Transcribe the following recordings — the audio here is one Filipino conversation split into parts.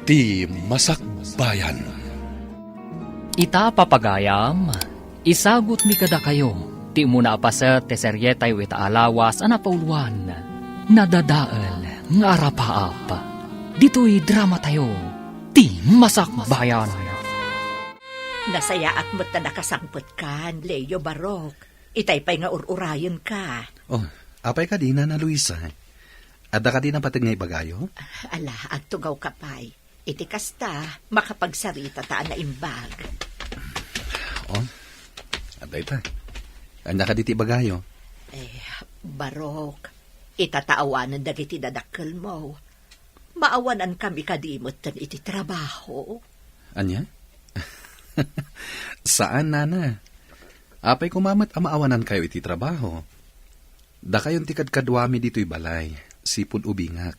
Ti Masakbayan. Ita papagayam, isagot mi kada kayo, ti muna apaset te seryetay wita alawas anapauluan, nadadael nga arapaap. Dito'y drama tayo, ti Masakbayan. Nasayaat mo't na nakasangpot kan, Leo Barok. Itay pa'y nga ururayon ka. Oh, apay ka di na Luisa. Adda ka di na patag nga ibagayo? Ala, agtugaw ka pa'y. Iti kasta, makapagsarita taan na imbag. Oh, aday ta. Anya ka di ti ibagayo? Barok, itataawanan dagiti dadakkel mo. Maawanan kami kadimot tan iti trabaho. Anya? Saan, nana? Apay kumamat amaawanan kayo iti trabaho. Da kayon ti kadkadwami dito'y balay, sipud ubingak.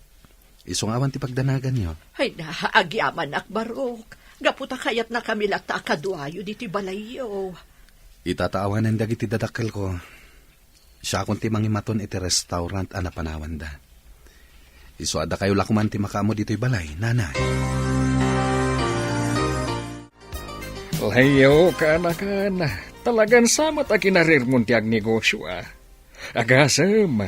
Isungawan ti pagdanagan nyo. Ay na, agyaman ak Barok. Gaputa kayat na kami lata kadwayo diti balayo. Itataawanan dagiti dadakkel ko. Siya akong ti mangimaton iti restaurant anapanawan da. Isuada kayo lakuman ti makaamo dito'y balay, nana. Layo ka na. Talagan samat a kinarirmon ti ag negosyo Agasem,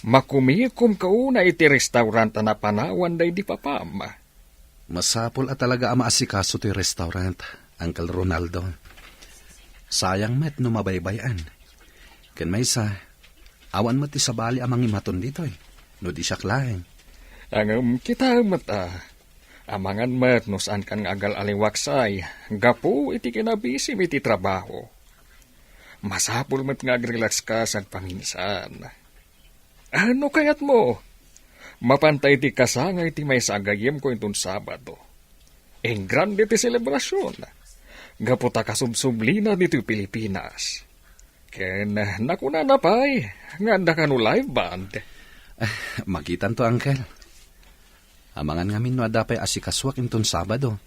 makumikom kauna iti restaurant na panawan day di papam. Masapol at talaga ama asikaso ti restaurant, Uncle Ronaldo. Sayang met no mabaybayan. Ken may sa, awan mo ti sabali amang imaton dito no di siya klaeng. Ang kita amangan met no saan kan agal aliwaksay, gapu iti kinabisim iti trabaho. Masapul met nga agrelax ka sa paminsan. Ano kayat mo? Mapantay ti kasangay ti may sagayem ko itong Sabado. En grande ti selebrasyon. Gaputa kasubsublina dito Pilipinas. Ken nakuna na pa'y, nganda ka no live band. Makitan to, Uncle. Amangan ngamin no adapay asikaswak itong Sabado.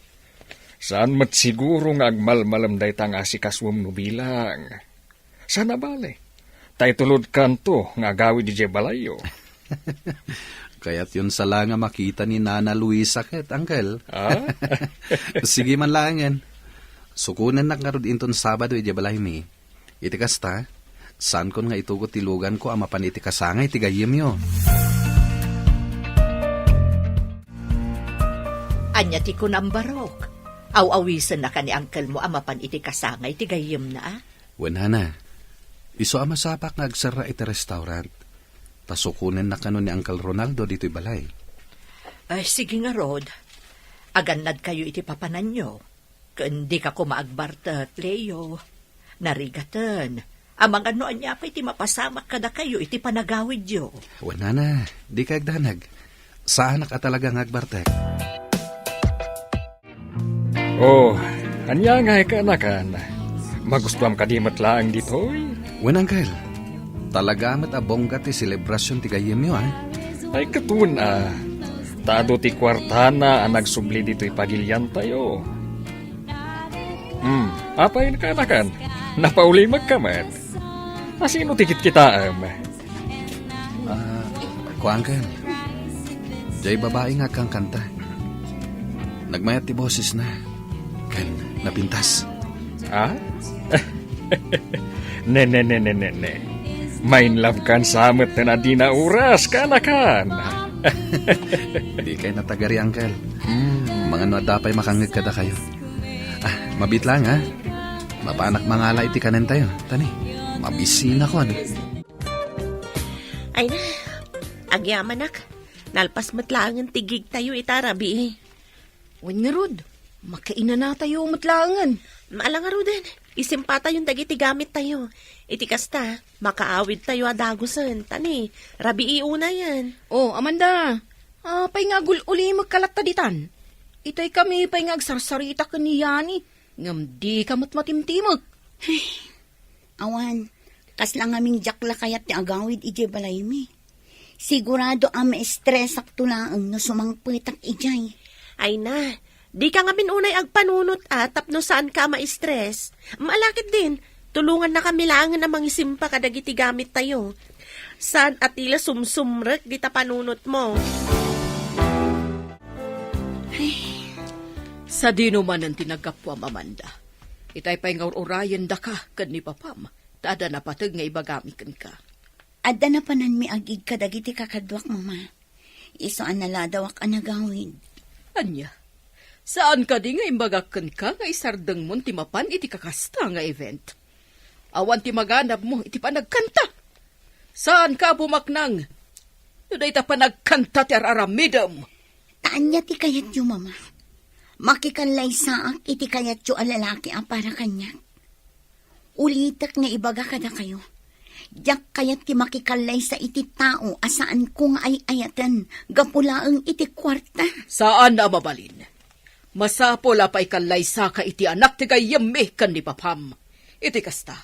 Saan mat siguro nga agmalmalam day tang asikaswam no bilang. Sana bale, tay tulod kanto nga gawid di balayo. Kaya't yun sala nga makita ni Nana Luisa ket, Uncle. Sige man langen. Sukunan na nga rin itong Sabado iti balay mi. Iti kasta, saan kon nga itugot tilugan ko ama pan iti kasangay iti gayem yo. Anya ti kunam Barok. Aw-awisan na ka ni uncle mo amapan iti kasangay ti gayem na. Wenana, iso ama sapak nga agsara iti restaurant. Tasukunan na kanon ni Uncle Ronaldo dito'y balay. Ay, sige nga, Rod. Aganad kayo iti papanan nyo. Kundi ka kumaagbarta, Leo. Narigatan. Amang ano anya pa iti mapasamak kada kayo iti panagawid yo. Wenana, di ka agdanag. Saan ka talaga nga agbartek? Oh, anya nga ka na kan. Magustuhan ka di matlaang dito'y. Wen, Uncle. Talaga mat abongga ti selebrasyon ti gayem yo, Ay katun Tado ti kwartana ang nagsubli dito'y pagilyan tayo. Apayin ka na kan. Napauli magkamat. Asino tikit kita Ko, Uncle. Jay babae nga kang kanta. Nagmayat ti boses na. Ken, napintas. Ne. Main love kan samet na di na oras ka na kan. Di kayo natagari, Uncle. Mga no adapay makangit kada kayo. Mabit lang, Mapanak mangala iti kanen tayo. Tani, mabisina ko, Ay na, agyaman nak. Nalpas matlangan tigig tayo itarabi. Wan nga, Rod. Makaina na tayo matlangan. Maalang nga din. Isimpa tayong dagiti gamit tayo. Iti kasta, makaawid tayo adagusan. Tani, rabi iuna yan. Oh, Amanda. Pay nga uli magkalat ditan. Itay kami pay nga agsarsarita ka ni Yani. Ngam di ka matmatimtimag. Awan, kas lang aming jakla kayat ti agawid ije balay mi. Sigurado ang ma-stress ak tulaang no sumangpitak ijay. Ay na, di ka nga unay agpanunot tapno saan ka ma-stress. Maalakit din, tulungan na kami lang na mangisimpa kadagiti gamit tayo. Saan atila sumsumrek di ta panunot mo. Ay, Sa dino man ang tinagapwa, Amanda. Itay pa'y nga urayan da ka, kan ni Papam. Tada na patag nga ibagamikan ka. Adda na panan mi agig kadagiti kakadwak, mama. Iso an naladawak ang nagawid. Anya, saan ka di nga imbagakan ka nga isardang mon ti mapan iti kakasta nga event? Awan ti maganap mo iti panagkanta. Saan ka bumaknang? Tuday ta panagkanta ti araramidam. Taan niya ti kayat yu, mama. Makikanlay saak iti kayat yu alalaki ang para kanya. Ulitak nga ibaga kada kayo. Diyak kayat ti makikalay sa iti tao asaan kung ay ayatan gapulaang iti kwarta. Saan na mabalin? Masapol apay kalaysa ka iti anak ti gayami kan ni Papam. Iti kasta.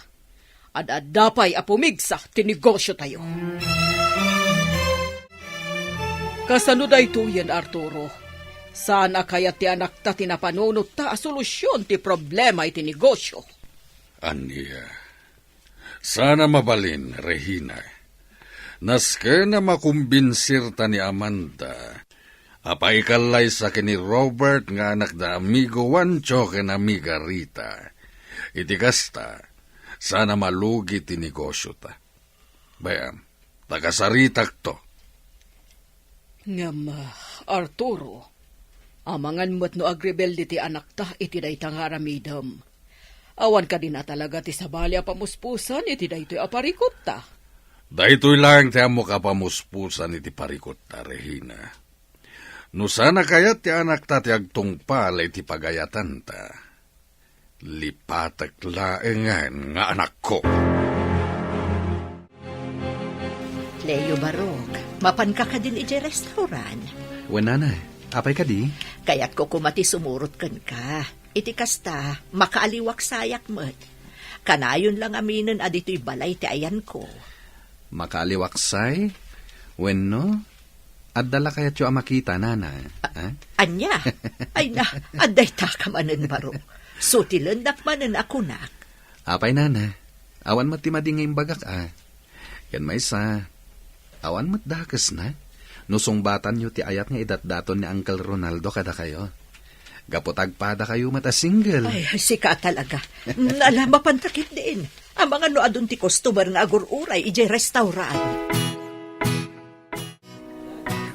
Adadapay apumigsa ti negosyo tayo. Kasano da ito yan, Arturo? Sana kaya ti anak ta tinapanunot ta a solusyon ti problema iti negosyo. Ania, sana mabalin, Regina. Naske na makumbinsir ta ni Amanda. Apaikalay sa kini Robert nga anak da amigo Wancho ken amiga Rita. Iti kasta, sana malugi ti negosyo ta. Bayam, tagasaritak to. Ngam, Arturo, amangan mo't no agrebelde ti anak ta iti daytang aramidam. Awan ka din na talaga ti sabali a pamuspusan iti daytoy aparikot ta. Daytoy lang ti amo ka pamuspusan iti parikot ta, Regina. No sana kayat ti anak ta ti agtungpal iti pagayatan ta. Lipatak laengan nga anak ko. Leo Barog, mapan ka ka din iti restaurant. Wenana, apay ka di? Kaya't ko kumati sumurot kan ka. Iti kasta, makaaliwak sayak mo't. Kanayon lang aminin adito'y balay ti ayan ko. Makaliwaksay? Wenno? Addala kayat yu amakita, nana. Anya? Ay na, aday ta ka manen baro. Sutilan manen ako nak. Apay, nana. Awan mat ti madingay bagak, Yan may sa. Awan mat dakas na. Nusong yu ti ayat nga idatdaton ni Uncle Ronaldo kada kayo. Gapotagpada kayo mata single. Ay, sika talaga. Nalama pantakit din. Ang mga no adun ti customer nga agur-uray ije restaurant.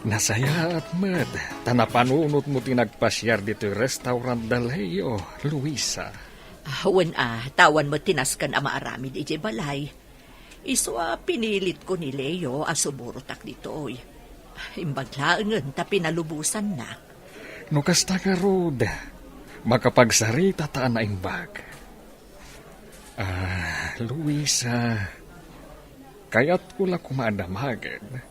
Nasaya at mat, tanapanunot mo tinagpasyar dito restaurant Daleo, Luisa. Wen tawan mo tinaskan ang maaramid ije balay. Iso pinilit ko ni Leo asuburotak dito. Imbaglaangan ta pinalubusan na. No kasta ka, Rod, makapagsarita taan na imbag. Luisa, kayat ko la kumadamagan.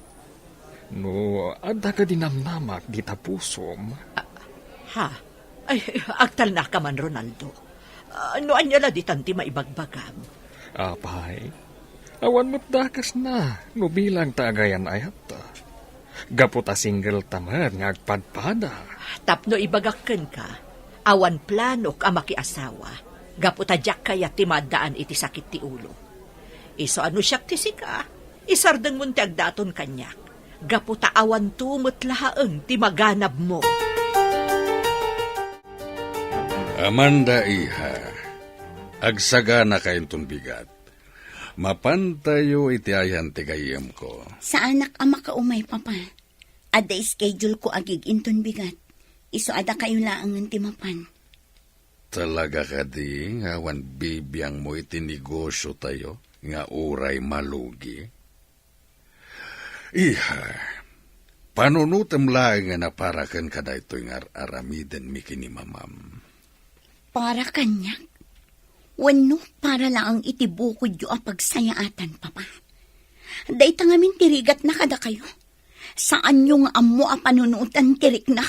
No, ada ka dinamnamak di tapusom. Ha? Ay, agtal na ka man, Ronaldo. No, anyala di tanti maibagbagam. Apay, awan mo't dakas na, no bilang tagayan ayat ta. Gaputa single tamad nga agpadpada. Tapno ibagakken ka, awan planok ang makiasawa. Gaputa jak kaya timadaan iti sakit ti ulo. Iso ano siyak ti sika, isardeng mo ti agdaton kanyak. Gaputa awan tumot lahaeng ti maganab mo. Amanda iha, agsaga na kayong bigat. Mapantayo iti ayan ti gayem ko. Sa anak ang makaumay, papa. Ada schedule ko agig inton bigat. Iso ada kayo laangan ti mapan. Talaga ka di, awan bibiyang mo iti negosyo tayo, nga uray malugi. Iha, panunutem lang nga na para kan kada ito'y aramiden mi kini mamam. Para kanyak? Wano para lang itibukod yu ang pagsayaatan, papa. Day tangamin tirigat na kada kayo. Saan yung amo ang panunutan tirik na?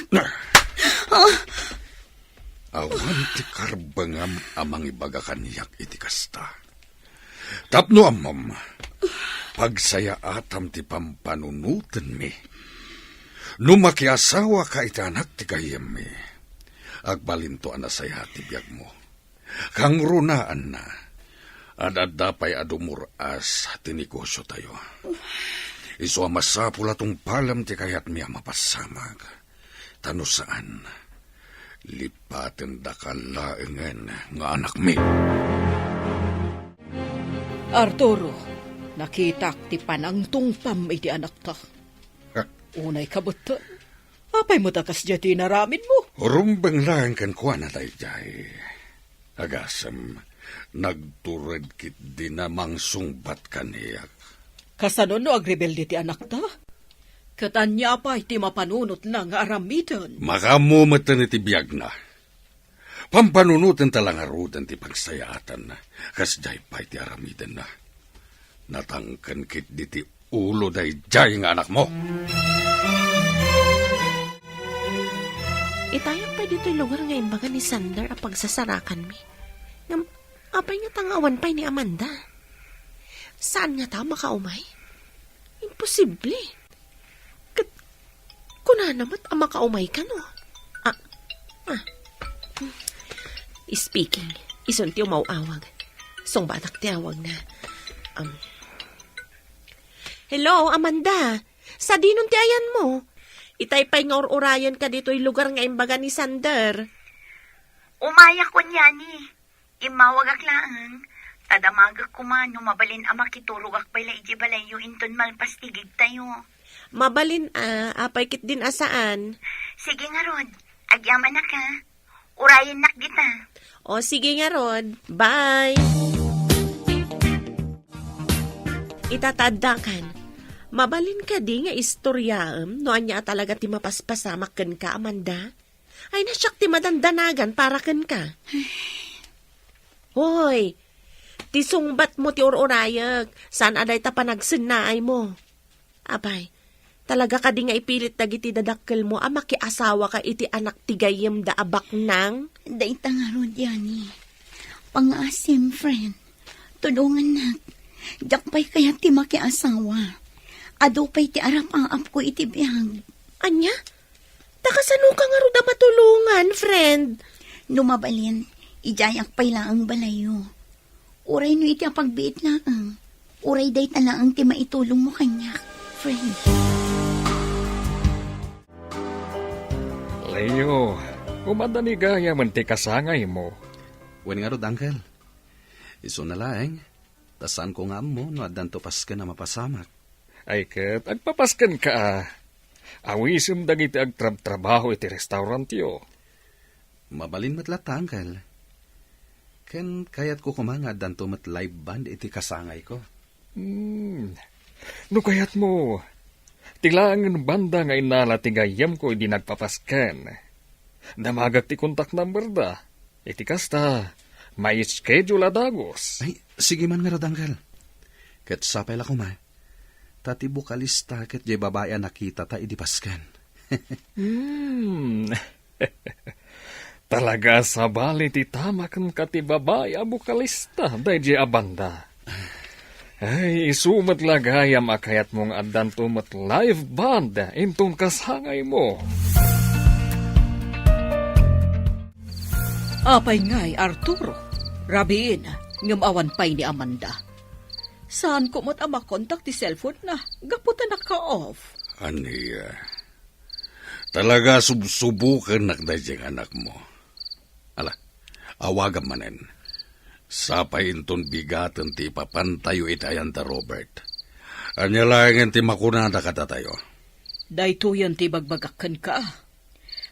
Awan ti karbangam amang ibaga kaniyak iti kasta. Tapno amam, pagsayaatam ti pampanunutan mi. Numakiasawa ka iti anak ti kayem mi. Agbalinto na saya ti biyag mo. Kang runaan na, adadapay adumuras tinegosyo tayo. Iso masapula tong palam ti kayat miya mapasamag. Tano saan, Lipaten da kalaengan nga anak mi. Arturo, nakita ti panang tungpam iti anak ta. Unay kabuto. Apay mo takas jati naramin mo. Rumbang lang kan kuha na tayo jay. Agasam, nagturad kit di namang sungbat kaniyak. Kasano no agrebelde ti anak ta? Katanya pa iti mapanunot na nga aramitan. Makamumatan iti biyag na. Pampanunutan talang arudan ti pagsayaatan na. Kas jay pa iti aramidan na. Natangkan kit di ti ulo day jay nga anak mo. Itayak pa dito'y lugar nga imbaga ni Sander a pagsasarakan mi. Ngam, apay nga tangawan pa ni Amanda. Saan nga ta makaumay? Imposible. Kuna namat ang makaumay ka, no? Speaking, isun ti umawawag. Song batak ti awag na. Hello, Amanda. Sa dinon ti ayan mo? Itaypay nga urayan ka dito'y lugar nga imbaga ni Sander. Umaya ko niya ni. Imawag aklaan. Tadamagak kumano mabalin ang makiturog akpay la iji balayo inton malpastigig tayo. Mabalin apay kit din asaan. Sige nga Rod, agyaman na ka. Urayan nak kita. O sige nga Rod, bye! Itatadakan, mabalin ka di nga istoryaam no anya talaga ti mapaspasamak ken ka, Amanda. Ay nasyak ti madandanagan para ken ka. Hoy, ti sungbat mo ti ururayag, saan aday ta panagsinnaay mo? Abay, talaga ka di nga ipilit dagiti dadakkel mo ama kiasawa ka iti anak ti gayem da abak nang? Daita nga Rod yani. Pangasim, friend. Tulungan nak. Jakpay kaya ti makiasawa. Adupay ti arap-aap ko iti biyag. Anya? Takasano ka nga ro da matulungan, friend? Numabalin, ijayak pay laang balayo. Uray no iti apagbiit laang. Uray day talaang ti maitulong mo kanya, friend. Leo, kumadani gaya man ti kasangay mo. Wen nga rod, Uncle. Iso na laeng. Tasan ko nga mo, no adan to pas ka na mapasamak. Ay kat, agpapaskan ka. Awisim dagiti agtrabaho iti restaurant yo. Mabalin matlata, Uncle. Ken kayat ko kumanga adan to mat live band iti kasangay ko. No kayat mo, tilangan banda nga inala tigayam ko di nagpapaskan. Damagak ti kontak number da. Iti kasta, may schedule adagos. Ay, sige man nga rod, Uncle. Ket sapay la ko ma. Tati bukalista ket jay babaya nakita ta idipaskan. Talaga sa bali ti tama kan kati babaya bukalista dayjay abanda. Ay, isumat lagayam akayat mong adan tumat live band intong kasangay mo. Apay ngay, Arturo. Rabiin, ngamawan pay ni Amanda. Saan ko mo't makontak ti cellphone na? Gaputan na ka-off. Aniya, talaga subsubukan nakdayjeng anak mo. Ala, awagan manen. Sapay inton bigatan ti papantayo itayan ta Robert. Anya lang ti makunada kata tayo. Dayto yan ti bagbagakan ka.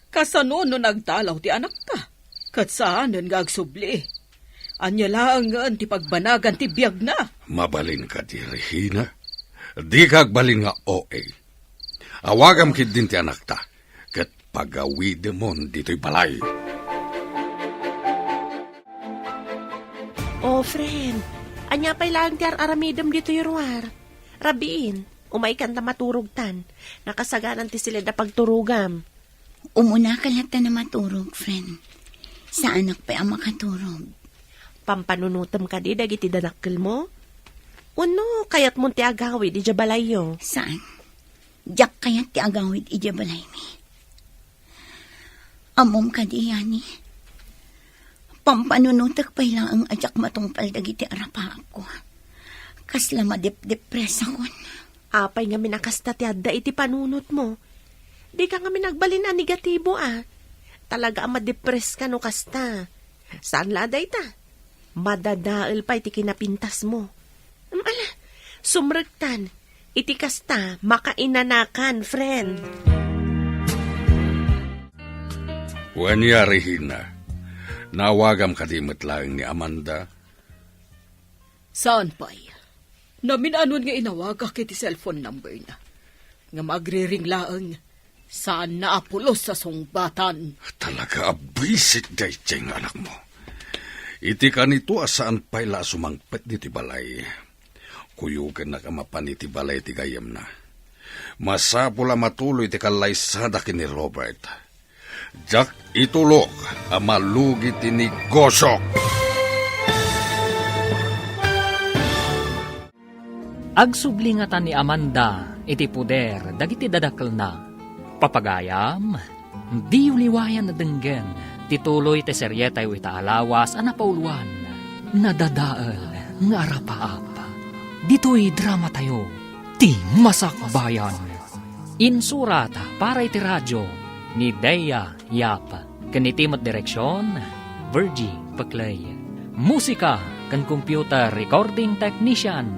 Kasano no nagtalaw ti anak ka? Katsaanan nga agsubli. Anya lang nga ti pagbanagan ti biyag na. Mabalin ka ti Regina. Di kagbalin nga OA. Awagam kid din ti anak ta. Kat pagawid mo dito'y balay. Oh, friend. Anya pa'y lang ti aramidam dito yuruar. Rabiin, umay kan ta maturugtan. Nakasaganan ti sila da pagturugam. Umuna ka lang ta na maturog, friend. Sa anak pa ang makaturog. Pampanunutam ka di dagiti dadakkel mo? Uno, kayat mo ti agawid ija balayo. Saan? Diyak kayat ti agawid ija balay mi. Amom ka di yani. Pampanunutak pa lang ang ajak matungpal dagiti arapa ako. Kasla madip-depress ako. Apay nga minakasta ti adda iti panunot mo. Di ka nga minagbalin na negatibo talaga ang madepress ka no kasta. Saan laday ta? Madadaal pa iti kinapintas mo. Ala, sumrektan. Iti kasta, makainanakan, friend. Wanya Regina, nawagam kadimot lang ni Amanda. Saan pa'y? Naminanon nga inawaga kiti cellphone number na. Nga magre-ring laang. Saan naapulos sa sungbatan? Talaga abisit day tiyang anak mo. Iti ka nito asaan pa'y la sumangpet diti balay. Kuyugan na kamapan iti balay ti gayam na. Masapula matuloy ti kalaysada kini Robert. Jak itulok ang malugi ti ni Gosok. Agsublingatan ni Amanda iti puder dagiti dadakkel na. Papagayam, di uliwayan na denggen, tituloy te seryetay wita alawas ana pauluan, nadadael nga arapaap. Dito'y drama tayo, ti masakbayan. Insurat para iti radyo ni Dea Yap, kanitimot direksyon, Virgie Paclay. Musika kan computer recording technician,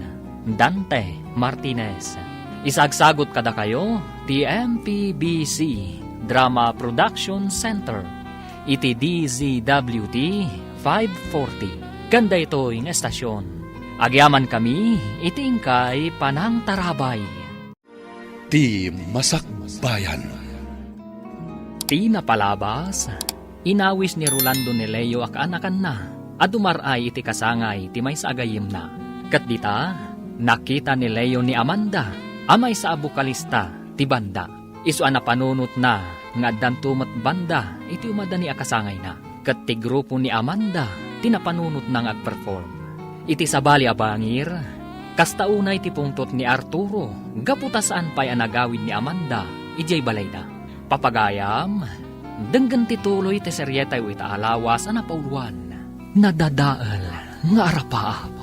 Dante Martinez. Isagsagot kada kayo, TMPBC Drama Production Center. Iti DZWT 540. Ganda ito yung estasyon. Agyaman kami, itingkay panang tarabay. Ti Masakbayan. Ti napalabas, inawis ni Rolando ni Leo ak anakan na, adumaray iti kasangay ti may sagayim na. Kat dita, nakita ni Leo ni Amanda, amay sa abukalista ti banda. Isu ana panunot na, nga addantumat banda, iti umada ni akasangay na. Kat ti grupo ni Amanda, tinapanunot nang agperform. Iti sabali abangir, kastaunay ti pungtot ni Arturo, gaputasaan pa'y anagawin ni Amanda, ijay balayda. Papagayam, denggan tituloy ti seryetay wita alawas ana pauluan, nadadael nga arapaap.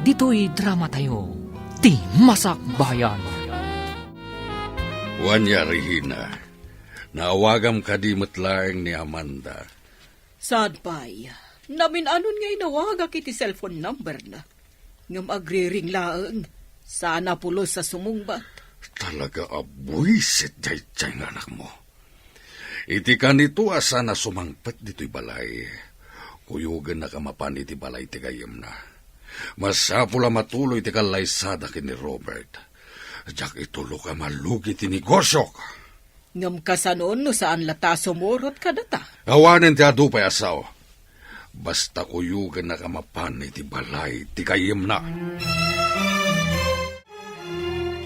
Dito'y drama tayo, ti masakbayan. Wanya Regina, naawagam kadimot lang ni Amanda. Saan pa'y? Naminanon nga inawaga kiti cellphone number na. Ngam agre-ring laang. Sana pulos sa sumungbat. Talaga abuisit day tiyang anak mo. Iti ka nito asa na sumangpet dito'y balay. Kuyugan na kamapan iti balay ti gayam na. Masapula matuloy ti kalaysada kini Robert. Jak itulo ka malugi ti negosyo. Ngam kasanon no saan lata sumurot ka data. Awanin ti adupay asaw. Basta kuyugan na kamapan iti balay ti gayam na.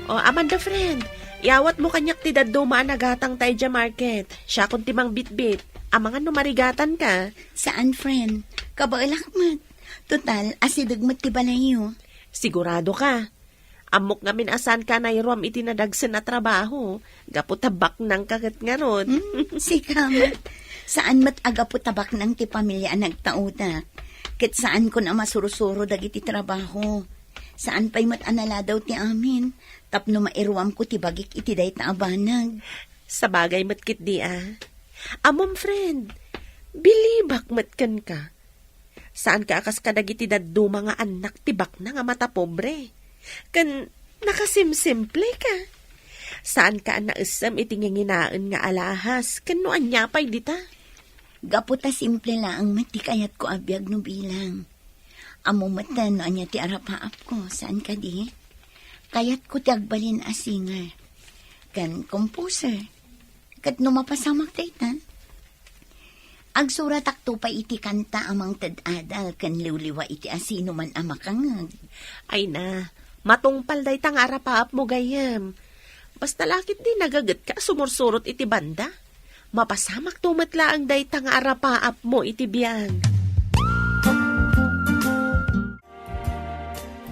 O, Amanda, friend, iawat mo kanyak ti daduma nagatang tayo dya market. Siya kung timang bitbit. Amangan numarigatan ka. Saan, friend? Kabailak mat. Total, asidagmat ti balayo. Sigurado ka. Amok ngamin asan ka na irom itinadagsan na trabaho. Gaputabak ng kagat nga ron. Sikamat. Saan mat aga po tabak ng ti pamilya nagtautak. Ket saan ko na masurusuro dagiti trabaho. Saan pa'y mat anala daw ti amin. Tapno mairuam ko ti bagik iti day taabanag. Sa bagay mat kit di Amom, friend, bilibak mat kan ka. Saan ka akas ka dagiti daddo mga anak tibak na nga mata pobre. Kan nakasimsimple ka. Saan ka naisam itinginginaan nga alahas. Kano anya pa'y dita? Gaputa simple lang mati kayat ko abiyag no bilang. Amo matan no anya ti arapaap ko. Saan ka di? Kayat ko ti agbalin a singer. Kan composer. Kat no mapasamak taytan. Agsurat akto pa iti kanta amang tadadal kan liwliwa iti asino man amakangag. Ay na, matungpal day tang arapaap mo gayam. Basta lakit di nagagat ka sumursurot iti banda. Mapasamak tumatla ang day tang arapaap mo iti biyang.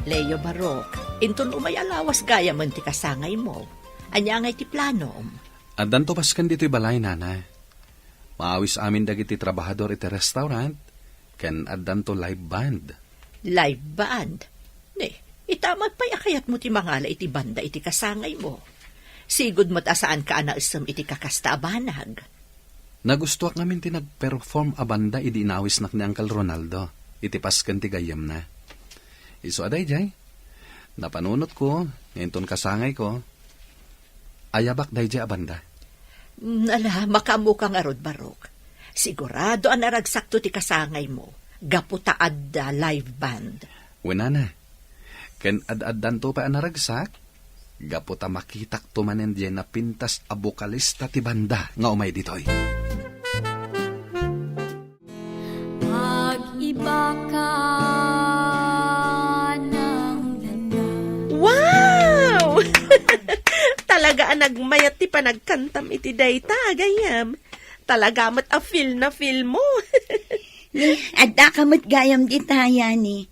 Leo Barok, intun umay alawas gaya man ti kasangay mo. Anya ngay ti planom. Addan to paskan dito'y balay, nanay. Maawis amin dagiti trabahador iti restaurant, ken addan to live band. Live band? Ne, itamat pa'y akayat mo ti mangala iti banda iti kasangay mo. Sigud mo't asaan ka na isam iti kakasta abanag. Nagustuak namin ti nag-perform a banda idi inawis nak ni Uncle Ronaldo. Iti pasken ti gayam na. Iso aday jay. Napanunot ko, ngayon kasangay ko. Ayabak day jay a banda. Ala, makamu ka nga rod, Barok. Sigurado ang naragsakto ti kasangay mo. Gaputaad da live band. Wala na. Ken ad-addan to pa ang naragsak. Gaputa makitak tumanen diyan na pintas a bokalista ti banda nga umay ditoy. Mag-iba ka ng landa. Wow! Talaga ang nagmayat ti panagkantam iti dayta, gayam. Talaga mat a feel na feel mo. Adda ka mo't gayam di taya ni.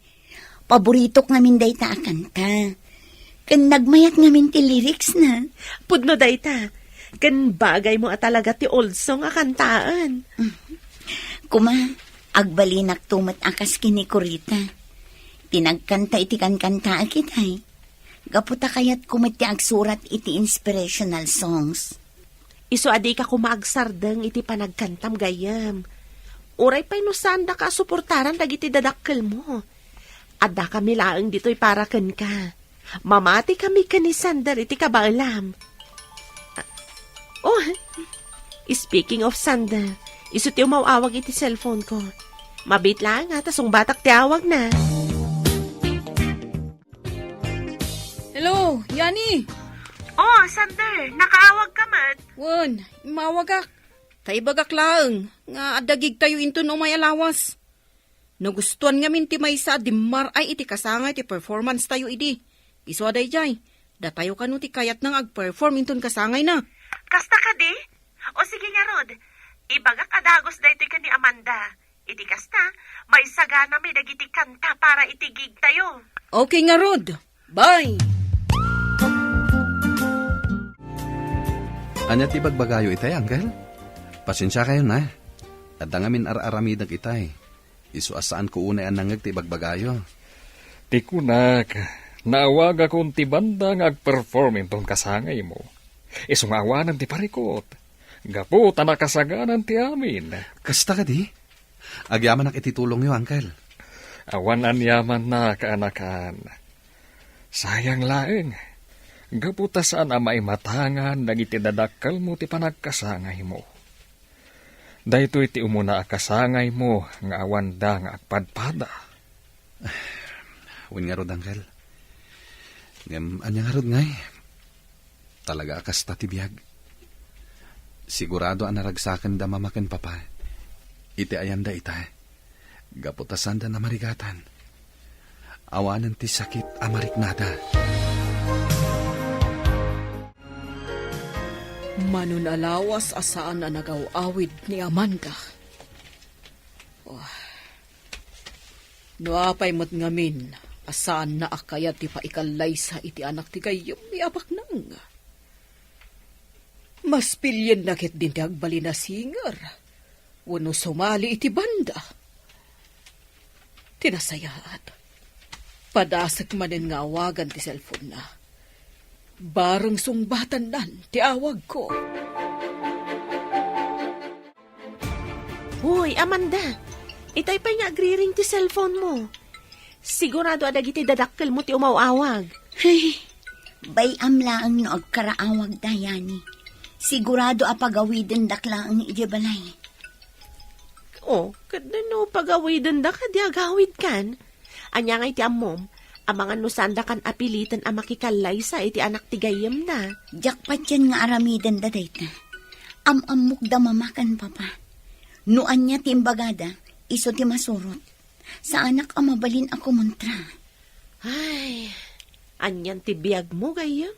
Paborito ngamin day ta kanta. Kan nagmayat ngamin ti lyrics na. Pudno dayta. Kan bagay mo at talaga ti old song a kantaan. Kuma, agbalinak tumat akas kini Kurita. Tinagkanta iti kankanta akitay. Gaputa kayat kumiti agsurat iti inspirational songs. Iso adi ka kumaagsardeng iti panagkantam gayam. Uray pa'y no saan da ka suportaran dagiti dadakkel mo. Adda kami laeng dito'y para ken ka. Mamati kami kanisander iti kabaalam. Oh, speaking of Sander, iso ti umawawag iti cellphone ko. Mabit lang ha, tasong batak ti awag na. Hello, Yani. Oh, Sander, nakaawag ka mat. Wan, mawagak. Tay bagak laeng, nga adagig tayo into no may alawas. Nagustuhan nga minti may sa dimar ay iti kasangay ti performance tayo idi. Iso aday jay, datayo ka no ti kayat nang ag-perform inton kasangay na. Kasta ka di? O sige nga Rod, ibagak adagos da ito ka ni Amanda. Iti kasta, may sagana may dagiti kanta para itigig tayo. Okay nga Rod, bye! Anya ti bagbagayo itay, Uncle? Pasensya kayo na. At ngamin ar-aramidag itay. Isu asaan ko unay anangag ti bagbagayo. Ti kunak, naawag akong ti banda nga ag-perform intong kasangay mo. Isungawanan ti parikot. Gapo, tanakasaganan ti amin. Kasta ka di? Agyaman ak ititulong yo, Uncle. Awanan yaman na kaanakan. Sayang laeng. Gaputa saan ang maimatangan dagiti dadakkel mo ti panagkasangay mo. Dahito iti umuna akasangay mo nga awan da nga agpadpada. Win nga rod, Uncle. Anya nga rod ngay. Talaga akas tatibiyag. Sigurado ang naragsakan da mamaken papa. Iti ayanda ita. Gaputasan da na marigatan. Awanan ti sakit amariknada. Manunalawas asaan na nagaw-awid ni Amanda. Oh. Nuapay mo't ngamin, asaan na akayat ti paikalay sa iti anak ti kayong miabak nang. Mas pilyen nakit din ti agbali na singer. Wano sumali iti banda. Tinasayaan. Padasag manin nga awagan ti cellphone na. Barang sungbatan nan, ti awag ko. Hoy, Amanda, itay pa nga agri-ring ti cellphone mo. Sigurado adag iti dadakkel mo ti umawawag. Hey, bay amlaang no agkaraawag dayani. Sigurado apagawiden daklaang idibalay. Oh, kadano pagawidon da ka di agawid kan? Anya nga iti amom, ang mga nusanda kan apilitan ang makikalay sa iti anak ti gayem na. Jakpat yan nga aramidan da dayta. Amamok da mamakan papa. Nuan niya timbagada, iso ti masurot. Sa anak amabalin ako muntra. Ay, anyan ti biyag mo gayem.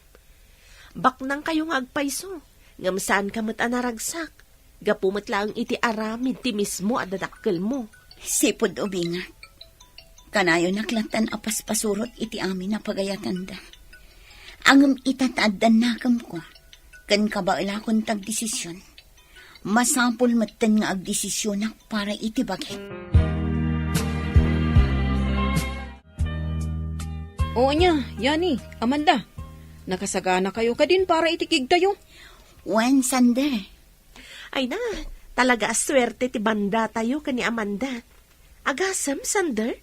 Baknang kayo nga agpaiso, ngamsaan ka mat anaragsak. Gapumat lang iti aramid ti mismo at dadakkel mo. Sipod ubingat. Kanayo naklatan apas pasurot iti amin na pagayatan da. Ang itataadan nakam ko, kan kabaila kong tagdesisyon. Masapul matan nga agdesisyon na para iti bagay. Oo niya, Yani, Amanda. Nakasagana kayo ka din para itikig tayo. Wen Sander. Ay na, Talaga aswerte ti banda tayo kani Amanda. Agasam, Sander.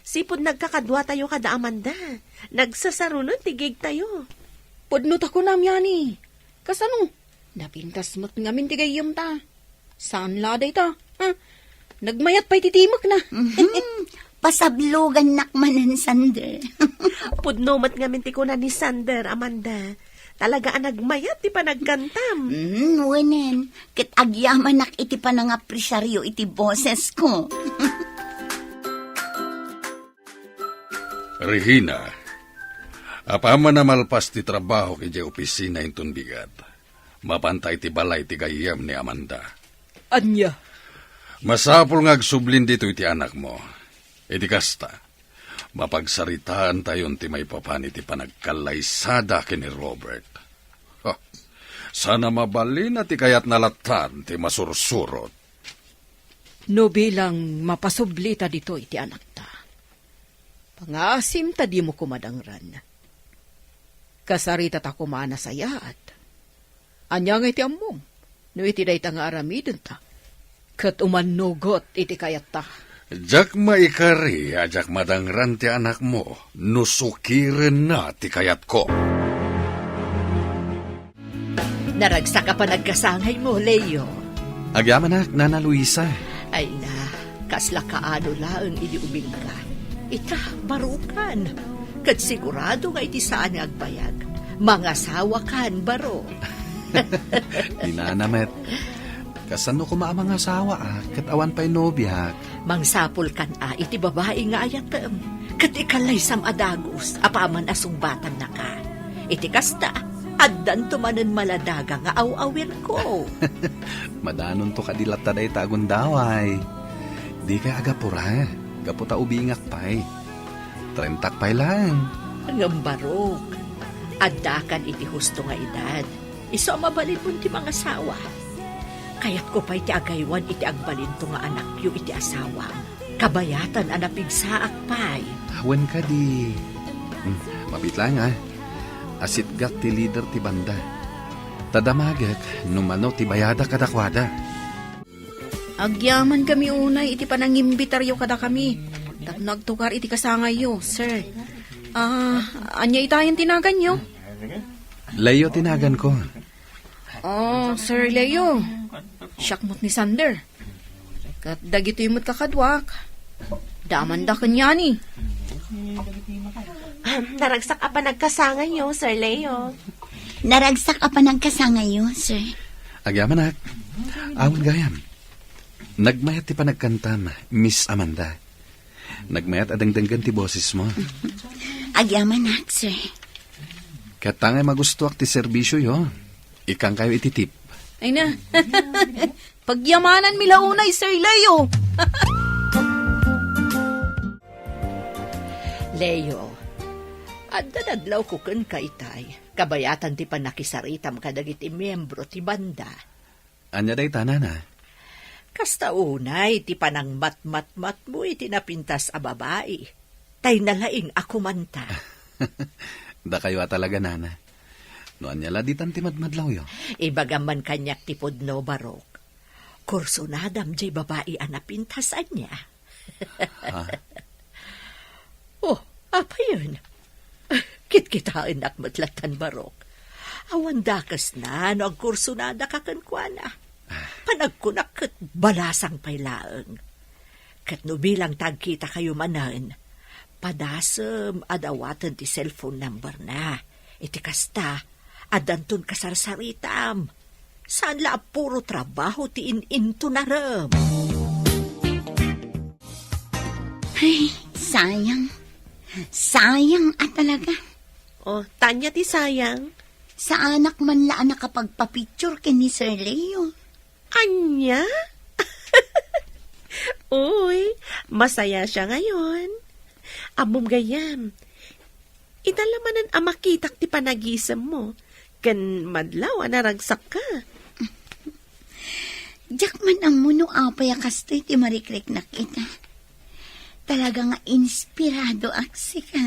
Sipod nagkakadwa tayo kada Amanda. Nagsasarunon tigig tayo. Pudnot ako namyani. Kasano? Napintas mo't ngamin tigayam ta. Saan laday ta? Ha? Nagmayat pa'y titimak na. Pasablugan nakmanan, Sander. Pudnomat nga minti ko na ni Sander, Amanda. Talaga ang nagmayat, di pa nagkantam. Wenen. Kit agyaman nak iti pa nga presaryo iti boses ko. Regina, apaman na malpas ti trabaho kay opisina inton bigat. Mapantay ti balay ti gayam ni Amanda. Anya? Masapul nga agsublin dito iti anak mo. Iti kasta, mapagsaritaan tayon ti may papan iti panagkalaysada kini Robert. Ha, sana mabalin at ti kayat nalatan ti masursurot. No bilang mapasublita dito iti anak ta. Pangasim ta di mo kumadangran. Kasarita ta kumana sayaat. Anya nga iti ammom. No iti day ta nga aramidon ta. Kat umanugot iti kayat ta. Jak maikari, ajak madangran ti anak mo, nusukirin na ti kayat ko. Naragsak ka pa nagkasangay mo, Leo. Agyaman na, Nana Luisa. Ay na, kasla kaano laang iniubing ka. Ita, barukan. Kat sigurado nga iti saan nga agbayag. Mga sawa kan, baro. Dinanamet. Kasano ko maamang asawa kat awan pa'y nobya. Mangsapol kan iti babae nga ayatem. Kat ikalay sam adagos, apaman asungbatan na ka. Iti kasta, addan tumanen maladaga nga awawin ko. Madanon to kadilata day tagon daway. Di ka agapura. Gaputa ubingak pa'y. 30 pa'y lang. Ngambarok. Addakan iti husto nga edad. Iso mabalin mo ti mga sawa. Kayat ko pa iti agaywan iti agbalinto nga anak yu iti asawa. Kabayatan anapigsaak pay. Awan ka di. Mabit lang Asit gat ti leader ti banda. Tadamagak numano ti bayada kadakwada. Agyaman kami unay iti panangimbitaryo kada kami. Nagtukar iti kasangay yo, sir. Anya itayan tinagan yo? Leo tinagan ko. Sir Leo. Syakmot ni Sander. Kat dagito yung kakadwak. Daman da kanya ni. Naragsak ka pa nagkasangay yo, Sir Leo. Naragsak ka pa nagkasangayo, sir. Agyaman nak. Awan gayam. Nagmayat ti panagkantam, Miss Amanda. Nagmayat adangdanggan ti boses mo. Agyaman nak, sir. Katangay magustuak ti serbisyo yo. Ikang kayo ititip. Ay na. Pagyamanan mila unay, Sir Leo. Leo, adadadlaw ko kun ka itay. Kabayatan ti panakisaritam kadagiti miyembro ti banda. Anya day tanana. Kasta unay ti panang mat-mat-mat mo iti napintas a babae. Tay nalaing ako manta. Da kayo talaga, Nana. No anya laditan ti madmadlaw yo. Ibagaman kanyak ti pudno barok. Kursunadam jay babae a napintasan niya. Oh, apa yun? Kit-kitain ak matlatan barok. Awan dakas na, no agkursunada kakankwana. Panagkunak kat balasang pailaang. Kat no bilang tagkita kayo manan, padasem adawatan ti cellphone number na. Iti kasta, adantun kasarsaritam. Saan la puro trabaho ti in-into na ram. Ay, sayang. Sayang talaga. Tanya ti sayang. Sa anak man laan nakapagpapicture kini Sir Leo. Anya? Uy, masaya siya ngayon. Amom gayam. Italamanan ang makitak ti panagisam mo. Kan madlaw naragsak ka. Diyak man ang muno apay kastoy ti marikrek na kita. Talaga nga inspirado aksi ka.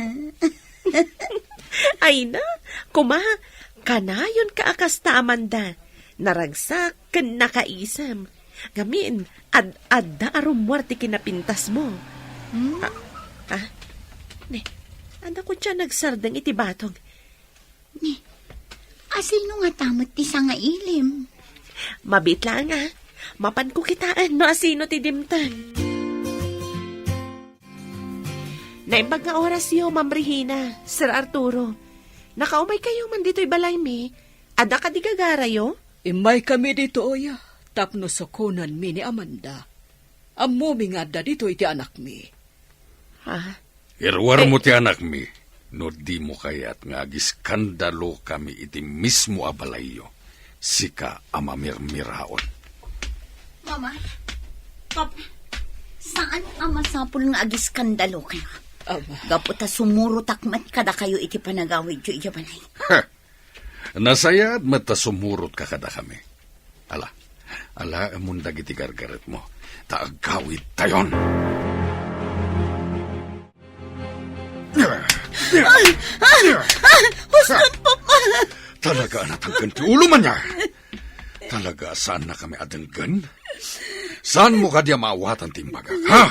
Ay na, kanayon ka akas ta Amanda. Naragsak kan nakaisam. Gamin, ad-adda arom muerte kinapintas mo. Ne, anda ko siya nagsardang iti batog. Asino nga tamot ti sa nga ilim? Mabit lang Mapan ko kitaan no asino ti dimtan. Naimbag nga oras yo, Ma'am Regina, Sir Arturo. Nakaumay kayo man dito'y balay mi. Ada ka di gagara yo? Imay kami dito, oya. Tapno sa kunan mi ni Amanda. Ammo mi nga da dito iti anak mi. Ha? Irwar mo ti anak mi, no di mo kayat nga giskandalo kami iti mismo abalayo. Sika amamirmiraon. Mama, Papa, saan ang masapul nga agiskandalo kayo? Gaputa sumuro takmat kada kayo iti panagawid yu iyabalay. Nasayad mata sumurot ka kada kami. Ala amundag iti gargaret mo. Taagawid tayon. Huston, Papa! Talaga natanggan ti ulo man niya. Talaga saan na kami adenggan? Saan mo ka diya maawatan timbaga? Ha?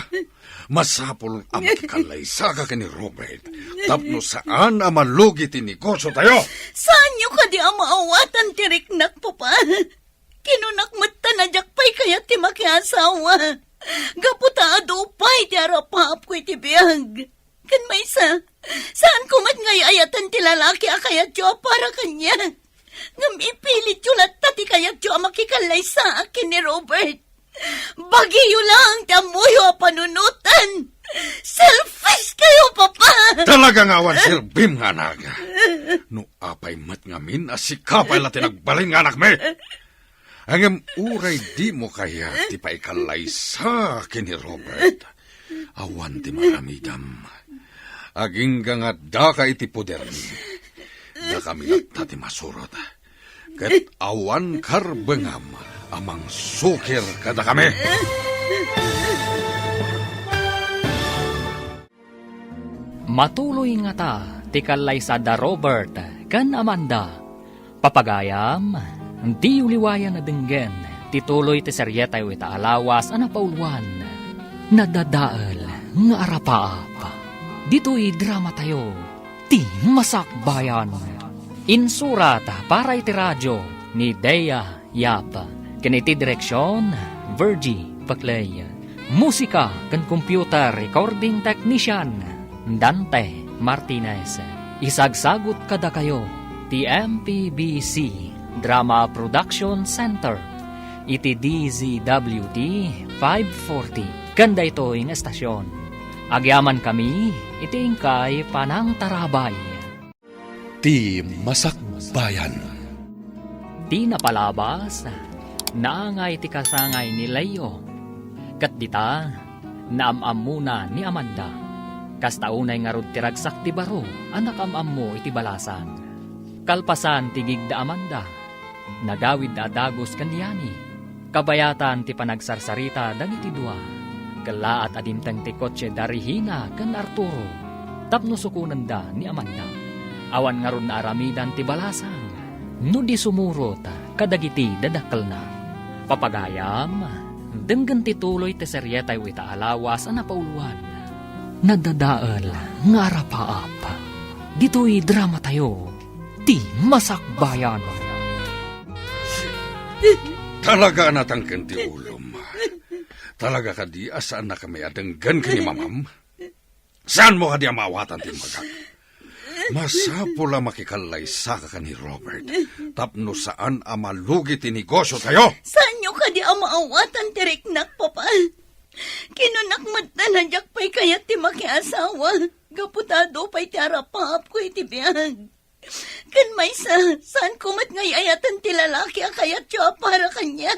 Masapol ang kalaysa ka ni Robert. Tapno saan ang malugi ti negosyo tayo? Saan nyo ka di ang maawatan ti riknak, Papa? Kinunakmat na jakpay kaya ti makiasawa. Gaputa adupay ti arapap ko iti biyag. Kan may saan kumat ngay ayatan ti lalaki akayat yo para kanya. Ngam ipilit yo latta ti kayat yo makikalay sa akin ni Robert. Bagiyo lang tamuyo panunutan. Selfish kayo, Papa! Talagang awan sirbim nga naga. No apay mat ngamin asikapay la tinagbalin nga anak me. Angem uray di mo kaya ti paikalay sa akin ni Robert. Awan ti maramidam. Aging nga da ka iti poder mi. Da kami at ti masurot. Kat awan karbengam amang sukir kada kami. Matuloy nga ta, tikalay sa da Robert, kan Amanda. Papagayam, di uliwayan na denggen, tituloy ti seryetay wita alawas ana paulwan. Nadadaal nga arapaap. Dito'y drama tayo, ti masakbayan. Insurat para iti radyo ni Dea Yap. Kaniti direksyon, Virgie Paclay. Musika kan computer recording technician, Dante Martinez. Isagsagot kada kayo, ti MPBC Drama Production Center. Iti DZWT 540. Kanda ito yung estasyon. Agyaman kami, iti ingkay panang tarabay. Ti Masakbayan. Di napalabas, naangay ti kasangay ni Leo. Kat dita, naamam muna ni Amanda. Kastaunay nga rod ti ragsak ti baro, anak amam mo iti balasan. Kalpasan ti gigda Amanda, nagawid da dagos kanyani. Kabayatan ti panagsarsarita dagiti dua. Kala at adimtang ti kotse da Regina kan Arturo. Tapno sukunan da ni Amanda. Awan nga ron na aramidan ti balasang. No di sumurot, kadagiti dadakkel na. Papagayam, denggan ti tuloy ti seryetay wita alawas ana pauluan. Nadadaal nga arapaap. Dito'y drama tayo, ti masakbayan. Talaga natangken ti ulom. Talaga ka di asaan na kami adenggan kini mamam? Saan mo ka di amawatan ti maga? Masapula makikalay sa ka ni Robert. Tapno saan amalugi ti negosyo tayo? Saan nyo ka di ang maawatan ti riknak, Papa? Kinunakmat na jakpay kayat ti makiasawa. Gaputado pa'y ti arapap ko iti biyag. Kan may saan kumat ngay ayatan ti lalaki akayat yo para kanya.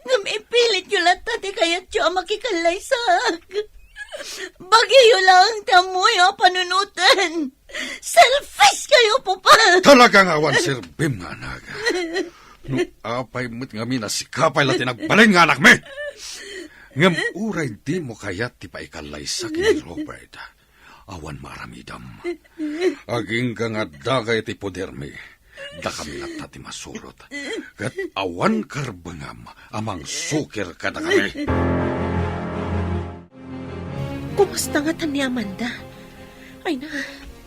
Ngam ipilit yo latta ti kayat yo makikalay sa Bagiyo lang tamoy panunutan. Selfish kayo, Papa. Talagang awan sirbim nga naga. No apay mo't nga minasikapay la tinagbalin nga anak me. Ngam uray di mo kayat ti paikalay sa kini Robert. Awan maramidam. Aging ka nga dagay ti poder me. Da kami at ti masurot. Kat awan karbangam, amang sukir ka da kami. Kumusta nga tan ni Amanda? Ay na,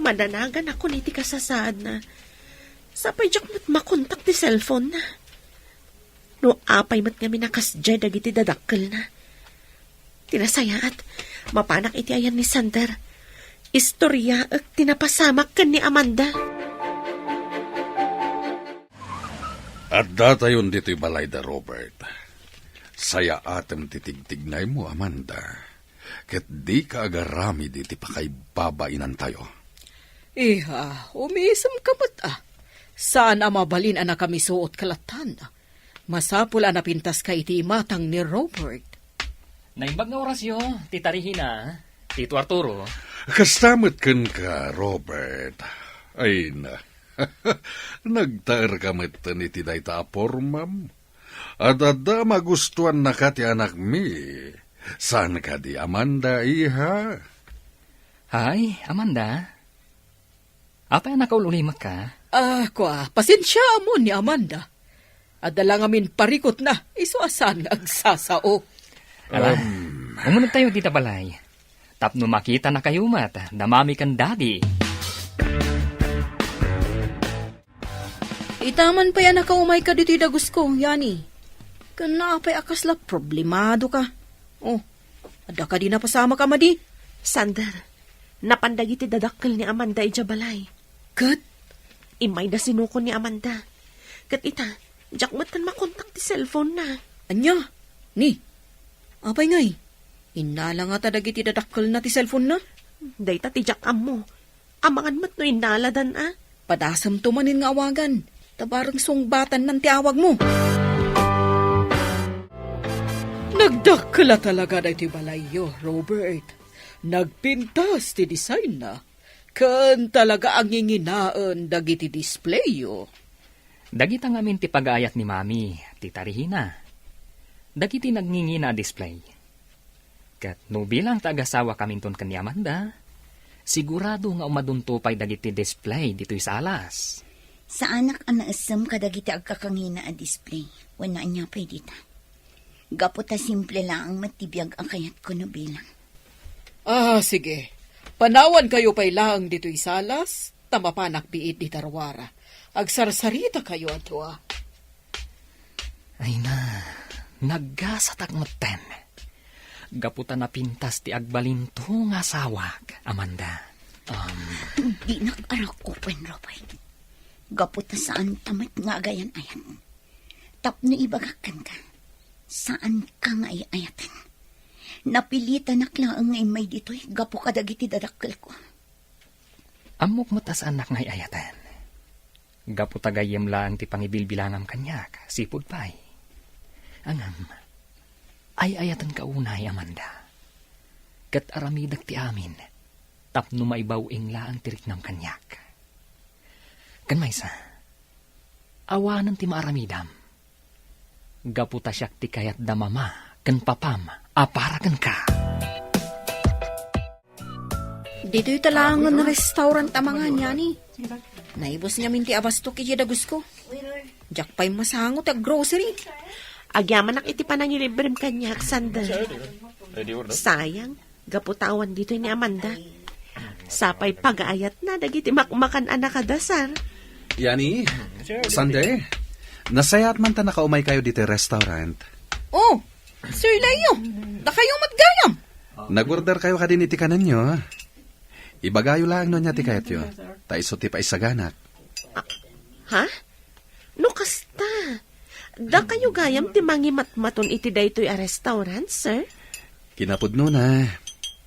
madanagan ako ni ti kasasaad na. Sapay jak mat makontak ti cellphone na. No apay mat nga minakasdya dagiti dadakkel na. Tinasayaat, mapanak iti ayan ni Sander. Istorya at tinapasamak kan ni Amanda. At datayon dito'y balay da Robert. Saya atem titigtignay mo, Amanda. Ket di ka agarami diti pa kay babainan tayo. Iha, umisam ka ba't Saan mabalin na kami suot kalatan? Masapul na pintas ka iti matang ni Robert. Naimbag nga orasyo, ti Tarihina, Tito Arturo. Kastamot ken ka, Robert. Ay na. Nagtaer ka metten iti dayta apormam. At adda magustuhan na ka ti anak mi. Saan ka di, Amanda, iha? Hay, Amanda. Apa ang nakaululimak ka? Pasensya mo ni Amanda. Adala ngamin parikot na, isuasan agsasao. Ala, umunod tayo dita balay. Tapno makita na kayo mat, damami kan daddy. Itaman pa yan nakaumay ka dito dagus ko, Yani. Kanapay akasla problemado ka. Oh, ada ka di napasama ka, Madi. Sander, napandagi ti dadakkel ni Amanda ijabalay. Kat? Imay na sinuko ni Amanda. Kat ita, jak matan makontak ti cellphone na. Anya? Ni? Apay ngay? Inala nga ta dagiti dadakkel na ti cellphone na? Dayta ti jak mo. Amangan mat no inaladan Padasam tumanin nga awagan. Tabarang sungbatan ng tiawag mo. Nagdakla talaga na iti balayo, Robert. Nagpintas ti design na. Kan talaga ang nginginaan dagiti displayo. Dagita ngamin ti pag-aayat ni Mami, ti Tarihina. Dagiti nagngingina display. Kat no bilang tagasawa kaminton kan ni Amanda, sigurado nga umaduntupay dagiti display dito'y salas. Sa anak ang naasam kadagiti agkakangina a display. Wala niya pa'y dita. Gaputa simple lang ang matibiyag ang kayat ko na bilang. Sige. Panawan kayo pa'y lang dito'y salas, tamapanak biit di tarwara. Agsarsarita kayo ato Ay na, naggasatak maten. Gaputa na pintas ti agbalinto nga sawag, Amanda. Di nag-arak open, Robert. Gaputa saan tamat nga agayan ayan. Tapno ibagakan ka. Saan ka nga ayatan? Napilitan naklaan ngay may dito'y gapu kadagiti dadakkel ko. Amok matas anak ngay ayatan. Gapu tagayem lang ti pangibilbilangam kanyak, sipod pa'y. Angam, ay ayatan ka unay, Amanda. Kat aramidag ti amin, tapno maibawing laang tiriknam kanyak. Kan maysa, awanan ti maaramidam. Gaputa siyak ti kayat damama, kan papam, aparakan ka. Dito'y talangan na restaurant amangan, Yani. Naibos niya minti abasto kiti dagus ko. Jak pa'y masangot ag grocery. Agyaman iti panangilibrem kanyak, Sander. Sayang, gaputawan dito ni Amanda. Sapay pag-aayat na dagiti makmakan anak kadasar. Yani, Sunday, nasayat man ta nakaumay kayo dito restaurant. Oh, Sir Leo, na kayo matgayam. Nag-order kayo kadin iti kanan nyo. Ibagayo lang no niya ti kayat yun. Taiso ti pa isaganak. Ha? No kasta. Da kayo gayam ti mangimatmaton iti daytoy a restaurant, sir? Kinapudno na.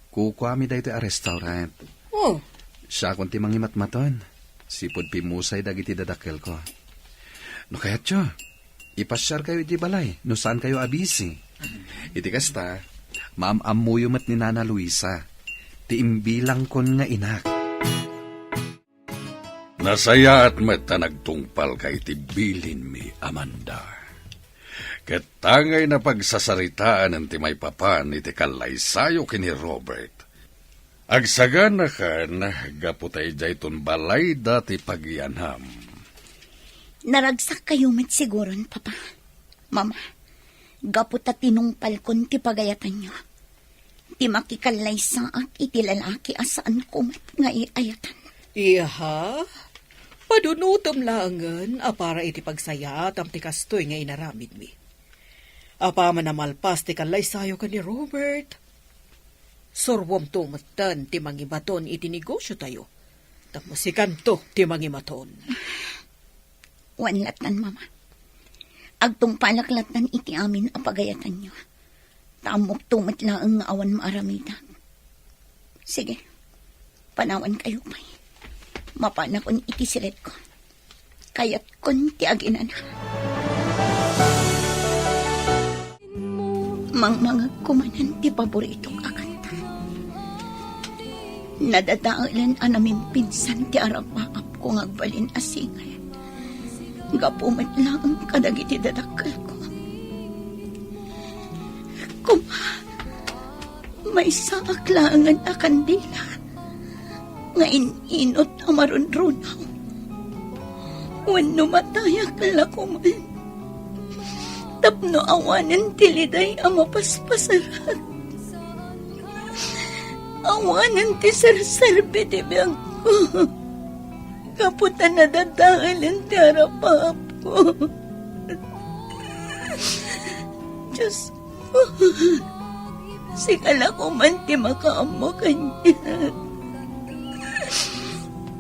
Kukwami daytoy a restaurant. Oh, Siya kung ti mangimatmaton. Sipod pimusay dagiti dadakkel ko. No kayat yo, ipasyar kayo iti balay. No saan kayo abisi. Iti kasta, maam-amuyo mat ni Nana Luisa. Ti imbilang kon nga inak. Nasaya at mata nagtungpal ka iti bilin mi, Amanda. Katangay na pagsasaritaan ng timay papan iti kalaysayo kini Robert. Agsagan na ka na gaputay jayton balay dati pagyanham. Naragsak kayo met siguron, Papa. Mama, gaputa tinungpal kon ti pagayatan nyo. Ti makikalay saak iti lalaki asaan kumat nga iayatan. Iha? Padunutom langan, para iti pagsaya tam ti kastoy nga inaramid mi. Apa man namalpas ti kalay sayo ka ni Robert. Sorwom tumatan ti mangibaton iti negosyo tayo. Tapos ikanto ti mangimaton. Wanlatan, Mama. Agtong palaklatan iti amin apagayatan nyo. Tamok tumat lang nga awan maaramitan. Sige, panawan kayo pa'y. Mapana kon iti silet ko. Kayat kon ti aginan. Mga kumanan ti paboritong akanta. Nadadaalan anamin pinsan ti arapaap ko ngagbalin asingay. Gapumat lang ang kadagiti dadakal ko. May saaklangan a kandila. Ngayon inot ang marunrunaw. When numatayak lakuman. Tapno awanan tiliday ang mapaspasarat. Awanan ti sarsarbe di biyang ko. Kaputan na dadaalan ti harapap ko. Diyos ko. Sigala ko man ti makaamo kanya.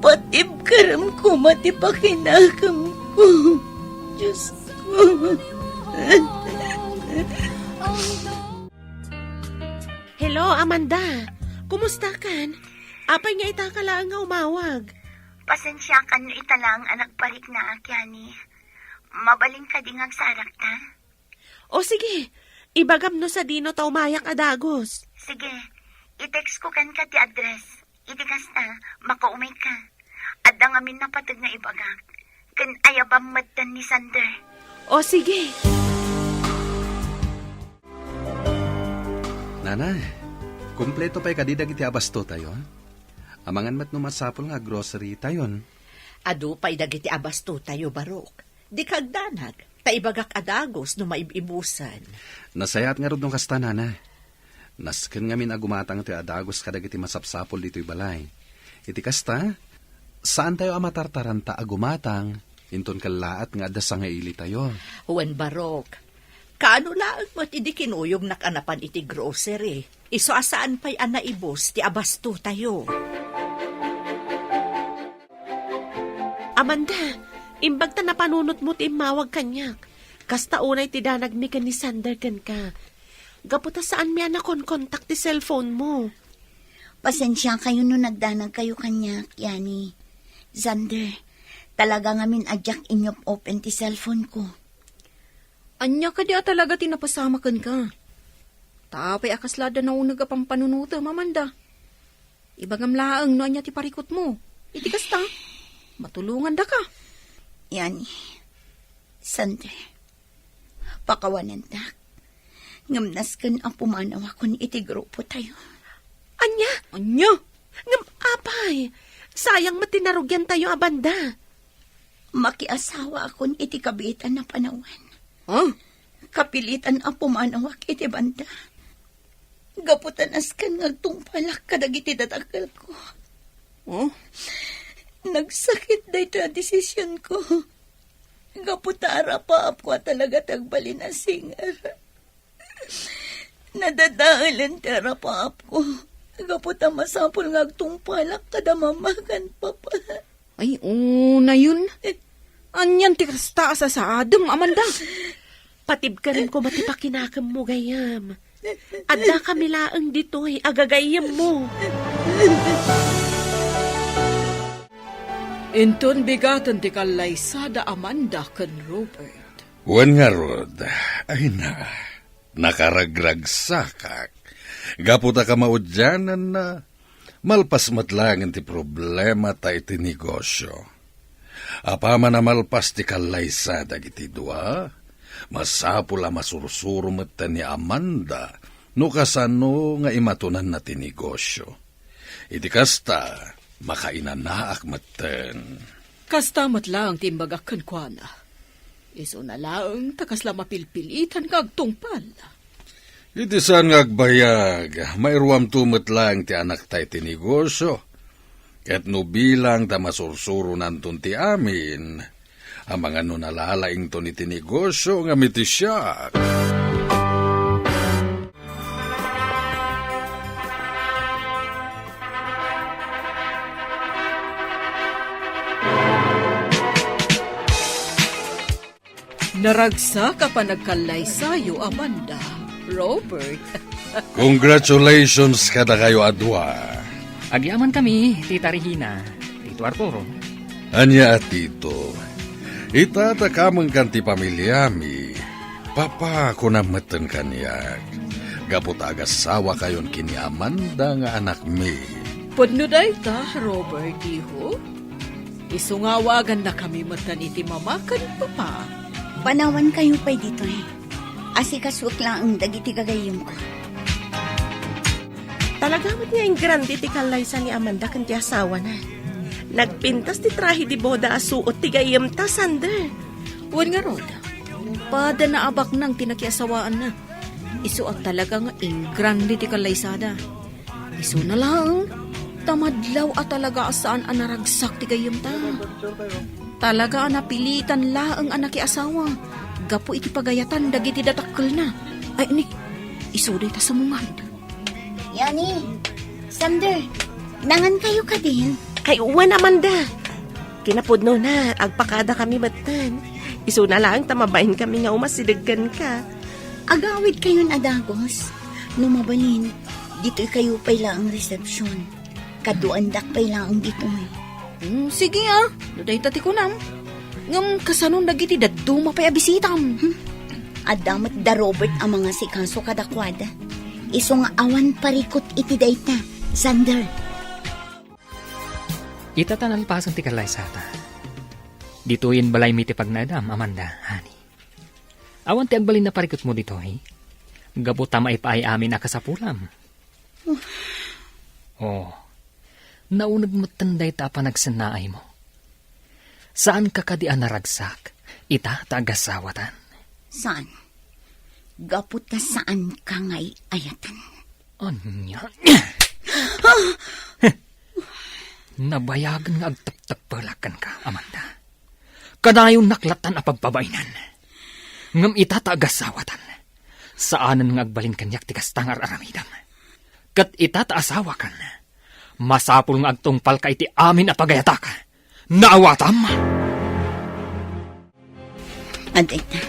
Patib karam ko mati pakinakam ko. Diyos ko. Hello, Amanda. Kumusta kan? Apay nga itakala nga umawag. Pasensya ka no italang anak parik na akyani. Mabaling ka ding agsarak ta? O sige, ibagam no sa dino ta umayak adagos. Sige, i-text ko kan ka ti address. Itikas na, makaumay ka. At dangamin na patag na ibagak. Kan ayabang maddan ni Sander. O sige. Nanay, kumpleto pa'y kadidag iti abasto tayo. Amangan mat numasapol nga grocery tayon. Adu pa'y dagiti abasto tayo, Barok. Di kagdanag, taibagak adagos no maibibusan. Nasayat nga rod nung kasta, nanay. Nasken nga minagumatang iti adagos kadagiti masapsapol dito'y balay. Iti kasta, saan tayo amatartaranta agumatang, inton kalaat nga adasa nga ili tayo. Huwan, Barok, kaano laang mo't idi kinuyog nakanapan iti grocery. Iso asaan pa'y anaibos ti abasto tayo. Amanda, imbag ta napanunot mo ti mawag kanyak. Kasta unay ti danag mi kan ni Sander kan ka. Gaputa saan mi anakon kontak ti cellphone mo. Pasensya kayo no nagdanag kayo kanya, Yani. Zander, talaga ngamin adyak inyop open ti cellphone ko. Anya ka di talaga tinapasamakan ka. Tapay akaslada na unag apang panunuta, Amanda. Ibagam laang no anya ti parikot mo. Itikas ta. Matulungan da ka. Yani, Sander, pakawanan tak. Ngamnas kan ang pumanaw akon iti grupo tayo. Anya? Anya? Ngam apay. Sayang matinarugyan tayo, Amanda. Makiasawa akon iti kabitan na panawan. Huh? Kapilitan ang pumanawak iti banda. Gaputan askan ngagtungpalak kadagiti datakal ko. Oh? Nagsakit na ito ang desisyon ko. Gaputara pa ako talaga tagbalin na singar. Nadadaalan tara pa ako. Gaputa masapol ngagtungpalak kada mamagan pa pa. Ay, na yun. Anyan ti kasta sa adem, Amanda. Patib ka rin ko matipakinakam mo gayam. Adda kami laang dito'y agagayam mo. Inton bigatan ti kalay sada Amanda kan Robert. Wan nga rod, ay na, nakaragragsakak. Gaputa ka maudyanan na, malpas matlangan ti problema ta iti negosyo. Apama na malpas ti kalay sada iti dua, masapula masursuro mata ni Amanda, no kasano nga imatunan na ti negosyo. Iti kasta, makainanaak maten. Kastamat lang timbaga kan kuana. Iso na lang takasla mapilpilitan kag tungpal. Iti saan ngagbayag, mayruam tumot lang ti anak tay ti negosyo. Ket no bilang ta masursuro nantun ti amin, ang mga nalalaing to ni ti negosyo nga miti siya. Naragsa ka pa nagkalay sayo, Amanda. Robert. Congratulations kada kayo adwa. Agyaman kami, Tita Regina, Tito Arturo. Anya at tito, itatakamang kan ti pamilyami, papa ko na matan kanyak. Gapot agasawa kayon kini Amanda nga anak mi. Pudno day ta, Robert, iho. Isungawagan na kami matan iti mamakan papa. Panawan kayo pa dito eh. Asikaswak lang ang dagiti kagayong ko. Talaga mo't nga yung grande ti kalaysa ni Amanda kan ti asawa na. Nagpintas ti trahi di boda asuot ti gayam ta, Sander. Wan nga, Rod. Pada na abak nang tinakiasawaan na. Isu at talaga nga grande ti kalaysada. Isu na lang. Tamadlaw at talaga saan ang naragsak ti gayam ta. Talaga napilitan laang anak asawa. Gapo iti pagayatan dagiti datakkel na. Ay ni, isuday ta sa mungad. Yani, Sander, nangan kayo ka din. Ay, uwan, Amanda. Kinapudno na, agpakada kami batan. Isu na lang, tamabahin kami nga umasidaggan ka. Agawid kayo na dagos. Numabalin, dito kayo pa lang ang resepsyon. Kaduandak pa lang dito eh. Sige Nuday tati ko nam. Ngam kasanon dagiti daduma pa abisitam. Adamat da Robert ang mga sikaso kadakwada. Iso nga awan parikot iti dayta, Sander. Itatanalpasan ti kalaysata. Dituin balay mi ti pagnadam, Amanda, honey. Awan ti agbalin na parikot mo dito, eh. Gabot tama ipaay amin akasapulam. Naunag mo tanday ta pa nagsanaay mo. Saan ka kadian naragsak? Ita tagasawatan. Saan? Gapot na saan ka ngay ayatan? Anya? Nabayagan nga agtagtagpalakan ka, Amanda. Kanayon naklatan a pagpabainan. Ngam ita tagasawatan. Saanan nga agbalin kanyak tikas tangar aramidam. Kat ita taasawakan. Masapul nga agtungpal ka iti amin a pagayata ka. Naawatam! Aday na.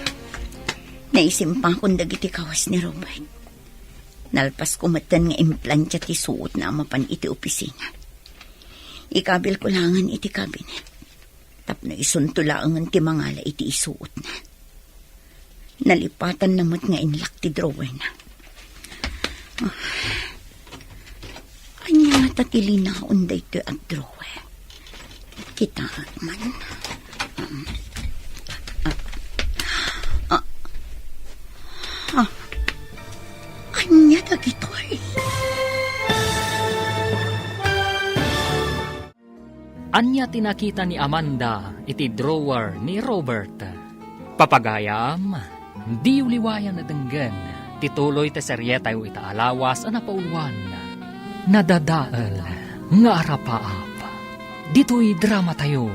Naisimpang kong dagiti kawas ni Robert. Nalpas kumatan nga implantya ti suot na amapan iti opisina. Ikabil ko langan iti kabinet. Tapno isuntulaangan ti mangala iti isuot na. Nalipatan namot nga inlak ti drawer na. Anya tatilinaon da ito at drawer. Kita man. Anya dagitoy. Anya tinakita ni Amanda iti drawer ni Robert. Papagayam, di uliwayan na denggan. Tituloy ta seryeta ita alawas na pauluan. Nadadaal nga arapaap. Dito'y drama tayo.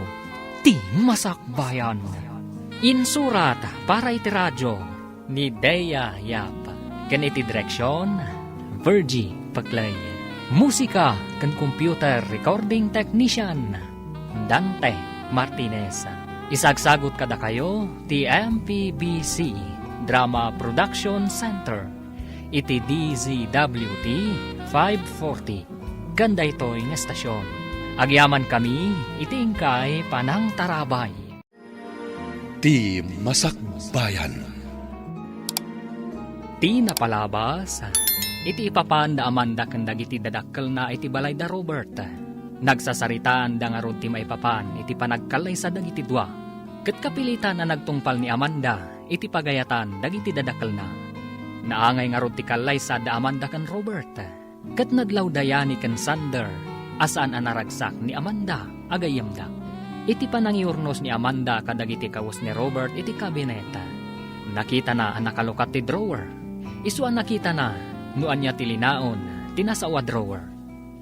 Ti Masakbayan. Insurat para iti radyo ni Dea Yap. Kan iti direksyon, Virgie Paclay. Musika kan computer recording technician, Dante Martinez. Isagsagot kada kayo, ti MPBC Drama Production Center. Iti DZWT 540. Ganda ito'y nga estasyon. Agyaman kami, iti ingkay Panang Tarabay. Ti Masakbayan. Ti napalabas, iti ipapan da Amanda kandag iti dadakkel na iti balay da Robert. Nagsasaritaan da nga ron ti maipapan, iti panagkalay sa dagiti dua. Ket kapilitan na nagtungpal ni Amanda, iti pagayatan dagiti dadakkel na. Naangay nga ron ti kalay sa da Amanda kan Robert. Ket nadlaw dayani kan Sander, asaan ang naragsak ni Amanda agayam da. Iti panangiurnos ni Amanda kadagiti kawos ni Robert iti kabineta. Nakita na ang nakalukat ti drawer. Isuan nakita na nuan niya tilinaon tinasawa drawer.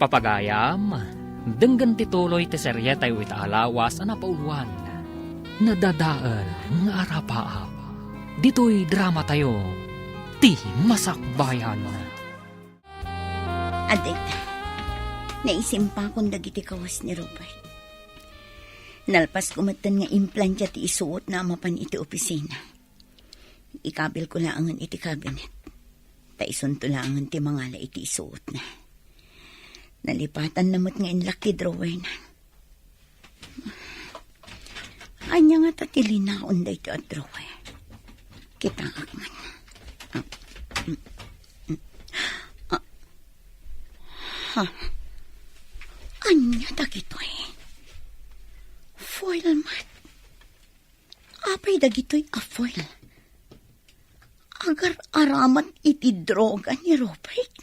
Papagayam, denggan tituloy ti seryetay wit alawas ang napauluan. Nadadaal nga arapaap. Dito'y drama tayo. Ti masakbayan. Adik, naisimpa kong dagiti kawas ni Robert. Nalpas kumatan nga implantya ti isuot na mapan iti opisina. Ikabil ko laangan iti cabinet. Taison to laangan ti mangala iti isuot na. Nalipatan namot nga inlaki drawer na. Anya nga tatilinaon da ito at drawer. Kita akman. Anya dagitoy. Foil mat. Apay dagitoy a foil. Agar aramat iti droga ni Robert.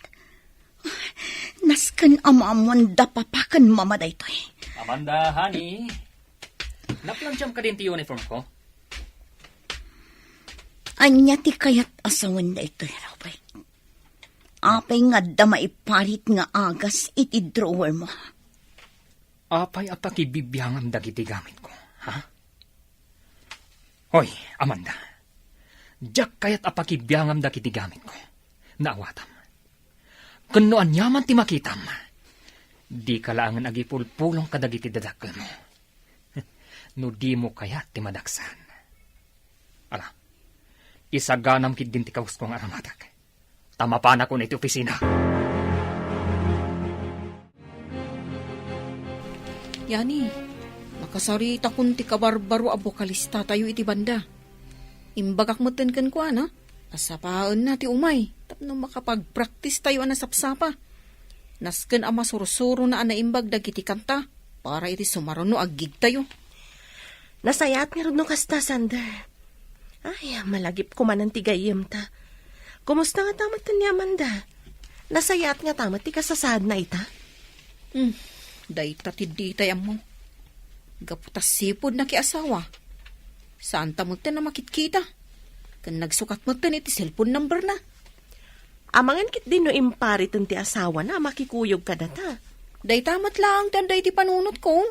Nasken amamon da papakan mama daytoy. Amanda, honey. Naplansyam ka din ti uniform ko? Anya ti kayat asawan daytoy, Robert. Apay nga da maiparit nga agas iti drawer mo. Apay apakibibiyangam dagiti gamit ko, ha? Hoy, Amanda. Diyak kayat apakibiyangam dagiti gamit ko. Naawatam. Kunoan yaman ti makitam. Di kalaangan agipulpulong kadagiti dadakkel mo. No di mo kayat ti madaksan. Ala, isaganam kid din ti kaus kong aramatak. Tamapan ako na iti opisina. Yani, makasarita kun ti kabarbaro abokalista tayo iti banda. Imbagak meten ken kwa na, asapaan na ti umay, tapno makapag-practice tayo anasapsapa. Nasken ama surusuro na anaimbag dagiti kanta, para iti sumaruno aggig tayo. Nasayat nga rin no kasta, Sander. Ay, malagip ko man ang tigayim ta. Kumusta nga tamat ni Amanda? Nasayat nga tamat ti kasasad na ita? Dayta ti ditay mo. Gaputas sipod na kiasawa. Saan ta mo na makitkita? Kan nagsukat mo iti cellphone number na. Amangan kit din no impari ti asawa na makikuyog ka data. Daytamat lang tanday ti panunot ko.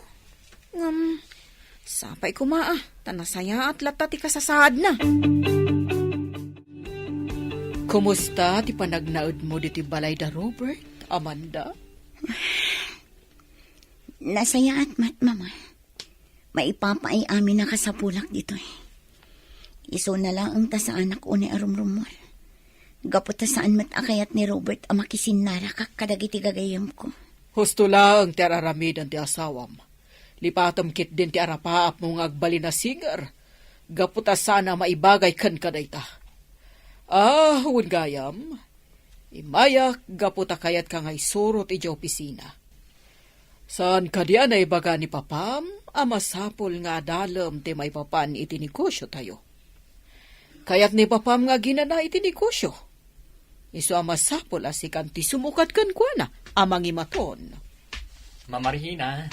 Sapay ko maa, tanasaya at lata ti kasasad na. Kumusta ti panagnaud mo diti balay da Robert, Amanda? Nasaya at mat, mama. Maipapay amin na kasapulak dito eh. Iso na lang ang ta sa anak ko ni arumrumor. Gapot ta saan mat akayat ni Robert ang makisinara kadagiti gagayam ko. Husto lang ti araramid ang ti asawam. Lipatam kit din ti arapaap mong agbali na singer. Gapot ta sana maibagay kan kadayta. Huwag gayam. Imayak gapot ta kayat ka ngay surot iti opisina. Saan ka diyan ay baga ni papam, amasapol nga dalam ti may papan iti negosyo tayo. Kayat ni papam nga ginana iti negosyo. Isu amasapol asikan ti sumukat kan kwa na, amang imaton. Mamarihina,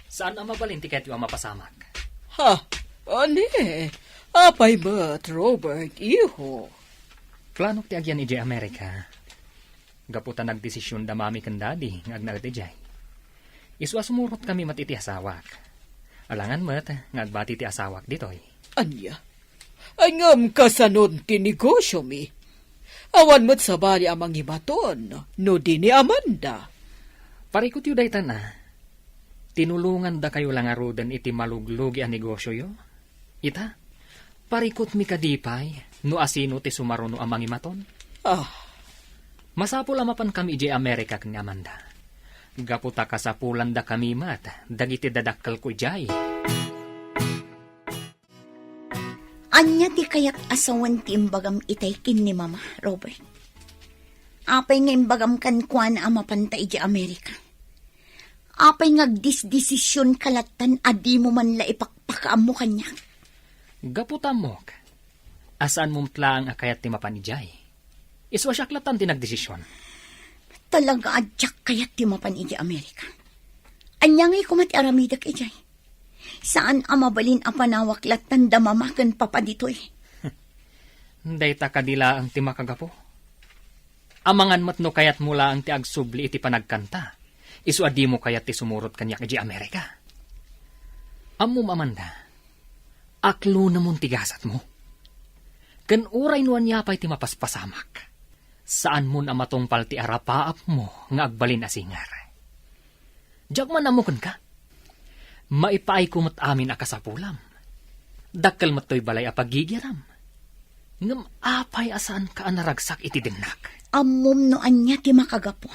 saan ang mabalin ti kahit yung mapasamak? Ha, ane, apay ba't Robert, iho? Plano ti agyan iti Amerika. Gaputan nagdesisyon da mami kan daddy, ngagnagat ijay. Iswa sumurot kami mat iti asawak. Alangan mat, ngagbati ti asawak ditoy. Anya? Angam kasanod ti negosyo mi. Awan mat sabali amang ibaton, no di ni Amanda. Parikot yu daytan na. Tinulungan da kayo lang arudan iti maluglugi ang negosyo yo. Ita, parikot mi kadipay, no asino ti sumaruno amang imaton. Masapul amapan kami iti Amerika kani Amanda. Gaputa kasapulan da kami mat, dagiti dadakkel ko jay. Anya ti kayak asawan ti imbagam itay kin ni Mama, Robert. Apay nga imbagam kan kuan amapanta iti Amerika. Apay nga desisyon kalatan adi mo man la ipakpakaam mo kanya. Gaputa mo, asaan mong tlaang akayat ti mapanijay? Iswa siyaklatan ti nagdesisyon. Talaga adyak kayat ti mapan iti Amerika. Anya ngay kumati aramidak ijay. Saan amabalin a panawaklat tanda mamakan papa ditoy? Day ta kadila ang ti makagapo. Amangan matno kayat mula ang ti agsubli iti panagkanta. Isu adi mo kayat ti sumurot kanyak iti Amerika. Ammo Amanda, aklo na mong tigasat mo. Kan uray nuan niya pa'y ti mapaspasamak. Saan mo na matungpal ti arapaap mo nga agbalin asingar. Diyak man amukan ka. Maipaay kumot amin akasapulam. Dakkel matoy balay apagigiram. Ngam apay asaan ka anaragsak iti dinnak. Ammom no anya ti makagapo.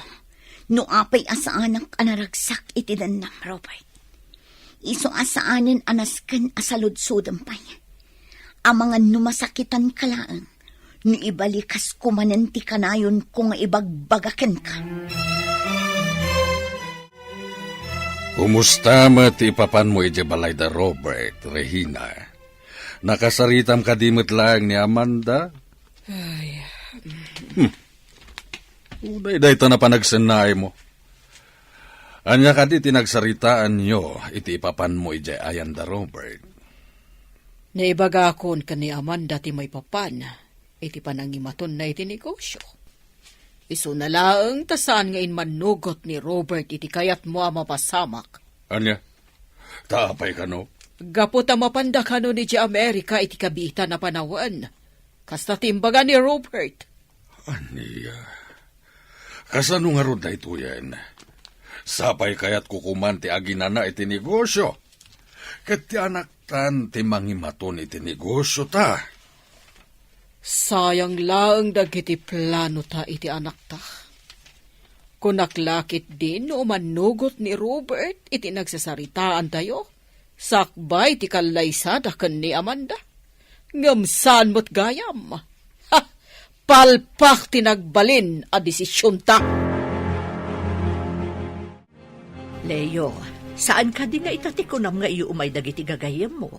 No apay asaanak anaragsak iti danam, Robert. Iso asaanin anasken asaludsudem pay. Amangan numasakitan kalaang. No ibalikas kumanen ti kanayon kung ibagbagaken ka. Kumusta ti papan mo iti balay da Robert, Regina? Nakasaritam kadimot lang ni Amanda? Uday-day ito na panagsanay mo. Anya ka di tinagsaritaan nyo, iti papan mo iti ayan da Robert. Naibagakon ka ni Amanda ti may papan, iti panangimaton na iti negosyo. Isu na laeng tasaan ngayon manugot ni Robert iti kayat mo mapasamak. Anya? Taapay ka no? Gapot ang mapanda ka no ni Amerika iti kabita na panawan. Kasta timbaga ni Robert. Anya? Kasano nga ron na ito yan? Sapay kayat kukuman ti aginana iti negosyo. Kat ti anak tan ti mangimaton iti negosyo ta. Sayang laeng dagiti plano ta iti anak ta. Kunaklakit din no manugot ni Robert iti nagsasaritaan tayo. Sakbay ti kalaysa daken ni Amanda. Ngamsan mo't gayam. Ha! Palpak tinagbalin a desisyon ta. Leo, saan ka di nga itatikunam nga iyo umay dagiti gagayam mo?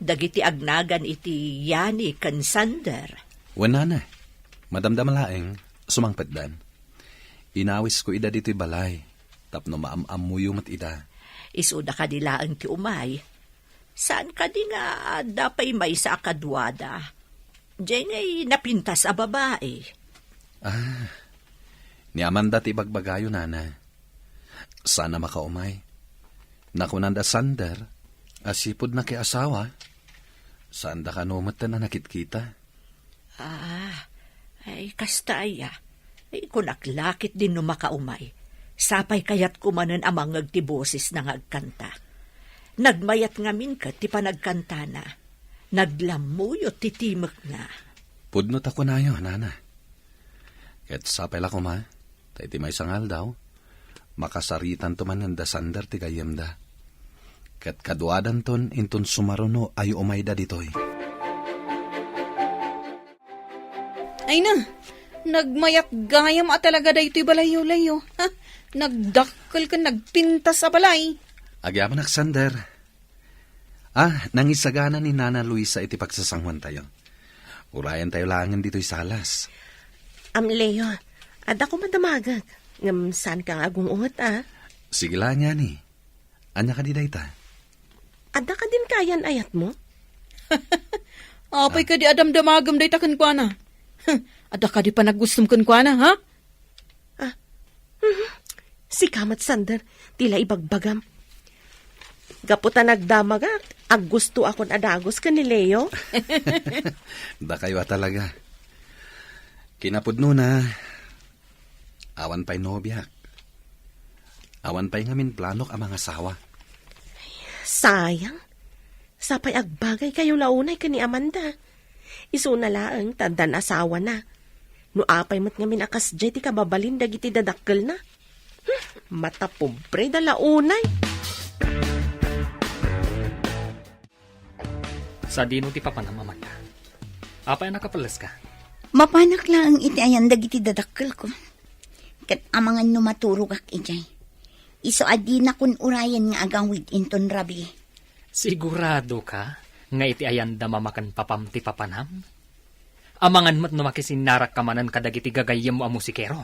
Dagiti agnagan iti Yani kan Sander. Wala na. Madamdam laeng, sumangpetdan. Inawis ko ida dito'y balay. Tapno maam-amuyo mat ida. Isuda ka dilaan ti umay. Saan ka di nga dapay may sa akadwada? Diyan ay napintas a babae. Ni Amanda ti bagbagayo nana. Sana makaumay. Nakunanda Sander, asipod na kay asawa. Saan da ka numatan na nakit-kita? Ay kasta aya. Ay kunaklakit din no makaumay. Sapay kayat kumanan amang agtiboses na ngagkanta. Nagmayat ngamin ka ti panagkanta na. Naglamuyot ti timek na. Pudnot ako na yun, nana. Ket sapay la kuma, tayo ti may sangal daw. Makasaritan to man da Sander ti gayem da. Ket kaduadan ton inton sumaruno ay umayda ditoy. Ay na, nagmayat gayam at talaga da ito'y balayo-layo. Ha? Nagdakkel ka, nagpintas sa balay. Agyaman Sander. Nangisagana ni Nana Luisa iti pagsasangwan tayo. Urayan tayo langan dito'y salas. Leo, ada ko madamagag. Ngam saan ka agungungot Sige lang yan eh. Anya ka di dayta? Ada ka din kayan ayat mo? Apay ka di adamdamagam day takan kwa na. Ada ka di pa naggustom kan kwa na, ha? Si Kamat Sander, tila ibagbagam. Gaputa nagdamaga, ag gusto akon adagos ka ni Leo. Da kayo talaga. Kinapudno na. Awan pa'y nobyak. Awan pa'y ngamin planok ang mga asawa. Sayang. Sapay agbagay kayo launay ka ni Amanda. Isu na laang tandan asawa na. No apay mat ngamin akas jay ti kababalin dagiti dadakkel na. Mata pobre da launay. Sa dino ti papanamaman ka. Apay nakapalas ka. Mapanak lang ang iti ayan dagiti dadakkel ko. Kat amangan no maturog ak ijay. Iso adi na kun urayan nga agang with inton rabi. Sigurado ka nga iti ayanda mamakan papam ti papanam? Amangan mo't no makisinarak kamanan kadagiti gagayem mo a musikero.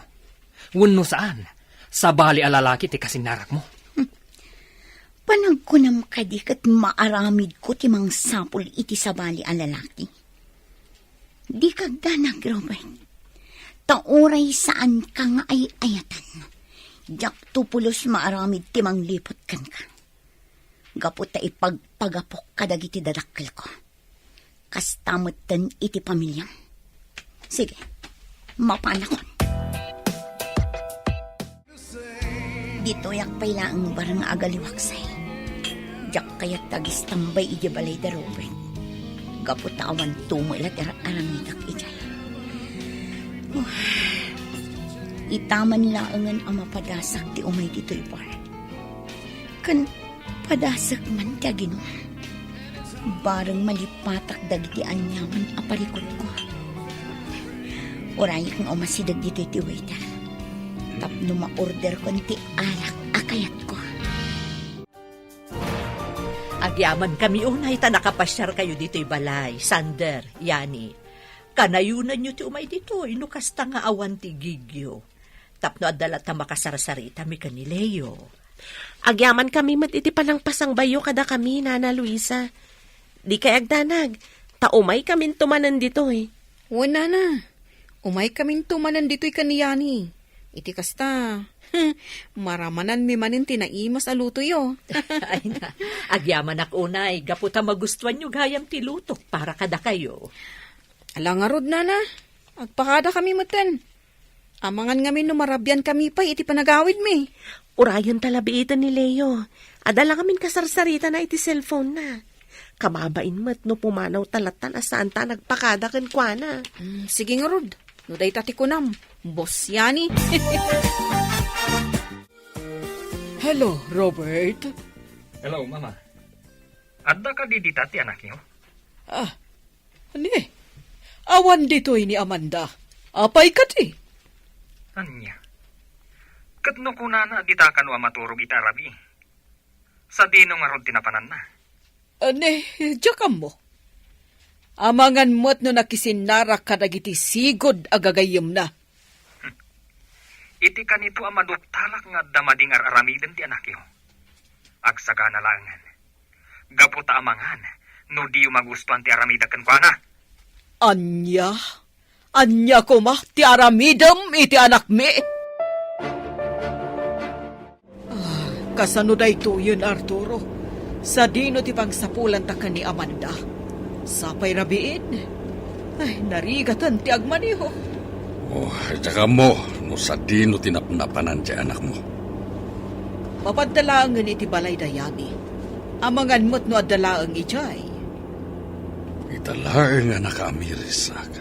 Wenno saan? Sa bali alalaki ti kasinarak mo. Panagkunam kadi kat maaramid ko timang sapul iti sabali a lalaki. Di kagdanag, Robert. Tauray saan ka nga ay ayatan. Jak tupulos maaramid timang lipot kan ka. Gapot ta ipagpagapok kadagiti dadakkel ko. Kastamutan iti pamilya. Sige, mapanakon. Dito yak pala ang barang agaliwaksay. Jak kayat tagis tambay iti balay da Robert. Gapot ta awan tumulat aramidak ijay. Itaman laangan ang mapadasak ti umay dito ipar. Kan padasak man ti Ginoo. Barang malipatak dagiti anyaman aparikot ko. Oray kong umasidag dito iti waiter. Tapno ma-order ko ti alak akayat ko. Agyaman kami unay ta nakapasyar kayo dito'y balay, Sander, Yani. Kanayunan nyo ti umay dito, inukas ta nga awan ti gigyo. Tapno adala ta makasarasarita mi kanileyo. Agyaman kami mat iti palangpasang bayo kada kami, Nana Luisa. Di kay agdanag, taumay kamin tumanan dito eh. Wala na. Umay kaming tumanan dito'y kaniyani. Iti kasta, maramanan mi manin tinaimas aluto yo. Ay na, agyaman ak unay, gaputa magustuhan nyo gayam ti lutok para kada kayo. Alangarod na na, agpakada kami matan. Amangan ngamin numarabyan kami pa iti panagawid mi. Urayon talabiitan ni Leo. Adala kamin kasarsarita na iti cellphone na. Kamabain mat no pumanaw talatan asaan ta nagpakada ken kuana. Sige nga rod, no day tati kunam, boss Yani. Hello, Robert. Hello, Mama. Adda ka di tati anak niyo? Ani? Awan dito'y ni Amanda. Apay ka ti? Anya? Katno kunana dita ka no maturog ita rabi. Sa dino nga rod tinapanan na. Ani, jakam mo. Amangan mo't no nakisinarak ka dagiti sigod agagayom na. Iti kanito ang maduktalak nga damadingar aramiden ti anak yo. Agsaga na langan. Gaputa amangan, no di magustuhan ti aramidakan kwa na. Anya? Anya ko ma, ti aramidam iti anak mi. Kasano da ito yun, Arturo? Sa dino ti pangsapulan ta ka ni Amanda. Sapay rabiin. Ay, narigatan ti agmaniho. Oh, tsaka mo, no sa dino tinapnapanan ti anak mo. Papadalaangan iti balay dayani. Amangan mo't no adalaang ijay. Italaang nga nakaamirisak.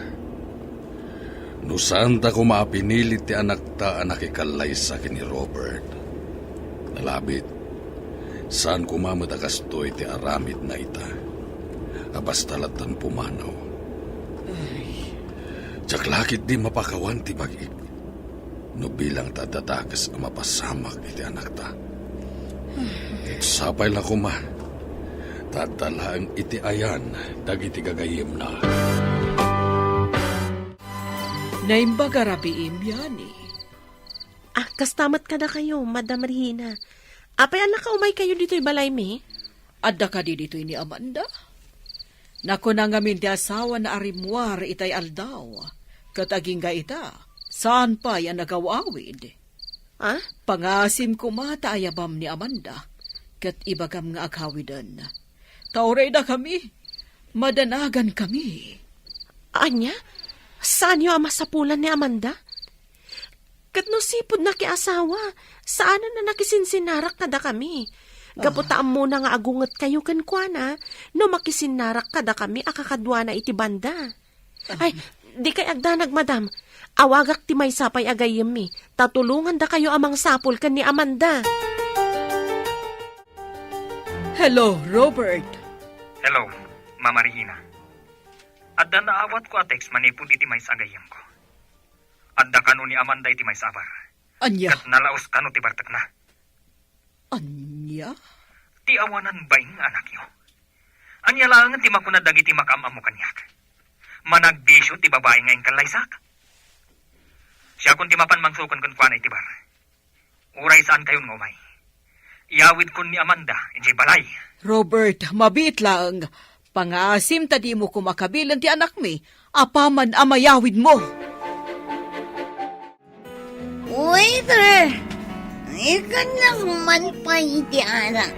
No saan ta kumapinilit ti anak ta anak ikalay sa ni Robert. Nalabit, saan kumamatakas to'y ti aramid na ita. Abastalatan pumanaw. Tsaklakit di mapakawan ti bagik. No bilang tadadakas ang mapasamak iti anak ta. Sapay lang kuma. Tatalaan iti ayan, dagiti gagayim na. Naimbaga rabiim yani. Kastamat ka na kayo, Madam Rihina. Apay anak ka umay kayo dito'y balay mi? Adda ka di dito ni Amanda? Naku na ngamin ti asawa na arimwar itay aldaw. Kataging ga ita, saan pa yan nagawawid? Pangasim ko mata ayabam ni Amanda. Kat ibagam nga aghawidan. Tauray na kami. Madanagan kami. Anya? Saan yung amasapulan ni Amanda? Kat no sipod na kiasawa, saan na nakisinsinarak kada kami? Gaputaan mo na nga agungat kayo kankwana, no makisinarak kada kami akakadwa na iti banda. Ay, di kay agdanag, madam. Awagak ti may sapay agayim mi. Tatulungan da kayo amang sapul kan ni Amanda. Hello, Robert. Hello, Mama Regina. Adda naawat ko a text manipod iti may sagayam ko. Adda kano ni Amanda iti may sabar. Anya? Kat nalaos kano ti bartak na. Anya? Ti awanan ba yung anak yo? Anya lang ti makunad dagiti makamam mo kanyak. Managbisyo ti babae ngayon kalaysak. Siya kung ti mapan mangsukon kun kwa na iti bar. Uray saan kayon ngumay. Iyawid ko ni Amanda, iti balay. Robert, mabit lang. Pangasim tadi mo kumakabilan ti anak mi. Apaman amayawid mo. Waiter! Ikan lang man pa iti ara.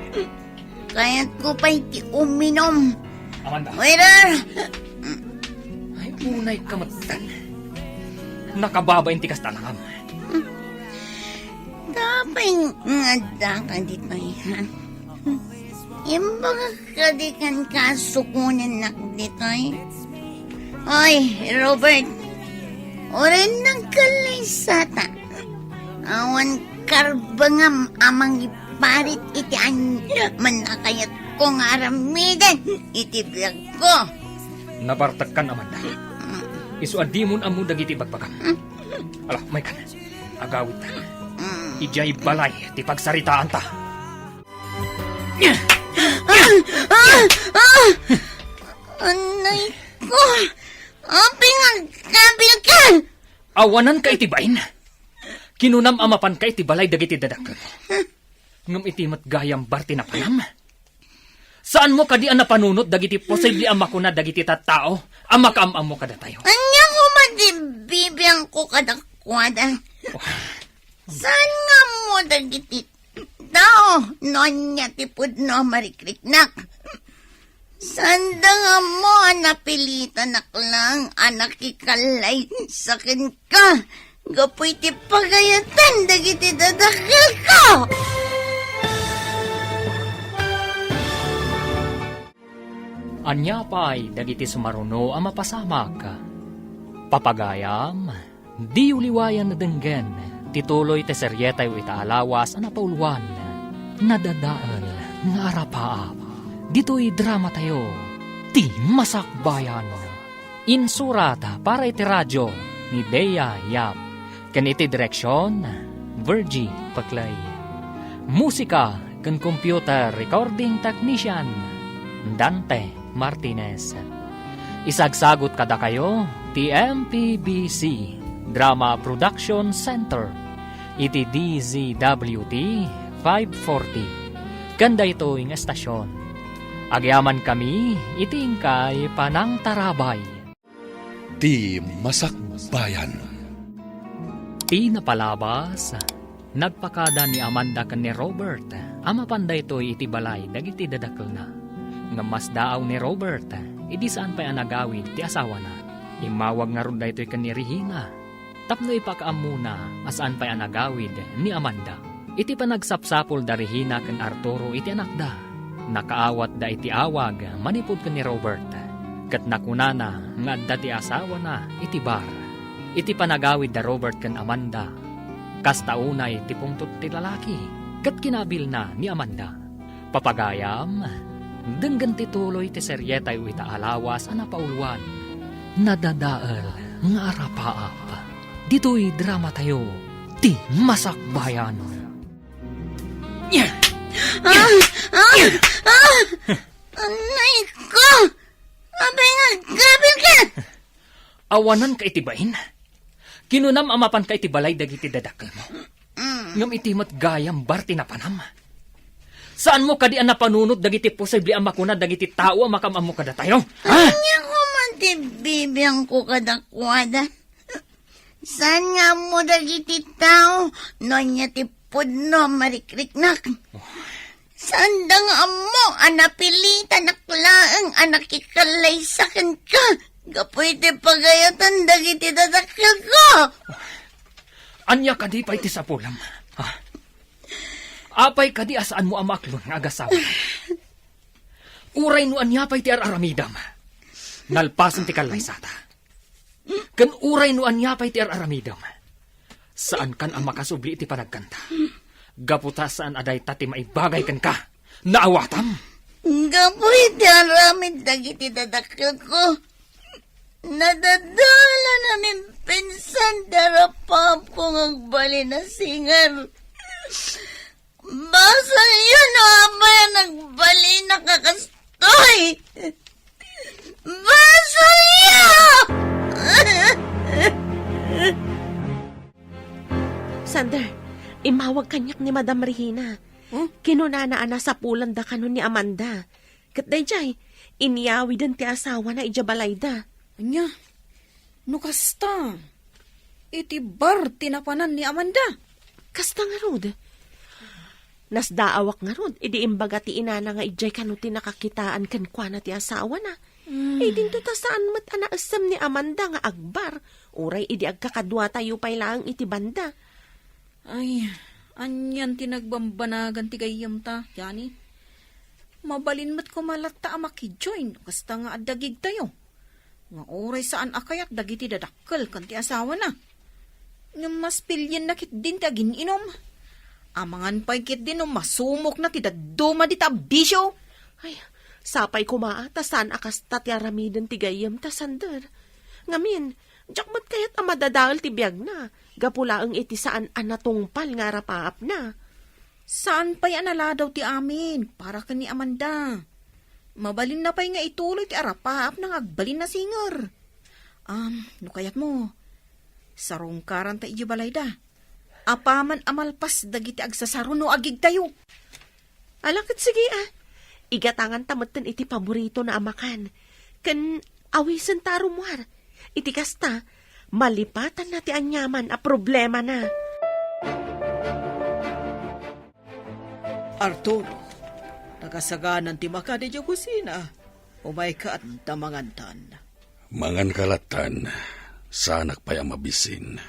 Kaya't ko pa iti uminom. Amanda. Waiter! Ay, unay kamatan. Nakababa inti kastanangam. Tapay nga ka dito yan. Imbaga kadikan kasukunan nak dito eh. Oy, Robert. Oren ng kalaysata. Awan karbangam amang iparit iti manakayat kong aramidan iti bilag ko. Nabartag kan, Amanda. Isuadi mo amo dagiti bagbagam. Ala, may kan. Agawid ta. Ijay balay, ti pagsaritaan ta. Anay ko! Pinagkabil ka! Awanan ka itibain. Kinunam amapan ka iti balay dagiti dadakkel. Ngam iti matgayam barti na panam. Saan mo kadi ang napanunot dagiti posible amakuna dagiti tattao amakam mo kada tayo. Anya ko madibibiyang ko kadakwada. Saan nga mo dagiti tao nonya tipod no marikriknak. Sanda nga mo napilitan lang anak ikalay sakin ka. Gapoy ti pagayatan dagiti dadakil ko. Anya pa'y dagiti sumaruno ang mapasamak. Papagayam, di uliwayan na denggen, tituloy te seryetay o itaalawas ang napauluan, nadadaal nga arapaap. Dito'y drama tayo, ti masakbayan. Insurata para iti radyo ni Bea Yap. Kaniti direksyon, Virgie Paclay. Musika kan computer recording technician, Dante Martinez. Isagsagot kada kayo, TMPBC Drama Production Center, iti DZWT 540. Ganda ito yung estasyon. Agyaman kami, itingkay panang tarabay. Ti Masakbayan. Ti napalabas, nagpakada ni Amanda kan ni Robert, ama panday to'y iti balay, dagiti dadakil na. Nga mas daaw ni Robert, idi saan pa'y anagawid, ti asawa na. Imawag nga ron da ito'y kan ni Regina. Tapno ipakaam muna, asaan pa'y anagawid ni Amanda. Iti panagsapsapol da Regina kan Arturo iti anak da. Nakaawat da iti awag, manipod kan ni Robert. Kat nakunana, nga adda ti asawa na, iti bar. Iti panagawid da Robert kan Amanda. Kastaunay ti pungtot ti lalaki, kat kinabil na ni Amanda. Papagayam, denggan ti tuloy ti seryetay o itaalawas ang napauluan. Nadadaal nga arapaap. Dito'y drama tayo, ti masakbayan. Anay ko! Abay nga, gabil ka! Awanan ka itibain. Kinunam amapan ka itibalay dagiti dadakkel mo. Ngam itimat gayam barti na panam. Saan mo kadi ang napanunot dagiti posible ang makuna dagiti tao ang makamamo kada tayo? Anya ko man ti bibiyang ko kadakwada. Saan nga mo dagiti tao nonya ti pudno marikriknak. Saan da nga mo anapilitan naklaang anak ikalay sakin ka. Gapoy ti pagayatan dagiti dadakil ko. Anya kadi pa iti sapulam. Apay kadi asaan mo amaklon nga agasawa. Uray no anya pa'y ti araramidam. Nalpasan ti kalaysata. Kan uray no anya pa'y ti araramidam. Saan kan ang makasubli iti panagkanta? Gaputa saan aday tati maibagay kan ka. Naawatam. Gapoy ti aramid dagiti dadakil ko. Nadadala namin pinsan darapap kong agbali na singar. Basa yun o amay nagbali na kakastoy. Basa yun! Sander, imawag kanyak ni Madam Regina. Kinunanaan na sa pulan da kanon ni Amanda. Kat dayjay, iniyawi din ti asawa na ijabalay da. Anya, nukasta. Iti bar tinapanan ni Amanda. Kasta nga rod. Nasdaawak nga rod, idi imbaga ti inana nga ijay kano ti nakakitaan kan kwa na ti asawa na. Dinto ta saan mat anaasam ni Amanda nga agbar. Uray idi agkakadwa tayo pay lang iti banda. Ay, anyan tinagbambanagan ti gayam ta, yani. Mabalin mat kumalata makijoin, kasta nga adagig tayo. Nga oray saan akayat dagiti dadakkel kan ti asawa na. Nga mas pilyan na kit din ti agin inom. Amangan pa'y kit din masumok na ti daduma di tabisyo. Ay, sapay kumaa, tasan akas tatyaramidan ti gayam tasander. Ngamin, jakmat kayat amadadal ti biyag na. Gapulaang iti saan anatungpal nga rapaap na. Saan pa'y anala daw ti amin, para ka ni Amanda. Mabalin na pa'y nga ituloy ti arapaap nang agbalin na singer. No kayat mo, sarong karan ta ijibalay da. Apaman amalpas dagiti agsasaro no agig tayo. Alakit sige Igatangan tamutin iti paborito na amakan. Kan awisan tarumwar. Iti kasta, malipatan na ti anyaman a problema na. Arturo, nagasaganan ti makadi di kusina. Umay ka at tamangantan. Mangan kalatan, sanak pa'y mabisin.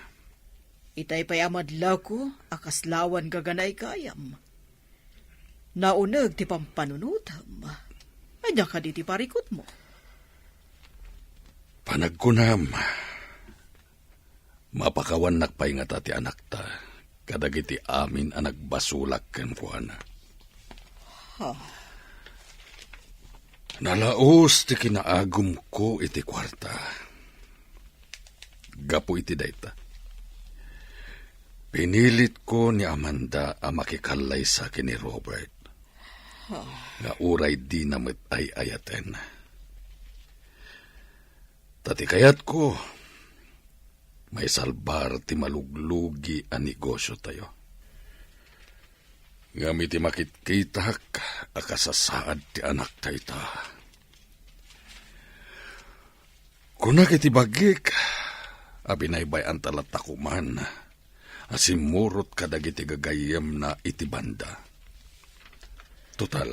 Itay pa'y amadla ko, akaslawan gaganay kayam. Naunag ti pampanunutam. Anya ka di ti parikot mo. Panagkunam, mapakawan nakpay nga ti anak ta, kadagiti amin ang nagbasulak ken kuana. Nalaos ti kinaagum ko iti kwarta. Gapo iti dayta. Pinilit ko ni Amanda ang makikalay sa akin ni Robert. Nga uray di namit ay ayaten. Tatikayat ko, may salbar ti maluglugi ang negosyo tayo. Ngamit ti makitkitak, akasasaad ti anak tayo ta. Kunak iti bagik, abinaybay ang talatakuman, asimurot kadagiti gagayem na iti banda. Total,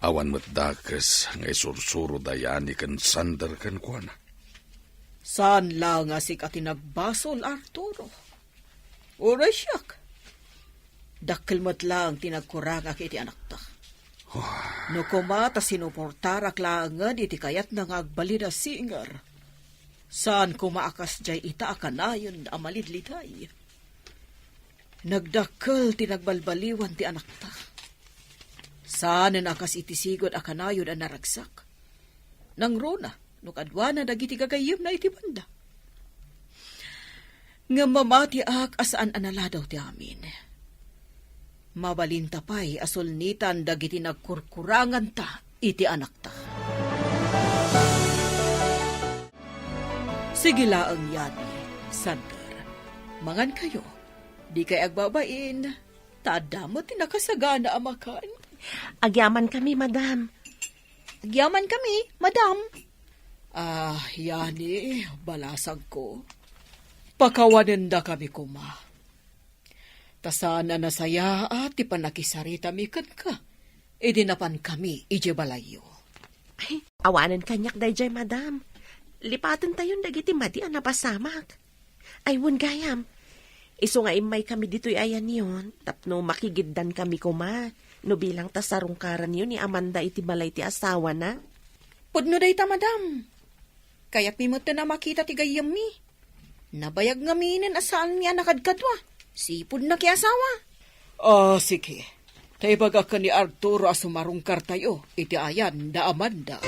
awan mo't dakes ngay sursuro dayani kan sander kan kuana. Saan lang nga si katinagbasol, Arturo? Uray siyak. Dakkel mo't lang tinagkurangak iti anak ta. No kumata sinuportarak lang nga iti kayat nga agbalin na singer. Saan kumaakas jay ita akanayon amalidlitay. Nagdakkel tinagbalbaliwan ti anak ta. Saan nakas itisigod akanayon ang naragsak. Nang rona, nukadwa na dagiti gagayim na iti banda. Nga mamati ak asaan analadaw ti amin. Mabalinta pa'y asulnitan dagiti nagkurkurangan ta iti anak ta. Sige laang yani, Sander. Mangan kayo, di kay agbabain, tadamot tinakasagana amakan. Agyaman kami, madam. Agyaman kami, madam. Yani, balasag ko. Pakawanan da kami kuma. Tasana nasaya at ipanakisarita mikan ka. Idinapan kami, ijebalayo. Ay, awanan kanyak dayjay, madam. Lipatan tayon dagiti madi ang napasamak. Ay, wun gayam. Iso nga imay kami dito'y ayan yun. Tapno makigiddan kami kuma. No bilang tasarungkaran yun ni Amanda iti balay ti asawa na. Pudno day ta, madam. Kaya pimot na makita ti gayam mi. Nabayag nga minin asaan niya nakadkadwa. Sipod na ki asawa. Sige. Tay baga ka ni Arturo asumarungkar tayo. Iti ayan da Amanda.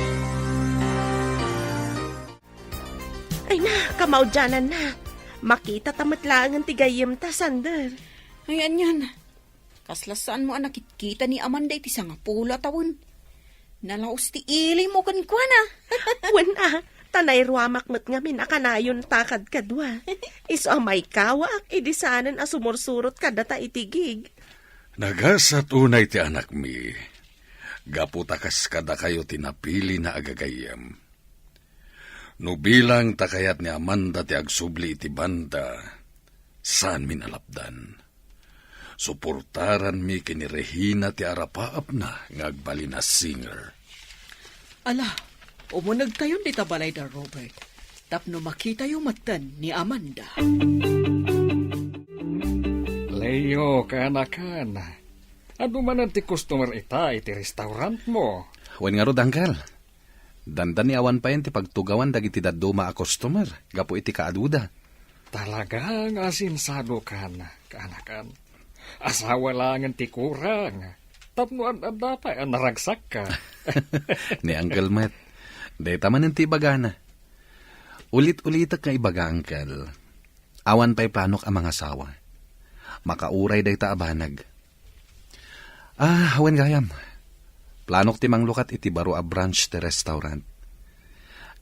Ay na, kamaudyanan na. Makita tamat lang ang tigayam ta, Sander. Ayan yan. Kaslasaan mo ang nakitkita ni Amanda iti nga pula tawon. Nalaos ti ili mo kan kwa na. Wan tanay ruamak met ngamin akanayon takad kadwa. Iso amay kawak, idisanan asumursurot kadata itigig. Nagasat unay ti anak mi, gaputakas kada kayo tinapili na agagayam. No bilang takayat ni Amanda ti agsubli iti banda, saan min alapdan. Suportaran mi kini Regina ti arapaap na ngagbali na singer. Ala, umunag tayo di tabalay da Robert. Tapno makita yung matan ni Amanda. Leo, kanakan. Ano man ang ti customer iti restaurant mo? Wen nga rod, Uncle. Dandan ni awan pa yan ti pagtugawan dagiti daduma a customer. Gapo iti kaaduda. Talagang asinsado ka na, kanakan. Asawa lang ang ti kurang. Tapno ang dapat ang naragsak ka. Ni Uncle Matt. Deta man ti bagana. Ulit-ulitak nga ibaga, Uncle. Awan pa'y planok ang mga asawa. Makauray dayta abanag. Hawan gayam. Planok ti manglukat iti baro a branch ti restaurant.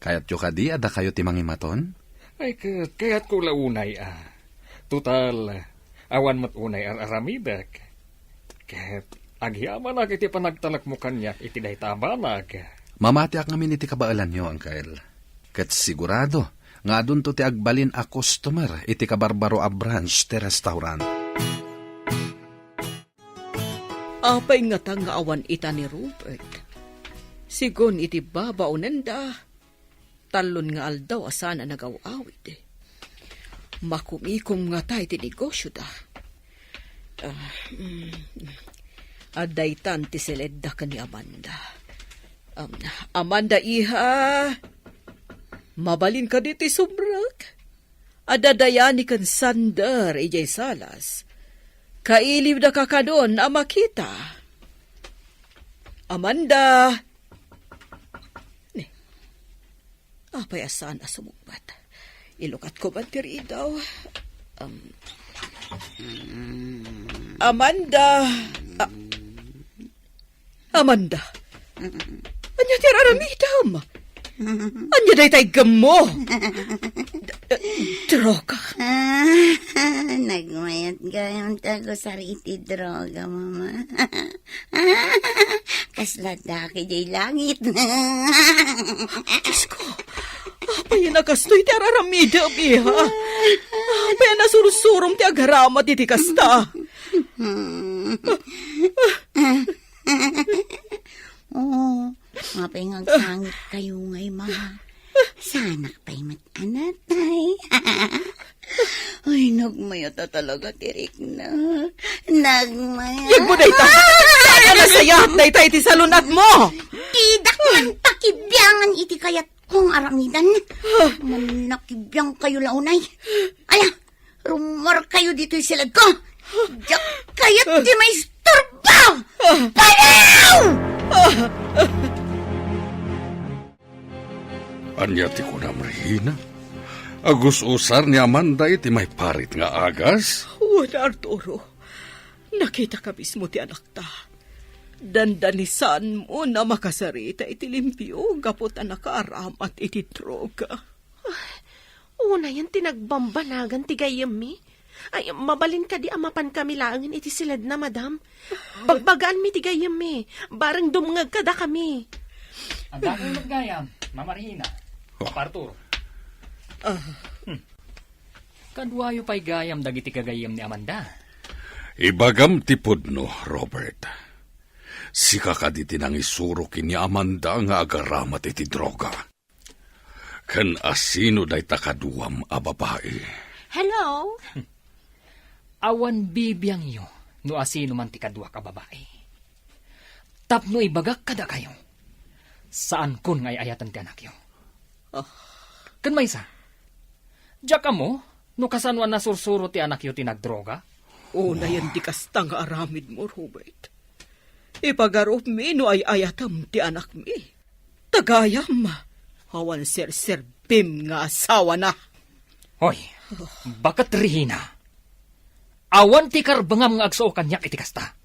Kayat yo kadi ada kayo ti mangimaton? Ay, kaya't ko launay Total, awan mat unay aramidak. Kaya't agyaman na iti panagtalak mo kanyak iti dayta abanag. Mamati ak ngamin iti kabaalan nyo, Uncle. Kat sigurado, nga dun to ti agbalin a customer iti kabarbaro a branch ti restaurant. Apay nga tang nga awan ita ni Robert. Sigon iti babaunan da. Talon nga aldaw asana nagawawid. Makumikom nga tayo ti negosyo da. Adaytan ti seledda ka ni Amanda. Amanda iha, mabalin ka diti subrak. Adadayani kan sandar ijay salas. Kailib na kakadon a makita. Amanda! Ne, apay asan asumugbat. Ilukat ko ba tiri daw? Amanda! Amanda! Anya ti araramidam? Anya day tay gamo? Droga. Nagmayat gayong tago sa riti droga, mama. Kasladaki jay langit. Diyos ko, apay nakastoy ti araramida, biha. Apay nasurusurom ti agaramat iti kasta. Oo, mapay ngagsangit kayo ngay, mama. Sanak pa'y matanatay. Ay, nagmayata talaga, tirik na. Nagmayata. Yag mo, dayta! Saan na sayat, dayta, iti salunat mo! Tidak man pakibyangan iti kayat kong aramidan. Manakibyan kayo launay. Ala, rumor kayo dito silad ko. Diyak kayat di may istorbo! Palaw! Anya ti kunam Regina? Agus usar ni Amanda iti may parit nga agas? Wala, Arturo. Nakita ka mismo ti anak ta. Dandanisan mo na makasarita iti limpyo gapot na nakaaramat iti droga. Una yan tinagbambanagan ti gayam mi. Ay, mabalin ka di amapan kami laangin iti silad na, madam. Bagbagaan mi ti gayam mi. Barang dumngag kada kami. Ang daming maggayam, Mama Regina. Papa Arturo. Kadwayo pa'y gayam dagiti kagayam ni Amanda. Ibagam tipod no, Robert. Sika ka di tinang isuro kini Amanda nga agaramat iti droga. Kan asino day takaduam a babae. Hello? Awan bibiyang iyo, no asino man ti kadwa ka babae. Tapno ibagak kada kayo. Saan kun ngay ayatan ti anak yo? Kan may isa? Diyak mo, no kasanwan na sursuro ti anak yo ti nagdroga? Una yan di kasta nga aramid mo, Robert. Ipagarop mi no ay ayatam ti anak mi. Tagayam, hawan ser-serbim nga asawa na. Hoy, bakat Regina? Awan ti karbangam nga agsuo kanyak iti kasta.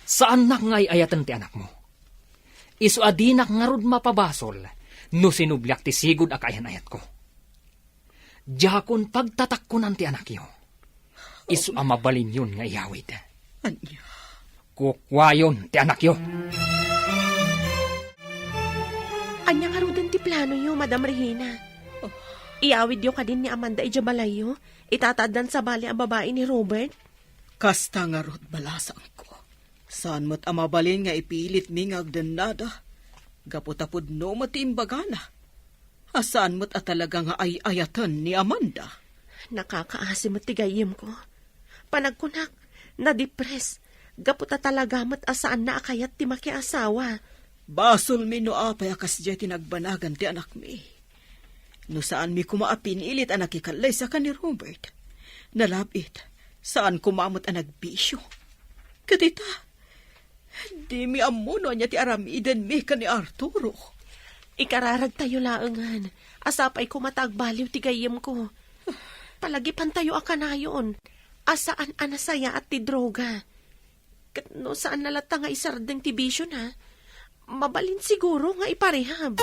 Saan nak ngay ayatan ti anak mo? Isu adinak nga rod mapabasol, no sinublyak ti sigod akayan ayat ko. Diyakon pagtatakkunan ti anak yo. Isu amabalin yun nga iyawid. Anya. Kukwayon ti anak yo. Anya nga rudan ti plano yo, Madam Regina. Iawid yo ka din ni Amanda ijabalayo. Itatadan sa bali ang babae ni Robert. Kasta nga rod balasang ko. Saan mo't amabalin nga ipilit mi nga agdanada. Gaputapod no matiimbagana. Asaan mo't atalaga nga ay-ayatan ni Amanda. Nakakaasim at tigayim ko. Panagkunak, na-depress. Gaputa talaga mo't asaan na akayat ti makiasawa. Basol mi no apay akas jay tinagbanagan ti anak mi. No saan mi kumaapin ilit ang nakikalay sa ka ni Robert. Nalabit, saan kumamot ang nagbisyo. Katita, di mi amuno niya ti aramiden mi ka ni Arturo. Ikararag tayo laangan. Asapay ko matagbaliw ti gayem ko. Palagipan tayo akanayon. Asaan anasaya at ti droga. Kat no saan nalata nga isardeng ti bisyo na. Mabalin siguro nga iparehab.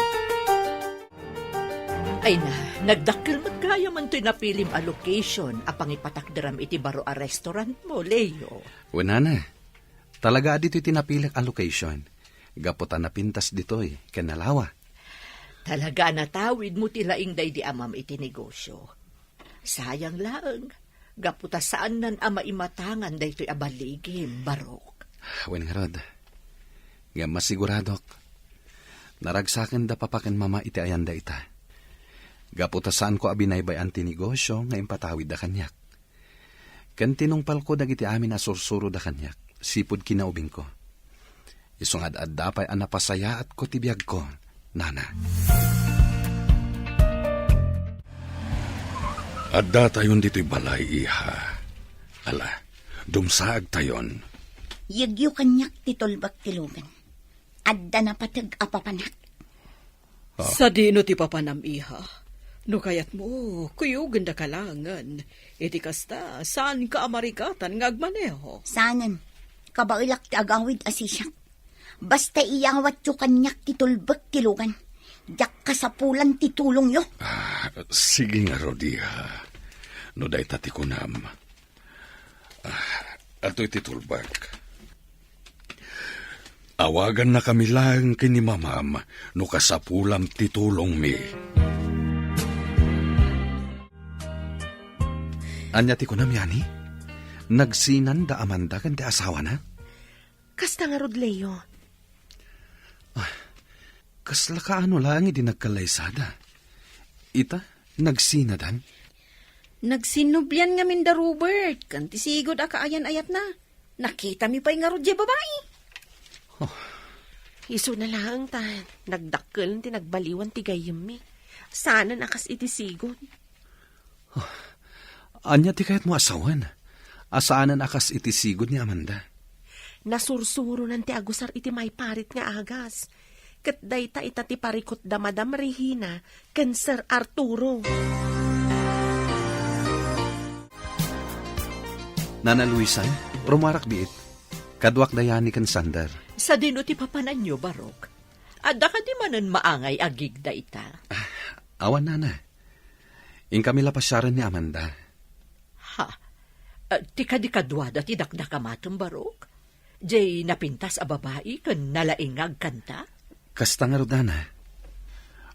Ay na, nagdakkel magkaya man to'y napilim a location apang ipatakdaram iti baro a restaurant mo, Leo. Wala na. Talaga dito'y tinapilak a location. Gaputan na pintas dito'y kanalawa. Talaga natawid mo tilaing day di amam iti negosyo. Sayang laeng, gaputa saan nan ama imatangan day to'y abaligim, Barok. Wen nga rod. Nga masiguradok. Naragsakin da papakin mama iti ayanda ita. Gaputa saan ko abinaybayan ti negosyo nga impatawid da kanyak. Kan tinungpal ko dagiti amin na sursuro da kanyak. Sipod kinaubing ko. Isungad dapay ang napasaya at ko tibiyag ko, nana. Adda tayon dito'y balay, iha. Ala, dumsaag tayon. Yagyo kanyak titulbak tilugan. Adda na patag apapanak. Sa dino ti papanam iha. No kayat mo, kuyugan da kalangan. Iti kasta, saan ka amarikatan nga agmaneho? Sanan, kabailak ti agawid asisyak. Basta iyawat yu kanyak titulbak tilugan. Yak kasapulan titulong yo. Sige nga, Rodiha. No day tati kunam. Ato'y titulbak. Awagan na kami lang kini mamam no kasapulam titulong mi. Anya ti kunam yani? Nagsinan da Amanda kan ti asawa na? Kasta nga rod, Leo. Kasla ka ano lang di nagkalaysada. Ita, nagsinadan? Nagsinubyan nga min da Robert. Kanti sigod akaayan-ayat na. Nakita mi pa'y nga rodya babae. Iso na lang ta. Nagdakkel ti nagbaliwan ti gayem mi. Sana nakas iti sigod. Anya ti kayat mo asawan? Asaanan akas iti sigod ni Amanda? Nasursuro nan ti agusar iti may parit nga agas. Kat dayta itati parikot da Madam Regina ken Sir Arturo. Nana Luisa, rumarak biit. Kadwak dayani ken Sander. Sa dino ti papanan nyo, Barok. Adda ka di manan maangay agig da ita. Awan nana. In kami lapasyaran ni Amanda. Ha? Ti kadikadwada ti dakdakamatom, Barok? Jay napintas a babae ken nalaingag kanta? Kasta nga rodana.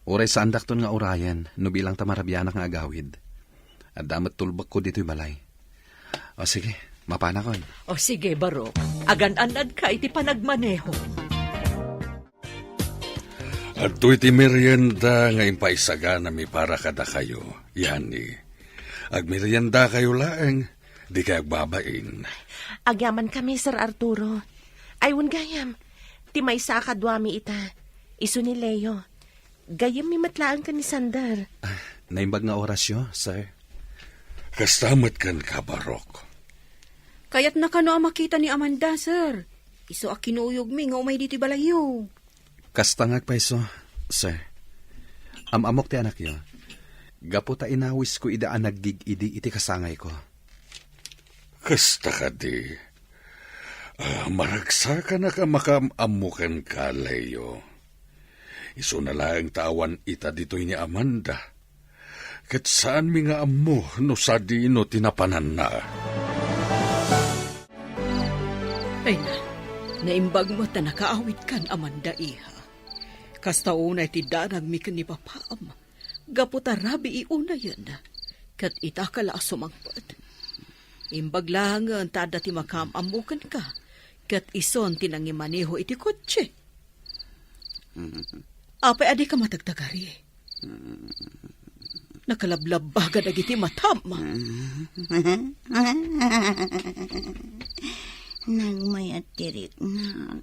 Uray sa andak ton nga urayan, no bilang tamarabyanak nga agawid. At damat tulbak ko dito'y balay. O sige, mapanakon. O sige, Barok. Agan-anad ka iti panagmaneho. At iti merienda nga impaisaga na mi para kada kayo. Yani, agmerienda kayo laeng, di kayo agbabain. Agyaman kami, Sir Arturo. Aywan gayam. Ti may sa kadwami ita. Iso ni Leo. Gayam mi matlaan ka ni Sander. Naimbag nga orasyo, sir. Kastamat kan ka, Barok. Kaya't nakano ang makita ni Amanda, sir. Iso a kinuyog mi nga umay dito balayo. Kastangag pa iso, sir. Amok ti anak yo. Gaputa inawis ko idaan naggig-idi iti kasangay ko. Kasta ka di. Maragsa ka na ka makamamukan ka, Leo. Iso na lang tawan ita dito'y ni Amanda. Kat saan mi nga amo no sa dino tinapanan na. Ay na, naimbag mo ta nakaawit kan Amanda iha. Kasta unay ti danag mi ni papaam. Gaputa rabi iuna yan. Kat ita kala sumangpad. Imbag lang ang tada ti makamamukan ka. Kat ison tinangimaneho iti kotse. Apay adi ka matagtagari. Nakalablab baga dagiti matama. Nagmayat tirik na.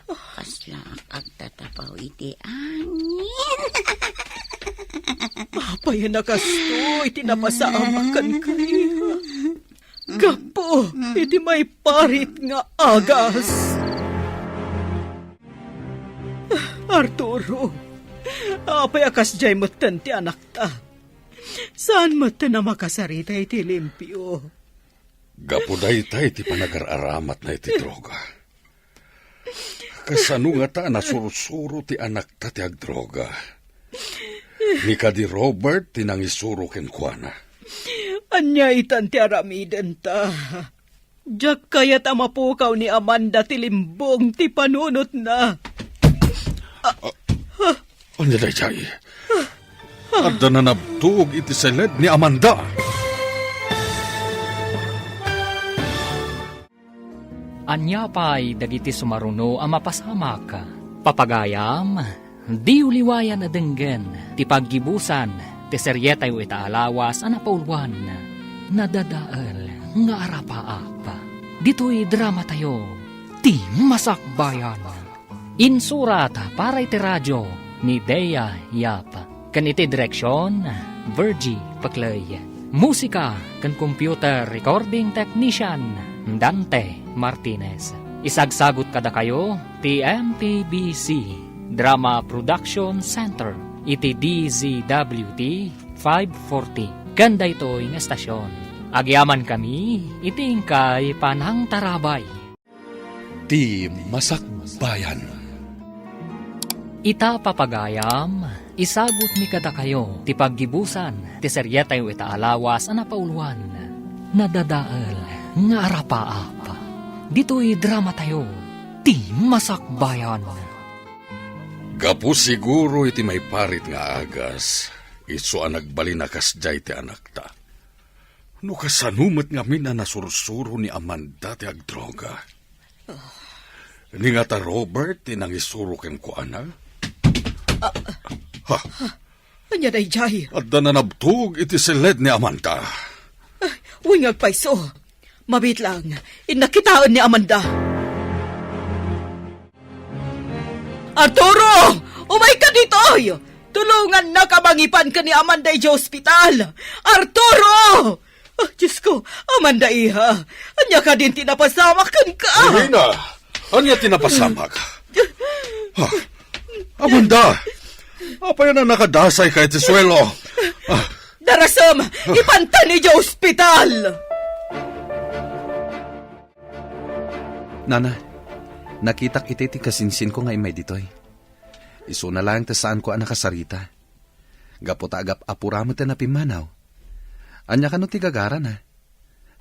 Kasla agtatapaw iti angin. Apay nakasto, iti napasamakan kayo. Gapo, iti may parit nga agas. Arturo, apay akas jay matan ti anak ta. Saan matan na makasarita iti limpyo? Gapuday tayo ti panagar-aramat na iti droga. Kasano nga ta nasursuro ti anak ta ti agdroga. Ni kadi Robert tinangisuro ken kuana. Anya itan ti aramiden ta. Diyak kayat amapukaw ni Amanda ti limbong ti panunot na. Anya day jay? Adda na nabtuog iti seled ni Amanda. Anya pa'y dagiti sumaruno ang mapasamak. Papagayam, di uliwayan na denggen, ti paggibusan, ti seryetay ita alawas ang napaulwan, nadadaal nga arapaap. Dito'y drama tayo, ti masakbayan. Insurat para iti radyo ni Dea Yap. Kan iti direksyon, Virgie Paclay. Musika kan computer recording technician, Dante Martinez. Isagsagot kada kayo, TMPBC Drama Production Center, iti DZWT 540. Ganda ito'y nga estasyon. Agyaman kami, itingkay Panang Tarabay. Ti Masakbayan. Ita papagayam, isagot mi kada kayo, ti paggibusan, ti seryetay ita alawas ang napauluan, nadadaal nga arapaap. Dito'y drama tayo, ti masakbayan. Gapu siguro iti may parit nga agas, iso ang nagbalinakas jay ti anak ta. No kasanumat nga min na nasursuro ni Amanda ti agdroga. Ni nga ta Robert tinangisuro ken kuana. Anya day jay? Adda na nabtug iti seled ni Amanda. Wingag paiso. Mabit lang, inakitaan ni Amanda. Arturo! Umay ka dito! Tulungan na kabangipan ka ni Amanda sa ospital! Arturo! Oh, Diyos ko, Amanda iha, anya ka din tinapasamakan ka! Regina! Anya tinapasamak? Amanda! Apa yan na nakadasay kay Tisuelo? Darasam! Ipanta ni sa ospital! Nana, nakitak iti ti kasinsin ko nga imay ditoy. Iso na lang ta saan ko ang nakasarita. Gaputa agap apuramo ta na pimanaw. Anya ka no ti gagara na.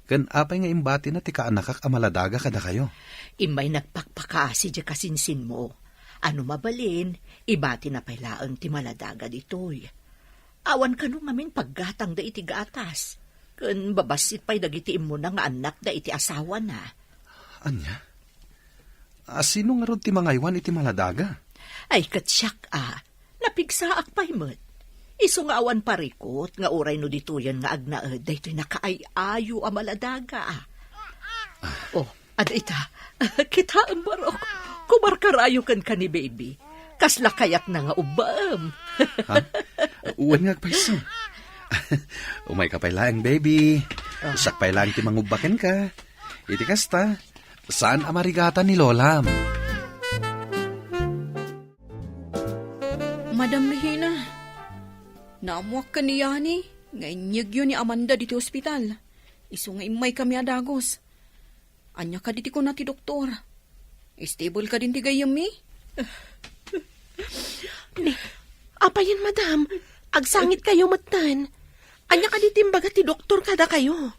Kan apay nga imbati na ti kaanakak amaladaga kada kayo. Imay nagpakpakasi di kasinsin mo. Ano mabalin, ibati na pailaan ti maladaga ditoy. Awan ka nung amin paggatang da iti gatas. Kan babasit pa'y dagiti mo na nga anak da iti asawa na. Anya? Sino nga ron ti mangaywan iti maladaga? Ay katsyak napigsaak pa'y met. Iso nga awan parikot, nga uray no dito yan nga agnaed, daytoy nakaayayo a maladaga Oh, ada ita, kita ang barok, kumarkarayo kan ka ni baby. Kasla kayat na nga ubam. Ha? Uwan nga paiso. Umay ka pay lang, baby. Usak pay lang ti mangubaken ka. Iti kasta, saan amarigata ni Lola? Madam Regina, naamuak ka ni Yani, ngainyag yun ni Amanda dito ospital. Iso nga imay kami adagos. Anya ka diti ko na ti doktor. Stable ka din ti gayam mi? Apayan, madam. Agsangit kayo matan. Anya ka ditimbaga ti doktor kada kayo.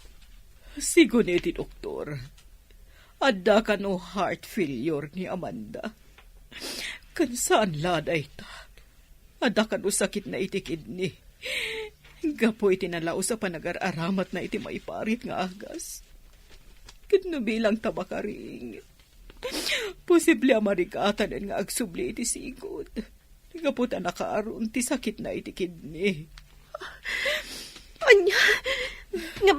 Sigo ni ti doktor. Adda ka no heart failure ni Amanda. Kansaan laday ta. Adda ka no sakit na iti kidney. Gapo iti nalao sa panagar-aramat na iti maiparit nga agas. Kidno bilang tabakaring. Posible amarikatan nga agsubli iti sigod. Gapo ta nakaaron ti sakit na iti kidney. Anya, nga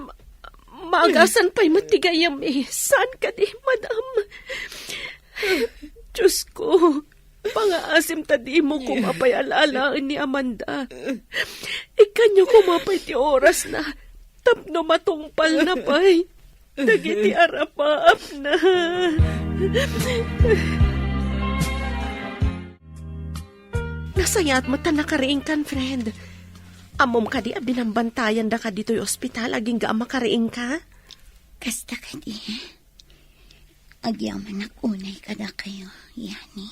maagasan pa'y matigayam eh. Saan ka di, madam? Diyos ko, pangaasim ta di mo kumapay alalaan ni Amanda. Ikanyo kumapay ti oras na tapno matungpal na pa'y. Dagiti arapaap na. Nasayat mo ta nakariing kan, friend. Amom ka di binambantayan da ka dito'y ospital, aging ga makariing ka? Kasta ka di. Agyaman nakunay ka na kayo, Yani.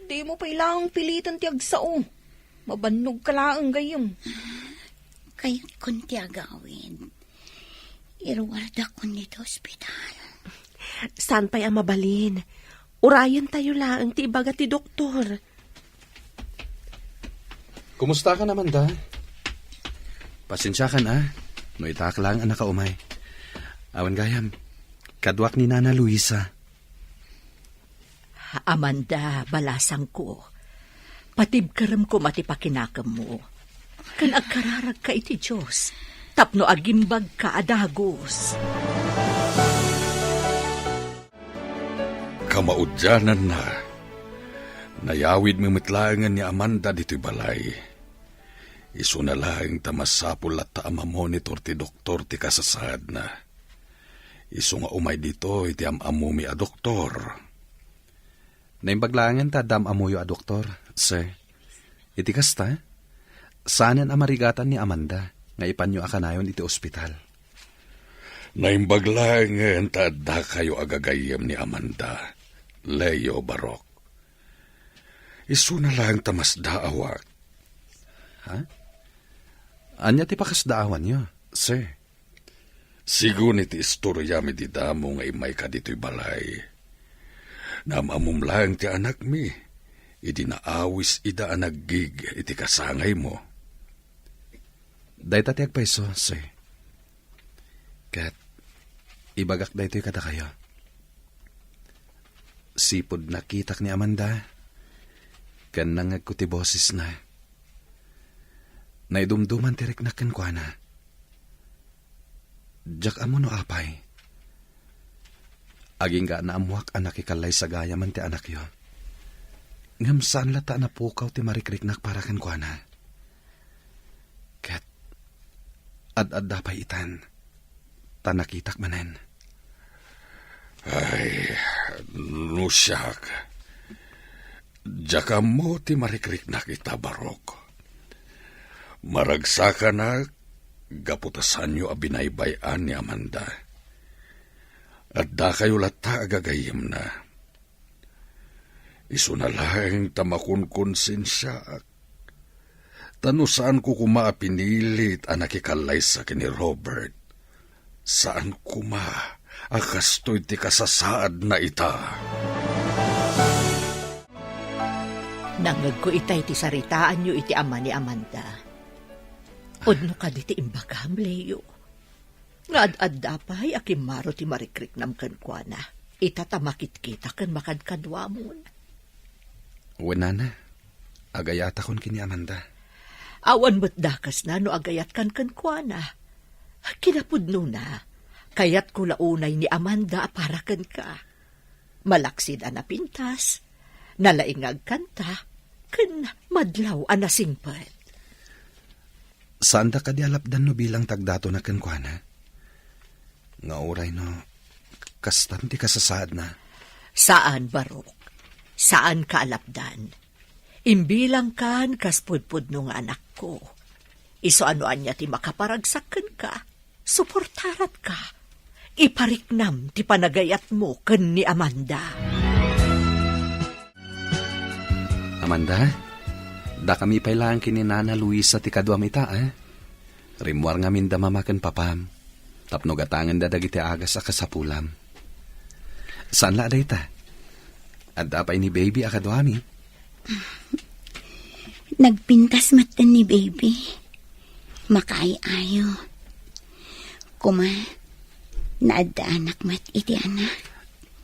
Di mo pa ilang pilitan ti agsao. Mabannog ka laang gayam. Kaya kunti agawin. Irwarda ko nito ospital. Saan pa'y mabalin? Urayan tayo lang ti ibaga ti doktor. Kumusta ka naman, da? Pasensya ka na. No itak lang ang nakaumay. Awan gayam, kadwak ni Nana Luisa. Amanda, balasang ko. Patibkaram ko matipakinakam mo. Kan agkararag ka iti Diyos. Tapno agimbag ka adagos. Kamaudyanan na. Nayawid mimitlangan ni Amanda dito'y balay. Isu na lang tamasapul at taamamonitor ti doktor ti kasasad na. Isu nga umay dito iti amamumi a doktor. Naimbaglangan ta dam amuyo a doktor, sir. Iti kasta, saanan amarigatan ni Amanda nga ipanyo akanayon iti ospital. Naimbaglangan ta adda kayo agagayem ni Amanda, Leo Barok. Isu na lang tamasdaawak. Ha? Anya ti pakasdaawan nyo, sir? Sigun iti istorya mi di damo nga imay ka dito'y balay. Namamum lang ti anak mi, idi naawis ida anaggig iti kasangay mo. Day tatiag paiso, sir. Kat, ibagak day to'y kada kayo. Sipod nakitak ni Amanda, kan nangag ko ti boses na. Naidumduman tirik na kankwana. Diyak amo no apay. Aging ga naamuak anak ikalay sa gaya man ti anak yo. Ngam saan lata na pukaw ti marikriknak para kankwana. Kat, ad-ad dapay itan. Tanakitak manen. Ay, nusyak. Diyak mo ti marikriknak ita, Barok. Maragsakan na gaputasan nyo abinaybayan ni Amanda. At da kayo lata agagayim na. Isu na lang tamakunkonsensya. Tano saan ko pinilit ang nakikalay sa ni Robert. Saan akastoy ti kasasaad na ita. Nangag ko itay ti saritaan nyo iti ama ni Amanda. Odno ka di ti imbagam, Leo. Nga ad dapay akimaro ti marikrik nam kankwana. Itatamakit kita kan makadkadwa mo. Wala na. Agayata kon kini Amanda. Awan mo't dakas na no agayat kan kankwana. Kinapudno na. Kayat ko launay ni Amanda para kan ka. Malaksid na pintas. Nalaingag kanta. Kan madlaw anasingpat. Saan da ka di alapdan no bilang tagdato na kankwana? Nga oray no, kastam ti kasasaad na. Saan, Barok? Saan ka alapdan? Imbilang kan kaspudpud no nga anak ko. Iso anoan niya ti makaparagsakan ka. Suportarat ka. Ipariknam ti panagayat mo ken ni Amanda. Amanda? Da kami pailang kini Nana Luisa ti kadwam ita, Rimwar ngamin da mamakan papam. Tapno gatangan da dagiti agas a kasapulam. Saan la dayta? At apay ni baby akadwami. Nagpintas matan ni baby. Makaayo. Kuma, naadda anak mat iti anak.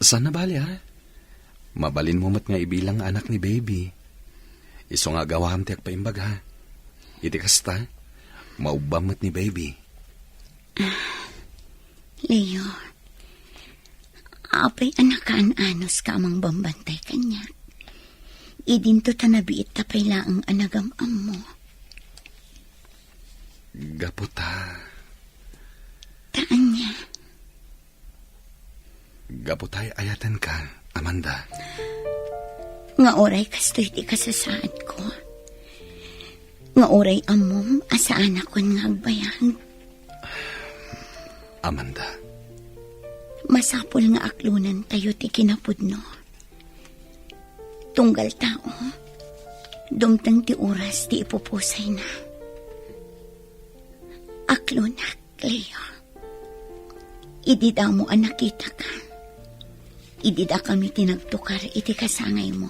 Saan na bali ha? Mabalin mo mat nga ibilang anak ni baby. Iso nga gawam tiyak paimbag ha. Iti kasta, maubam mat ni baby. Leo, apay anakaan anos ka amang bambantay kanya. Idinto tanabiit tapay laang anagam-am mo. Gaputa. Taan niya. Gaputay ayatan ka, Amanda. Nga oray kastoy ti kasasaad ko. Nga oray amom asaan ako nga agbayag. Amanda. Masapol nga aklunan tayo ti kinapudno. Tunggal tao, dumtang ti oras ti ipupusay na. Aklunak, Leo. Idida mo ang nakita ka. Idida kami tinagtukar iti kasangay mo.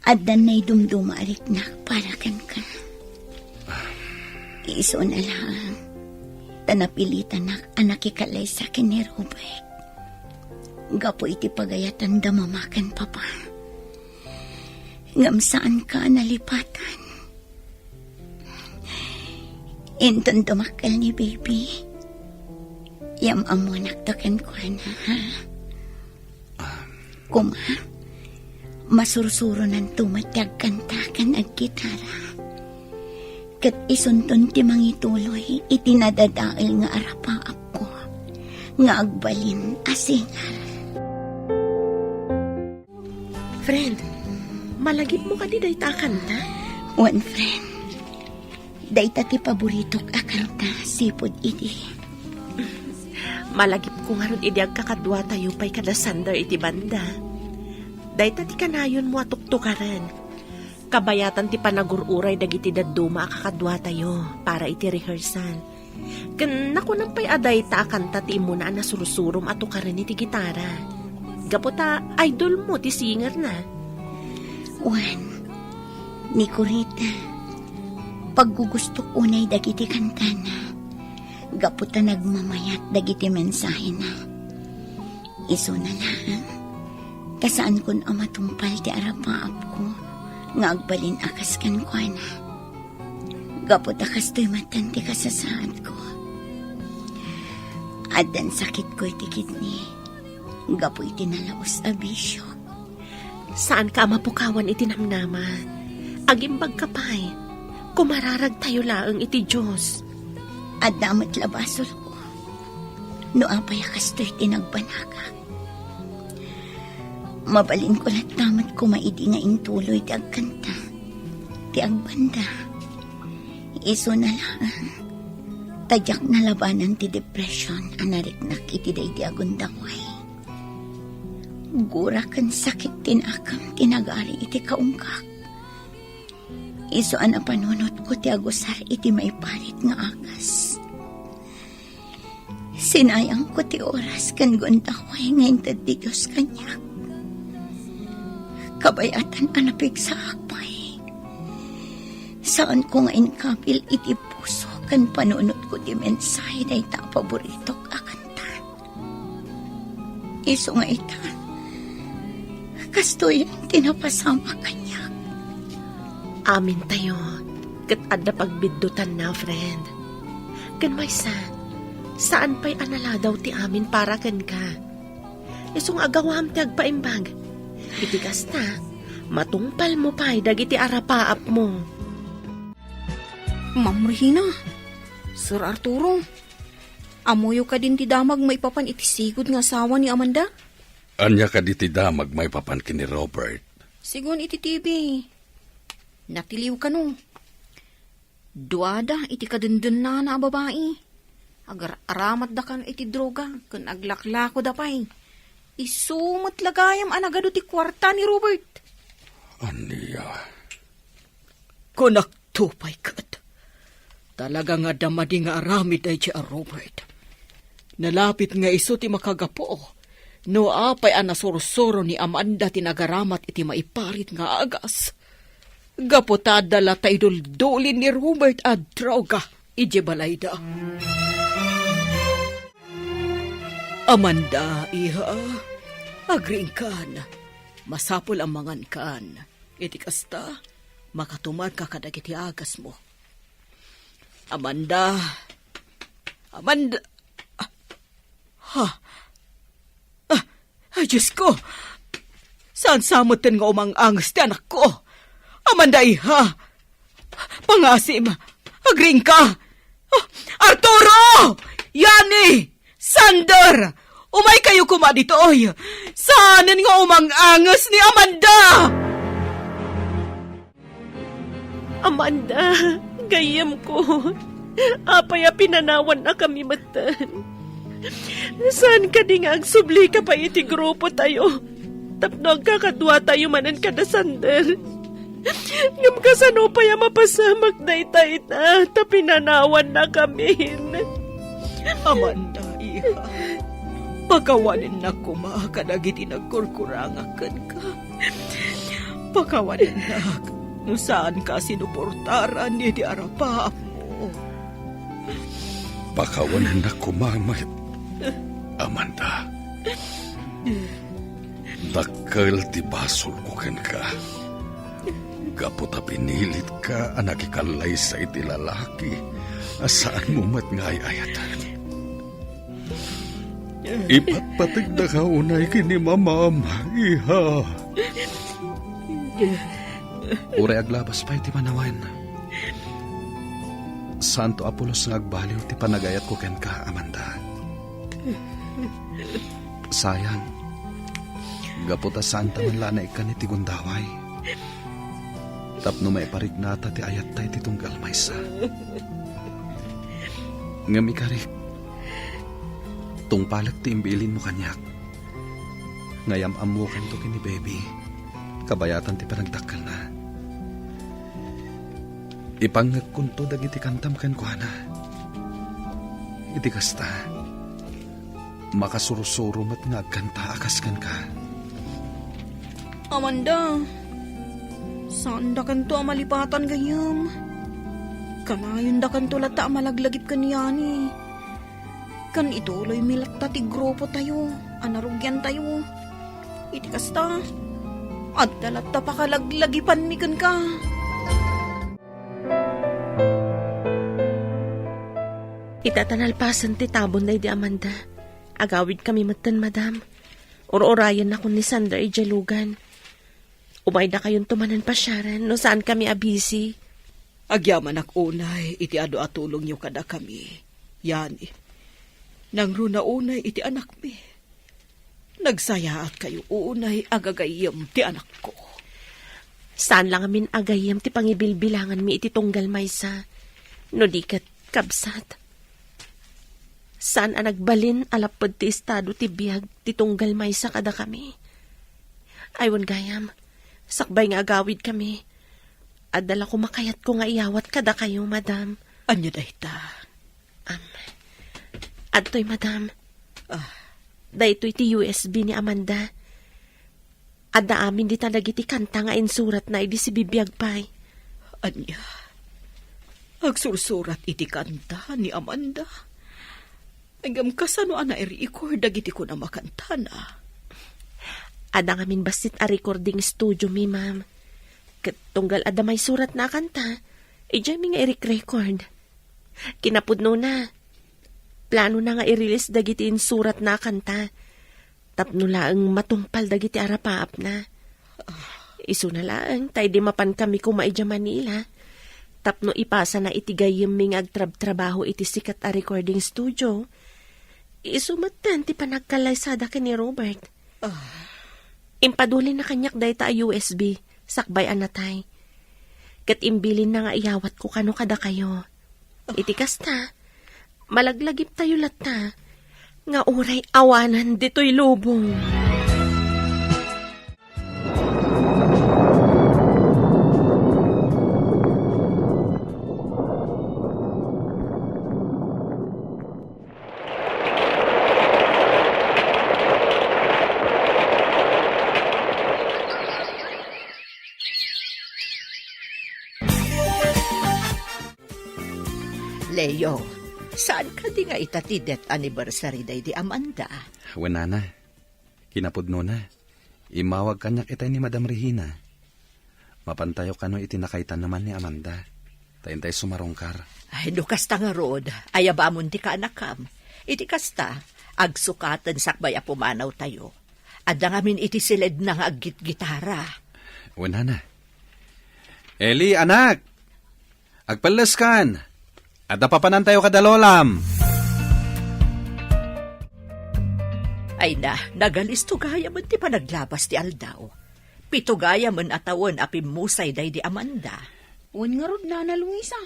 Addan na'y dumdumarik na para kan ka. Iso na lang. Tanapilitan na anakikalay sa akin ni Robert. Gapo iti pagayatan damamakan papa. Ngam saan ka nalipatan. Inton tumakal ni baby. Yam amo naktakan ko na ha. Kuma, masursuro ng tumatyag kantakan ag gitara. Kat isunton ti mangituloy itinadadail nga arapaap ko. Nga agbalin asingal. Friend, malagip mo ka di dayta kanta? One friend, dayta ti paboritok akanta sipod iti. Malagip ko nga ron idi agkakadwa tayo pa'y kada sander iti banda. Dayta ti kanayon mo atuktukaran. Kabayatan ti panagururay dagiti dadduma akakadwa tayo para iti rehearsal. Ken naku nang pa'y aday ta akanta ti imuna na surusurom atukaran iti gitara. Gaputa idol mo ti singer na. Juan, ni Corita, paggugustok unay dagiti kantana. Gaputa nagmamayat dagiti mensahe na. Iso na lang. Kasaan kun amatumpal ti arapaap ko. Nga agbalin akas kan ko na. Gaputa kastoy matan ti kasasaad ko. Adan sakit ko iti kidney. Gapu iti nalaos a bisyo. Saan ka mapukawan iti namnaman? Agimbag ka pa'y. Kumararag tayo laang iti Diyos. At damat labasol ko. No apay kastoy tinagbanaka. Mabalin ko lahat damat ko maidi nga intuloy ti agkanta. Ti agbanda. Iso na lang. Tadyak na labanan ti depression anariknak iti day ti agundaway. Gura kan sakit tinakam tinagari iti kaungkak. Iso ana panunot ko ti agusar iti maiparit nga akas. Sinayang ko ti oras kan gundaway ngayon ti Diyos kanya. Kabayatan anapig sa akpay. Saan ko ngayon kapil iti puso kan panunot ko ti mensahe na ita paboritok akanta. Iso nga ita. Kastoy tinapasama kanya. Amin tayo. Kat adda pagbiddutan na, friend. Kan may saan pa'y anala daw ti amin para kan ka. Isong agawam ti agpaimbag. Iti kasta, matungpal mo pa'y dagiti arapaap mo. Ma'am Regina, Sir Arturo, amuyo ka din ti damag maipapan iti sigod nga asawa ni Amanda? Anya ka di ti damag may papan kini Robert. Sigon iti TV. Natiliw ka no. Duada iti kadundun na babae. Agar aramat da kan iti droga. Kan aglaklako da pay. Isumat lagayam anagado ti kwarta ni Robert. Aniya. Kunak tupay kat. Talaga nga damadi nga aramid ay siya Robert. Nalapit nga iso ti makagapo. No apay ang nasursuro ni Amanda tinagaramat iti maiparit nga agas. Gaputada la taydul-dulin ni Robert at droga, ije balayda. Amanda, iha, agring kan, masapol ang mangan kan. Iti kasta, makatumad ka kadag iti agas mo. Amanda, ay, Diyos ko, saan samutin nga umang-angas ti anak ko? Amanda, iha, pangasim, agring ka. Arturo! Yani! Sander! Umay kayo kumaditoy! Saanin nga umang-angas ni Amanda! Amanda, gayam ko. Apay pinanawan na kami matan. Saan ka di nga agsubli ka pa iti grupo tayo? Tapno agkakadwa tayo manan kada Sander. Ngam kasano pa yung mapasamak na ita-ita, tapinanawan na kami. Amanda, iha, pakawanin na kumakadagiti nagkurkurangakan ka. Pakawanin na, no saan ka sinuportaran ni di arapa mo. Pakawanan na kumamay, Amanda. Dakkel ti basol ko ken ka. Kaputa pinilit ka, anak ikalay sa iti lalaki, asaan mo mat ngay ayatan. Ipatpatig na ka unay kini mamama, iha. Uray aglabas pa iti manawan. Santo Apolos nga agbaliw ti panagayat ko ken ka, Amanda. Sayang, gaputa santa man lana ikan iti gundaway. Tapno may parignata ti ayat tayo ti tunggal maysa. Ngam ikarik, tungpalag ti imbilin mo kanyak. Ngayam amukan to kini baby, kabayatan ti panagdakkel na. Ipangagkunto dagiti kantam ken kuana. Iti kasta, makasurusuro mat nga agkanta akas ken ka. Amanda, saan da kanto amalipatan gayam? Kanayon da kanto lata amalaglagip kaniyani. Kan ituloy milatta ti grupo tayo, anarugyan tayo. Iti kasta, at dalata pakalaglagipan mi kan ka. Itatanalpasan ti tabon na di Amanda. Agawid kami matan, madam. Or-orayan na ko ni Sander ijalugan. Umay na kayong tumanan pa Sharon, no saan kami abisi. Agyaman ak unay, iti ado atulong nyo kada kami. Yani, nang runa unay iti anak mi. Nagsayaat kayo unay agagayam ti anak ko. Saan lang amin agayam ti pangibilbilangan mi iti tunggal maysa. No di kat kabsat. Saan ang nagbalin alapod ti estado ti biyag ti tunggal maysa kada kami. Aywan gayam, sakbay nga agawid kami. Adala ko makayat ko nga iyawat kada kayo, madam. Anya dahita? Adtoy, madam. Dahito iti USB ni Amanda. Adda amin di talag iti kanta nga insurat na idi si bibiyag pay. Anya? Agsursurat iti kanta ni Amanda? Agam kasano ana i-record dagiti ko na makanta na. Ada ngamin basit a recording studio mi, ma'am. Tunggal ada may surat na kanta, ijay mi nga i-record. Kinapudno na. Plano na nga i-release dagiti surat na kanta. Tapno laang matungpal dagiti arapaap na. Isu na laang, tay di mapan kami kumaidya Manila. Tapno ipasa na itigayim ming agtrab-trabaho iti sikat a recording studio. Isumatan ti panagkalaysada ni Robert. Impadulin na kanyak day ta USB, sakbay anatay. Kat imbilin na nga iyawat ko kano kada kayo. Itikas ta, malaglagip tayo lata, nga uray awanan dito'y lubong. Leo, saan ka di nga itati death anniversary day di Amanda? Wenana, kinapudno na. Imawag kanyak itay ni Madam Regina. Mapantayo kano itinakaitan naman ni Amanda. Tayintay sumarongkar. Ay, lukas ta nga rod, ayabamon di ka anakam. Iti kasta, agsukatan sakbay a pumanaw tayo. Adda ngamin iti silid na nga aggit-gitara. Wenana. Eli, anak! Agpalaskan! At napapanan tayo kadalolam! Ay na, nagalisto gaya man ti panaglabas ti Aldaw. Pito gaya man atawon apimusay day di Amanda. Uwan nga rod, Nana Luisa.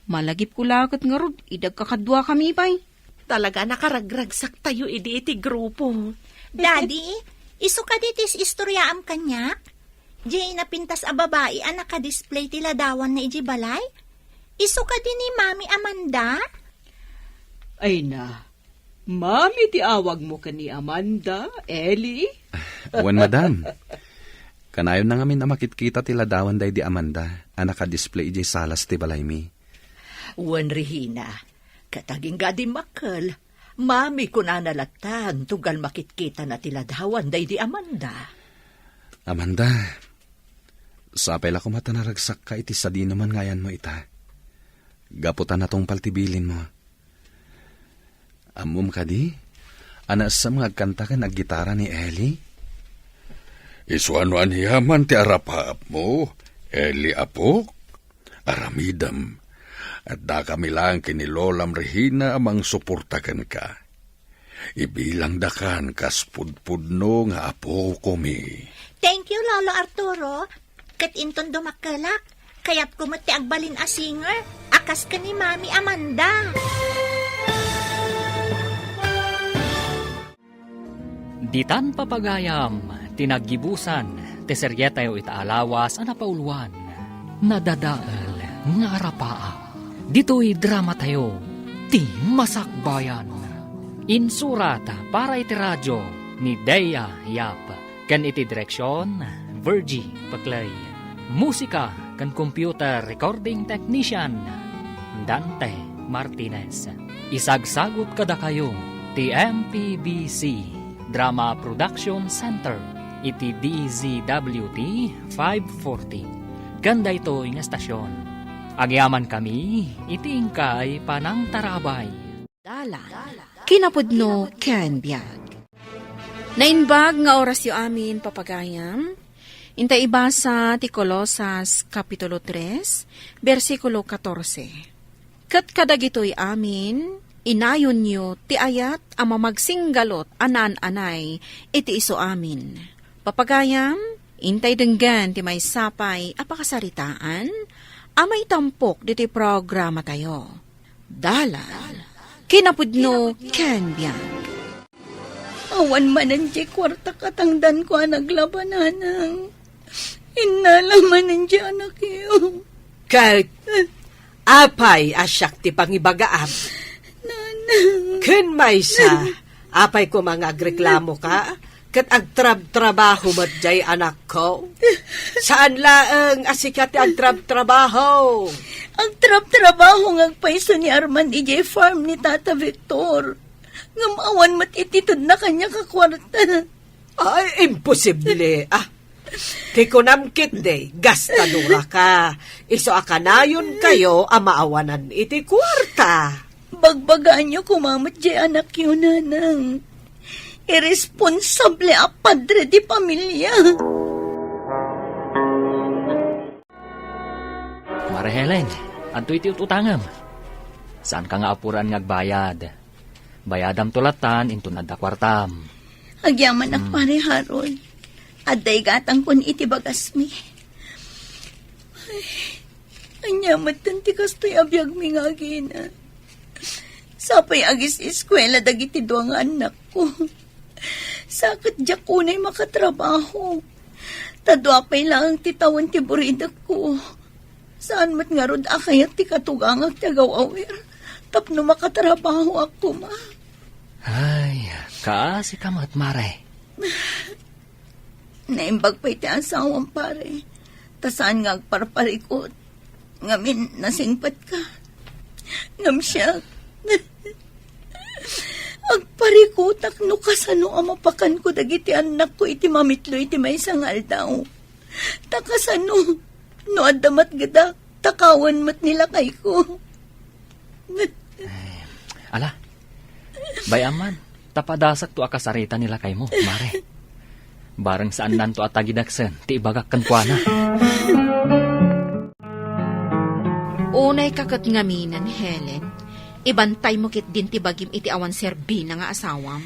Malagip ko lakot nga rod, idag kakadwa kami pa'y. Talaga nakaragragsak tayo iti grupo. Daddy, iso ka ditis istoryaam kanyak? Jay napintas a babae a naka-display tila dawan na iji balay? Iso ka din ni Mami Amanda? Ay na, Mami ti awag mo ka ni Amanda, Ellie? Wan, madam. Kanayon na ngamin na makitkita tila dawan day di Amanda, ang naka-display ijay salas ti balay mi. Wan Regina, kataging gadi makal. Mami ko na nalatan, tugal makitkita na tila dawan day di Amanda. Amanda, sapay la kumata naragsak ka iti sadi naman ngayan mo ita. Gaputan na tong paltibilin mo. Amum ka di? Anas sa mga kanta ka naggitara ni Ellie? Isuanuan hiyaman ti arapaap mo, Eli apok, aramidam. At da kami lang kini Lolam Regina amang suportakan ka. Ibilang dakan kas pudpudno nga apo komi. Thank you, Lolo Arturo. Kat inton dumakalak, kaya't kumati agbalin a singer, akas ka ni Mami Amanda. Ditan papagayam, tinaggibusan, teseryetayo itaalawas, anapauluan, nadadaal, nga arapaa. Dito'y drama tayo, ti masakbayan. Insurata para iti radyo ni Dea Yap. Kan iti direksyon, Virgie Paclay. Musika kan computer recording technician, Dante Martinez. Isagsagot kada kayo, ti MPBC Drama Production Center, iti DZWT 540. Ganda ito yung estasyon. Agyaman kami, iti ingkay panang tarabay. Dala, kinapudno ken biag. Nainbag nga oras yu amin papagayam. Inta ibasa ti Colosas Kapitulo 3, versikulo 14. Kat kadagitoy amin, inayon nyo ti ayat ama magsinggalot anan-anay iti iso amin. Papagayam, intay denggan ti may sapay apakasaritaan, amay tampok diti programa tayo. Dalan, kinapudno ken biag. Awan manan di kwarta katangdan ko naglabananang. Inalaman di anak iyo. Kahit apay asyak ti pangibagaam. Nanang. Ken may sa, apay ko mga agreklamo ka, kat agtrab-trabaho mat jay anak ko. Saan laeng asikat agtrab-trabaho? Agtrab-trabaho ngagpaiso ni Arman ije farm ni Tata Victor. Ngamawan mat ititod na kanya kakwarta. Ay, imposible. Kikunamkit de, gastadura ka. Iso akanayon kayo amaawanan iti kwarta. Bagbagaan niyo kumamat jay anak yun, nanang. Irresponsable a padre di pamilya. Mare Helen, anto iti ututangam. Saan ka nga apuran ngagbayad? Bayadam tulatan, into nadakwartam. Agyaman ak pare Harold. Aday gatang kun iti bagas mi. Ay, anyamat tanti kastoy abiyag mi nga gina. Sapay agis eskwela dagiti duwang anak ko. Sakit diya kunay makatrabaho. Tadwapay lang ang titawan ti burida ko. Saan mat nga rod akayat ti katugangag tagaw-awir. Tapno makatrabaho ako, ma. Ay, kaasi ka mat, Mare. Naimbag pa iti asawang pare. Tasaan nga agparparikot. Ngamin nasingpat ka. Ngam siya. Agparikutak no kasano ang mapakan ko dagiti anak ko iti mamitlo iti may sangal daw. Takasano, no adamat gada, takawan mat nila kay ko. Ala, bayaman, tapadasak to akasarita nila kay mo, mare. Barang saan nanto at tagidaksen, ti ibagak kankwana. Unay kakat ngaminan, Helen. Ibantay mo kit din ti bagim iti awan serbina nga asawam.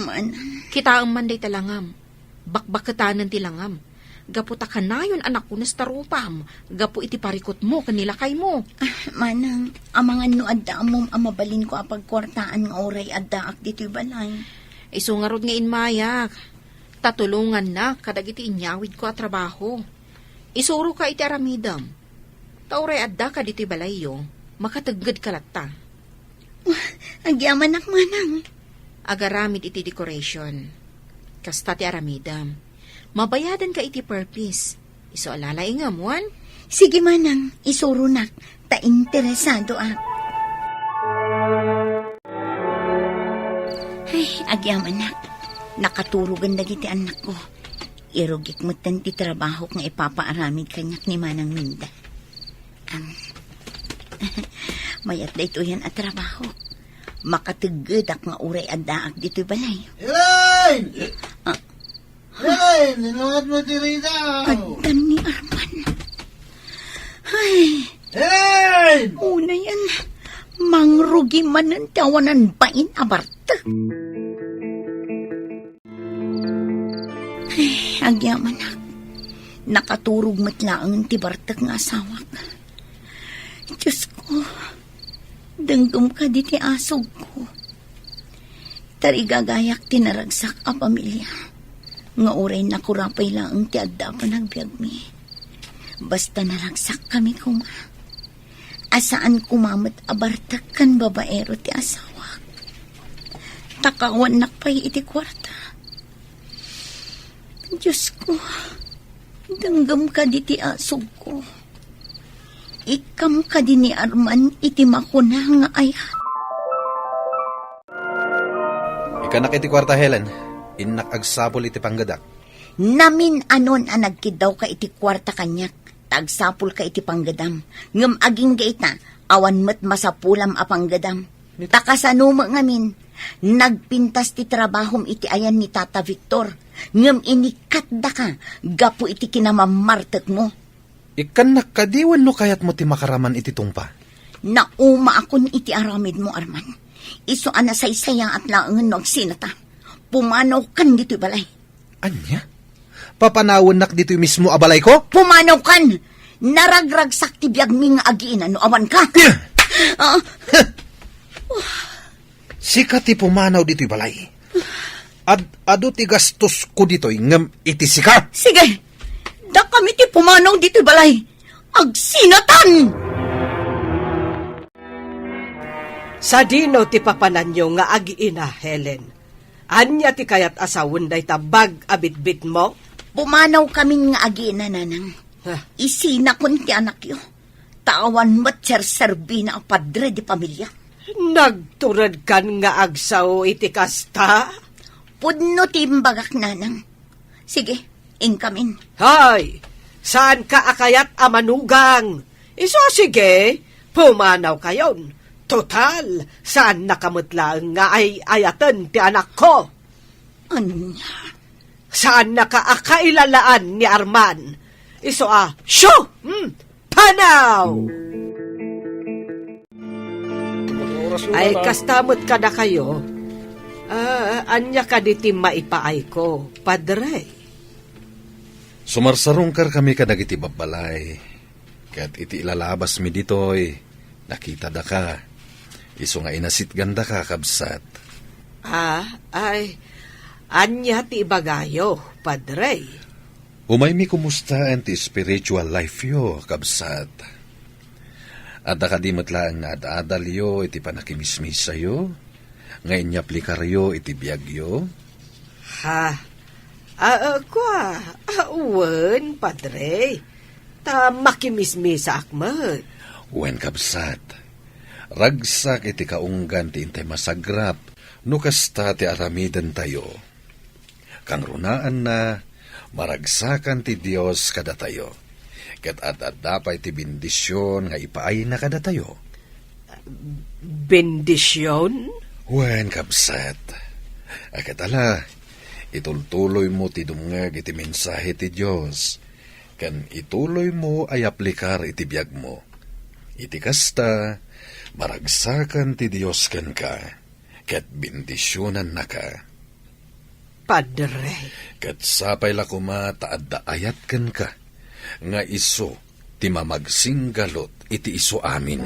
Man. Kita ang manday talangam. Bakbakatanan ti langam. Gapu ta kanayon anak ko nas tarupam. Gapu iti parikot mo kanila kay mo. Manang, amangan no adda amom amabalin ko apagkwartaan nga oray adda ak dito'y balay. Isungarod nga inmayak. Tatulungan na kadagiti inyawid ko at trabaho. Isuro ka iti aramidam. Tauray adda ka dito'y balayo. Makatagad kalata. Agyaman ak manang. Agaramid iti decoration. Kasta ti aramidam. Mabayadan ka iti purpose. Iso alalay nga muan. Sige manang, isuro nak. Ta interesado ak. Ay, agyaman nak. Nakaturugan dagiti anak ko. Irugik mo tan ti trabaho nga ipapaaramid kanyak ni Manang Minda. Mayat da ito yan at trabaho. Makatigadak nga uray adaak dito'y balay. Elaine! Elaine! Ninuhat mo ti Rita! Adan ni Arman. Ay! Elaine! Una yan. Mangrugi man ang tawanan bain abarta. Ay, agyaman ak. Nakaturog matlaang ti Bartak nga asawak. Diyos ko, danggum ka di ti asog ko. Tarigagayak tinaragsak a pamilya. Nga oray nakurapay lang ti adda pa nagbiag mi. Basta naragsak kami kuma. Asaan kumamat abartak kan babaero ti asawak. Takawan nakpay iti kwarta. Diyos ko, danggum ka di ti asog ko. Ikam ka din ni Arman iti makuna nga ayat. Ikanak iti kwarta, Helen. Inak agsapol iti panggadak. Namin anon ang nagkidaw ka iti kwarta kanyak. Tagsapol ka iti panggadam. Ngam aging gaita, awan mat masapulam a panggadam. Takasanuma ngamin. Nagpintas ti trabahom iti ayan ni Tata Victor. Ngam inikat da ka, gapu iti kinamamartek mo. Ikanak kadiwan no kayat mo ti makaraman iti tungpa. Nauma akon iti aramid mo, Arman. Iso anasaysaya at laangan no agsinata. Pumanaw kan dito'y balay. Anya? Papanawan nak dito'y mismo abalay ko? Pumanaw kan! Naragragsak ti biyag mi nga agiinan no awan ka. Sika ti pumanaw dito'y balay. Ado ti gastos ko dito'y ngam iti sika. Sige! Da kami ti pumanaw dito'y balay. Agsinatan! Sa dino ti papananyo nga agiina, Helen. Anya ti kayat asawon day tabag abitbit mo? Pumanaw kami nga agiina, nanang. Isina kun ti anak yo. Tawan mat serserbi na padre di pamilya. Nagturad kan nga agsaw iti kasta? Pudno ti mbagak, nanang. Sige, ingkamin. Hay! Saan ka akayat amanugang? Iso sige, pumanaw kayon. Total, saan nakamutlang nga ay ayatan ti anak ko? Anya? Saan nakaakailalaan ni Arman? Iso shoo! Panaw! Ay, kastamot ka na kayo. Anya ka diti maipaay ko, padre. Sumarsarungkar kami kadagiti babalay. Kaya't iti ilalabas mi ditoy. Nakita da ka. Iso nga inasit ganda ka, kabsat. Anya ti ibagayo, padre. Umay mi kumusta ti spiritual life yo, kabsat. Adda ka di matlaang nga ad-adal yo, iti panakimismis sayo. Ngayon niya aplikaryo, iti biyag yo. Uwan, padre. Ta makimismis akmat. Uwan, kabsat. Ragsak iti kaunggan ti intay masagrap, no kasta ti aramidan tayo. Kang runaan na, maragsakan ti Dios kada tayo. Ket at-adapay ti bendisyon nga ipaay na kada tayo. Bendisyon? Wen kabsat. Akatala, itultuloy mo ti dumngeg iti mensahe ti Dios. Kan ituloy mo ay aplikar iti biyag mo. Iti kasta, maragsakan ti Dios ken ka, ket bendisyonan na ka. Padre. Ket sapay la kuma taadda ayat ken ka, nga iso ti mamagsinggalot iti iso amin.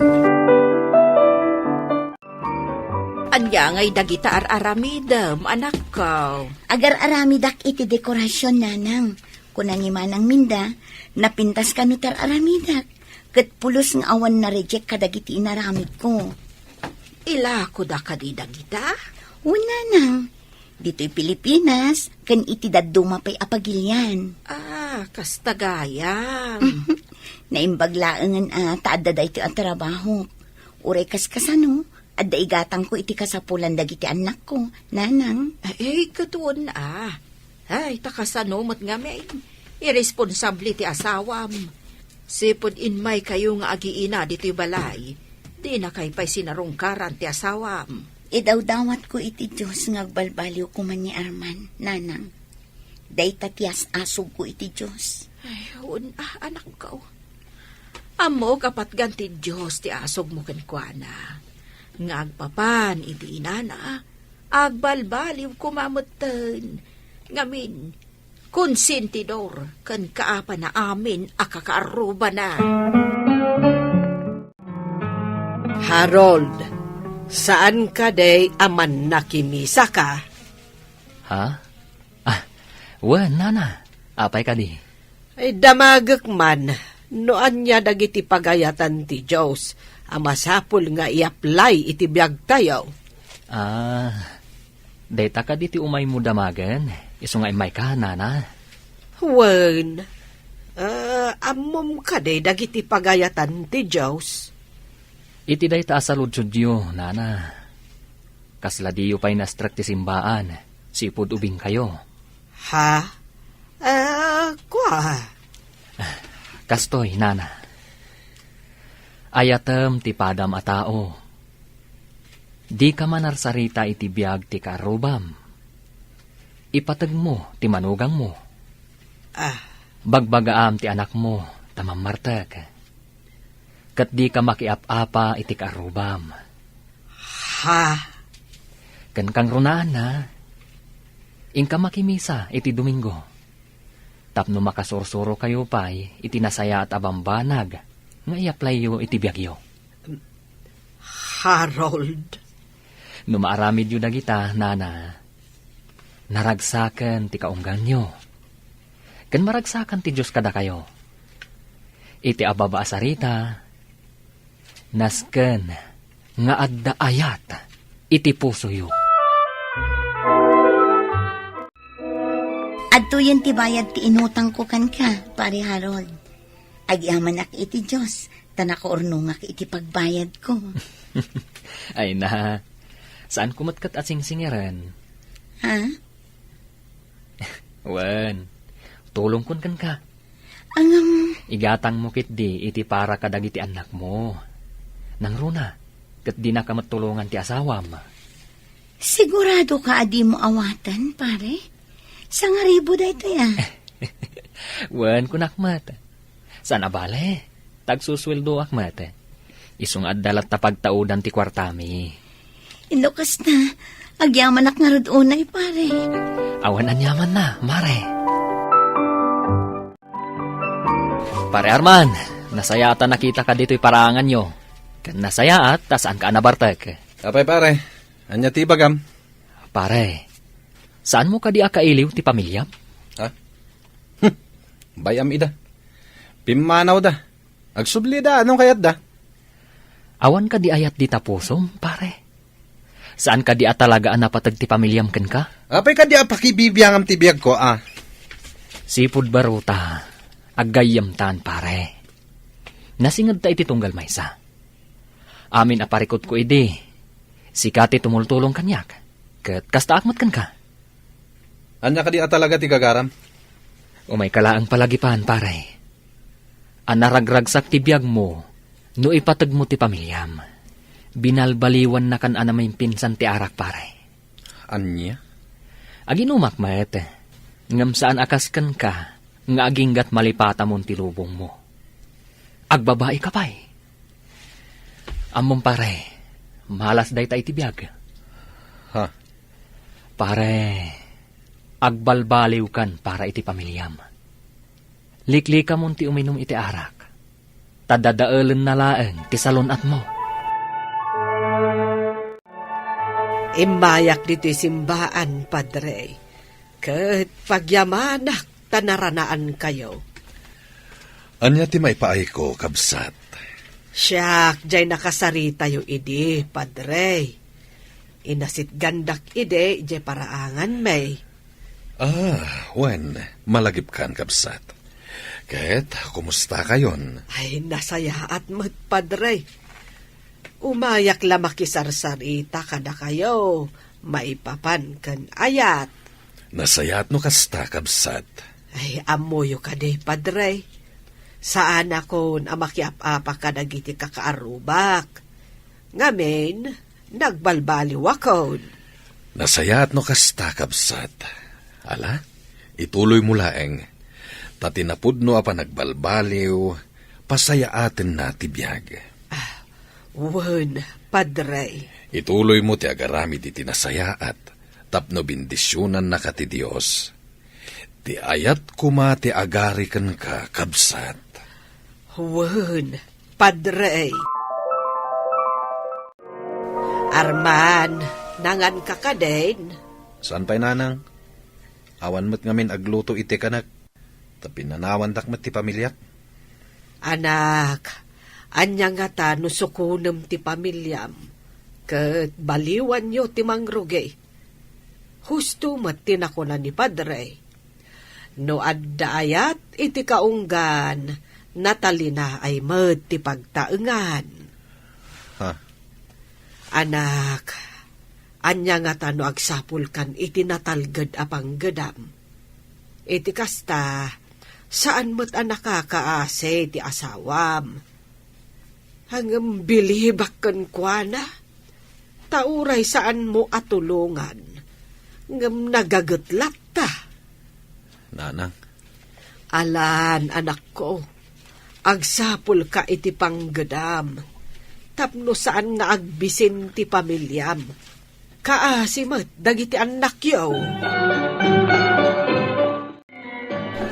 Anya ngay dagita ar-aramidam, anak ko. Agar aramidak iti dekorasyon nanang. Kunang imanang minda, napintas ka no tar aramidak. Kat pulos ng awan na reject kadagiti inaramid ko. Ila ko da ka di dagita? Una nang. Dito'y Pilipinas, kan iti daduma pa'y apagilyan. Kastagayam. Naimbaglaangan taadda iti ang trabaho. Uray kaskasano, adda igatang ko iti kasapulan dagiti anak ko, nanang. Ay, katuon Ay, takasano mat nga may. Irresponsable ti asawam. Sipod inmay kayo nga agiina dito'y balay. Di na kay pa'y sinarungkaran ti asawam. Idawdawat ko iti Diyos nga agbalbaliw ko man ni Arman, nanang. Day tatias asog ko iti Diyos. Ay, anak ko. Amo kapat ganti Diyos ti asog mo kenkwana. Nga agpapan iti inana, agbalbaliw kumamutan. Ngamin, konsentidor kan kaapa na amin akakaaruba na. Harold, saan ka day aman nakimisa ka? Ha? Wan, nana. Apay ka di? Ay damagak man, noan niya dagiti pagayatan ti Diyos, amasapol nga i-apply iti biyag tayo. Data ka diti umay mo damagan. Iso nga imay ka, nana. Wen, amom ka day dagiti pagayatan ti Diyos. Iti day ta asalod sudyo, nana. Kasladiyo pa'y nastrak ti simbaan. Sipod ubing kayo. Ha? Kwa? Kastoy, nana. Ayatem ti padam a tao. Di ka manarsarita iti biag ti karubam. Ipatag mo ti manugang mo. Bagbagaam ti anak mo, tamamartag. Kat di ka makiap-apa iti karubam. Ha? Kan kang runaan na, ingka makimisa iti Domingo. Tapno makasursuro kayo pa'y iti nasaya at abambanag, nga i-apply yo iti biagyo. Harold. No maaramid yu dagita, nana, naragsakan ti kaunggan nyo. Kan maragsakan ti Diyos kada kayo. Iti ababa asarita, nasken nga adda ayat iti puso yu. Adto yan ti bayad ti inutang ko kan ka, pare Harold. Agyaman ak iti Diyos, tanakaurnungak iti pagbayad ko. Ay na, saan kumatkat at singsingiran? Ha? Wan, tulong kun kan ka. Igatang mo kit di, iti para kadag iti anak mo. Nang runa, kat di na ka matulungan ti asawam. Sigurado ka adi mo awatan, pare? Sangaribo da ito ya. Wan kun akmat. Saan abale? Tagsusweldo akmat. Isung addalat ta pagtaudan ti kwartami. Inukas na, agyaman ak nga unay, pare. Awan anyaman na, mare. Pare Arman, nasaya ata nakita ka dito'y parangan nyo. Kan nasaya at tasaan ka anabartek. Apay pare, anya ti bagam? Pare, saan mo ka di akailiw ti pamilyam? Ha? Bayam ida. Pimanaw da. Agsubli da, anong kayat da? Awan ka di ayat di tapusom, pare. Saan ka di atalagaan na patag ti pamilyam ken ka? Apay ka di apakibibiyangam ti biyag ko, Sipud baruta, aggayam tan, pare. Nasingad ta iti tunggal maysa. Amin aparikot ko idi. Sikati tumultulong kanyak. Kat kasta akmat kan ka. Anya ka di talaga ti gagaram? Umay kalaang palagipan, paray. Anaragragsak ti biyag mo, no ipatag mo ti pamilyam. Binalbaliwan na kan anamay pinsan ti arak, paray. Anya? Aginumak, maet. Ngam saan akas kan ka, nga aginggat malipata mon ti lubong mo. Agbabae ka pa'y. Among paray, malas day tayo ti biyag. Ha? Paray, agbalbaliw kan para iti pamilyam. Likli ka mon ti uminom iti arak. Tadadaelen na laeng ti salunat mo. Imayak dito simbaan, Padre. Kat pagyamanak tanaranaan kayo. Anya ti maipaay ko, kabsat. Siyak, jay nakasarita yu idi, Padre. Inasit gandak ide, jay paraangan may. Wen, malagip kan, kabsat. Ket, kumusta kayon? Ay, nasaya at mat, Padre. Umayak la makisarsarita kada kayo. Maipapan kan ayat. Nasayat no kasta, kabsat. Ay, amoyo ka de, Padre. Saan ako na makiap-apa ka nagiti kakaarubak. Ngamin, nagbalbaliw ako. Nasayat no kasta, kabsat. Ala, ituloy mo laeng. Tatinapud no apa nagbalbaliw, pasayaaten na tibiyag. Wen, Padre. Ituloy mo ti agarami di tinasayaat, tapno bindisyonan na ka ti Diyos. Ti ayat kuma ti agarikan ka, kabsat. Wen, Padre. Arman, nangan ka ka din. Saan pa'y nanang? Awan mo't ngamin agluto iti kanak. Tapinanawan dakmat ti pamilyak. Anak, anya nga ta no sukunem ti pamilyam. Ket baliwan nyo ti mangrugay. Husto mat tinakunan ni Padre. No adda ayat iti kaunggan, natalina ay mat ti pagtaengan. Ha? Anak, anya nga ta no agsapul kan iti natalged apang gedam. Iti kasta, saan mo't nakakaase ti asawam. Hanggang bilibak kan kwa na. Tauray saan mo atulungan. Ngam nagagatlat ta. Nanang? Alan, anak ko. Agsapul ka iti panggedam. Tapno saan nga agbisin ti pamilyam. Kaasimat, dagiti anak yaw.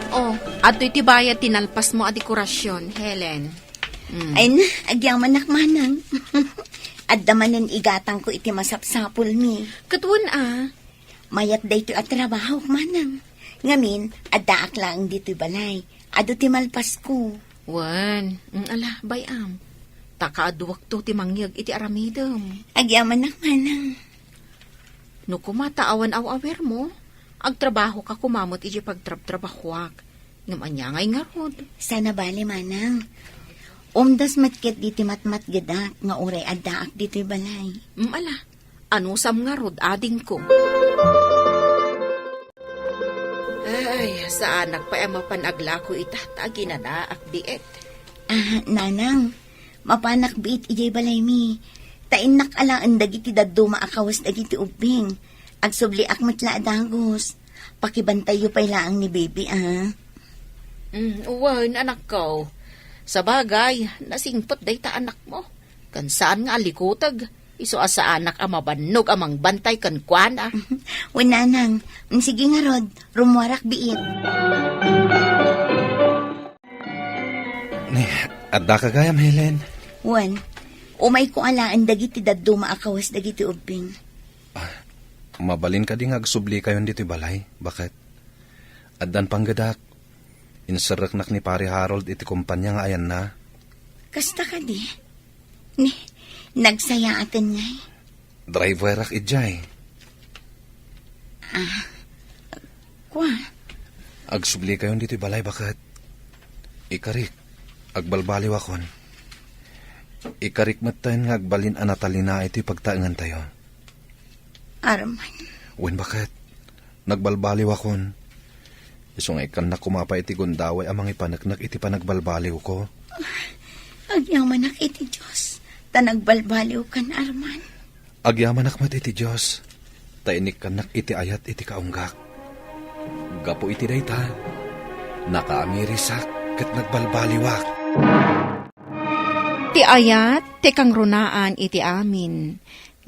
Oh, ato iti bayad tinalpas mo a dekorasyon, Helen. Ay na, agyang manak manang. Adda manen igatang ko iti masapsapul mi. Katun ah. Mayat da ito at trabaho manang. Ngamin, adda aklang dito'y balay. Ado ti malpas ko. Wan, ala, bayam. Takaaduwak to ti mangyag iti aramidem. Agyang manak manang. No kumataawan aw-awer mo, agtrabaho ka kumamot iti pagtrab-trabahwak. Ngam ngay nga rod. Sana bali manang. Umdas matket diti matmat gadak nga uray addaak dito'y balay. Ala, ano sam nga rod ading ko. Ay, sa anak pa mapanagla ko itatagi na naak biet. Nanang, mapanak biit ijay balay mi. Tainak alaan dagiti daddo maakawas dagiti ubing. Agsubli akmatla adagos. Pakibantay yu pa'y laang ni baby, Uwan, anak ko. Sa bagay, nasingpot day ta anak mo. Kan saan nga alikutag, iso asa anak ang mabanog amang bantay kan kwana. Wananang, sige nga rod, rumwarak biit. Adda ka gayam, Helen? Wan, umay ko alaan dagiti daddo maakawas dagiti ubing. Mabalin ka ding agsubli kayon dito'y balay. Bakit? Addan panggadak. Insaraknak ni Pari Harold iti kumpanya nga ayan na. Kasta ka di? Nagsaya atin nga. Driver ak ijay. Kwa? Agsubli kayon dito'y balay. Bakit? Ikarik. Agbalbaliw akon. Ikarikmat tayo nga agbalin anatalina iti pagtaangan tayo. Arman, Wen bakit? Nagbalbaliw akon. Iso nga ikan na kumapa iti gundaway amang ipanagnak iti panagbalbaliw ko. agyamanak iti Diyos. Tanagbalbaliw kan, Arman. Agyaman akmat iti Diyos. Tainik kanak iti ayat iti kaunggak. Gapo iti dayta. Nakaamirisak ket nagbalbaliwak. Ti ayat, ti kang runaan iti amin.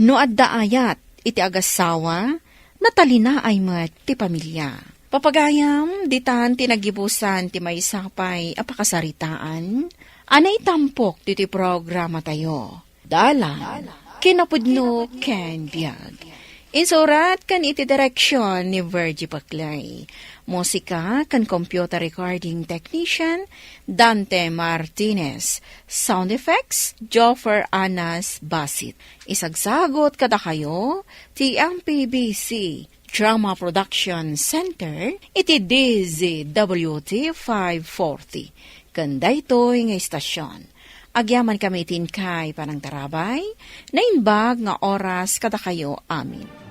No adda ayat, iti agasawa, natalina ay mat ti pamilya. Papagayam, ditan tinagibusan ti maysapay apakasaritaan, anay tampok ti programa tayo. Dalan, kinapudno ken biag. Insurat kan iti direksyon ni Virgie Paclay. Musika kan computer recording technician Dante Martinez. Sound effects Joffer Anas Basit. Isagsagot kada kayo ti MPBC Drama Production Center iti DZWT 540. Kanda ito'y nga istasyon. Agyaman kami tinkay panang tarabay, na inbag nga oras kada kayo amin.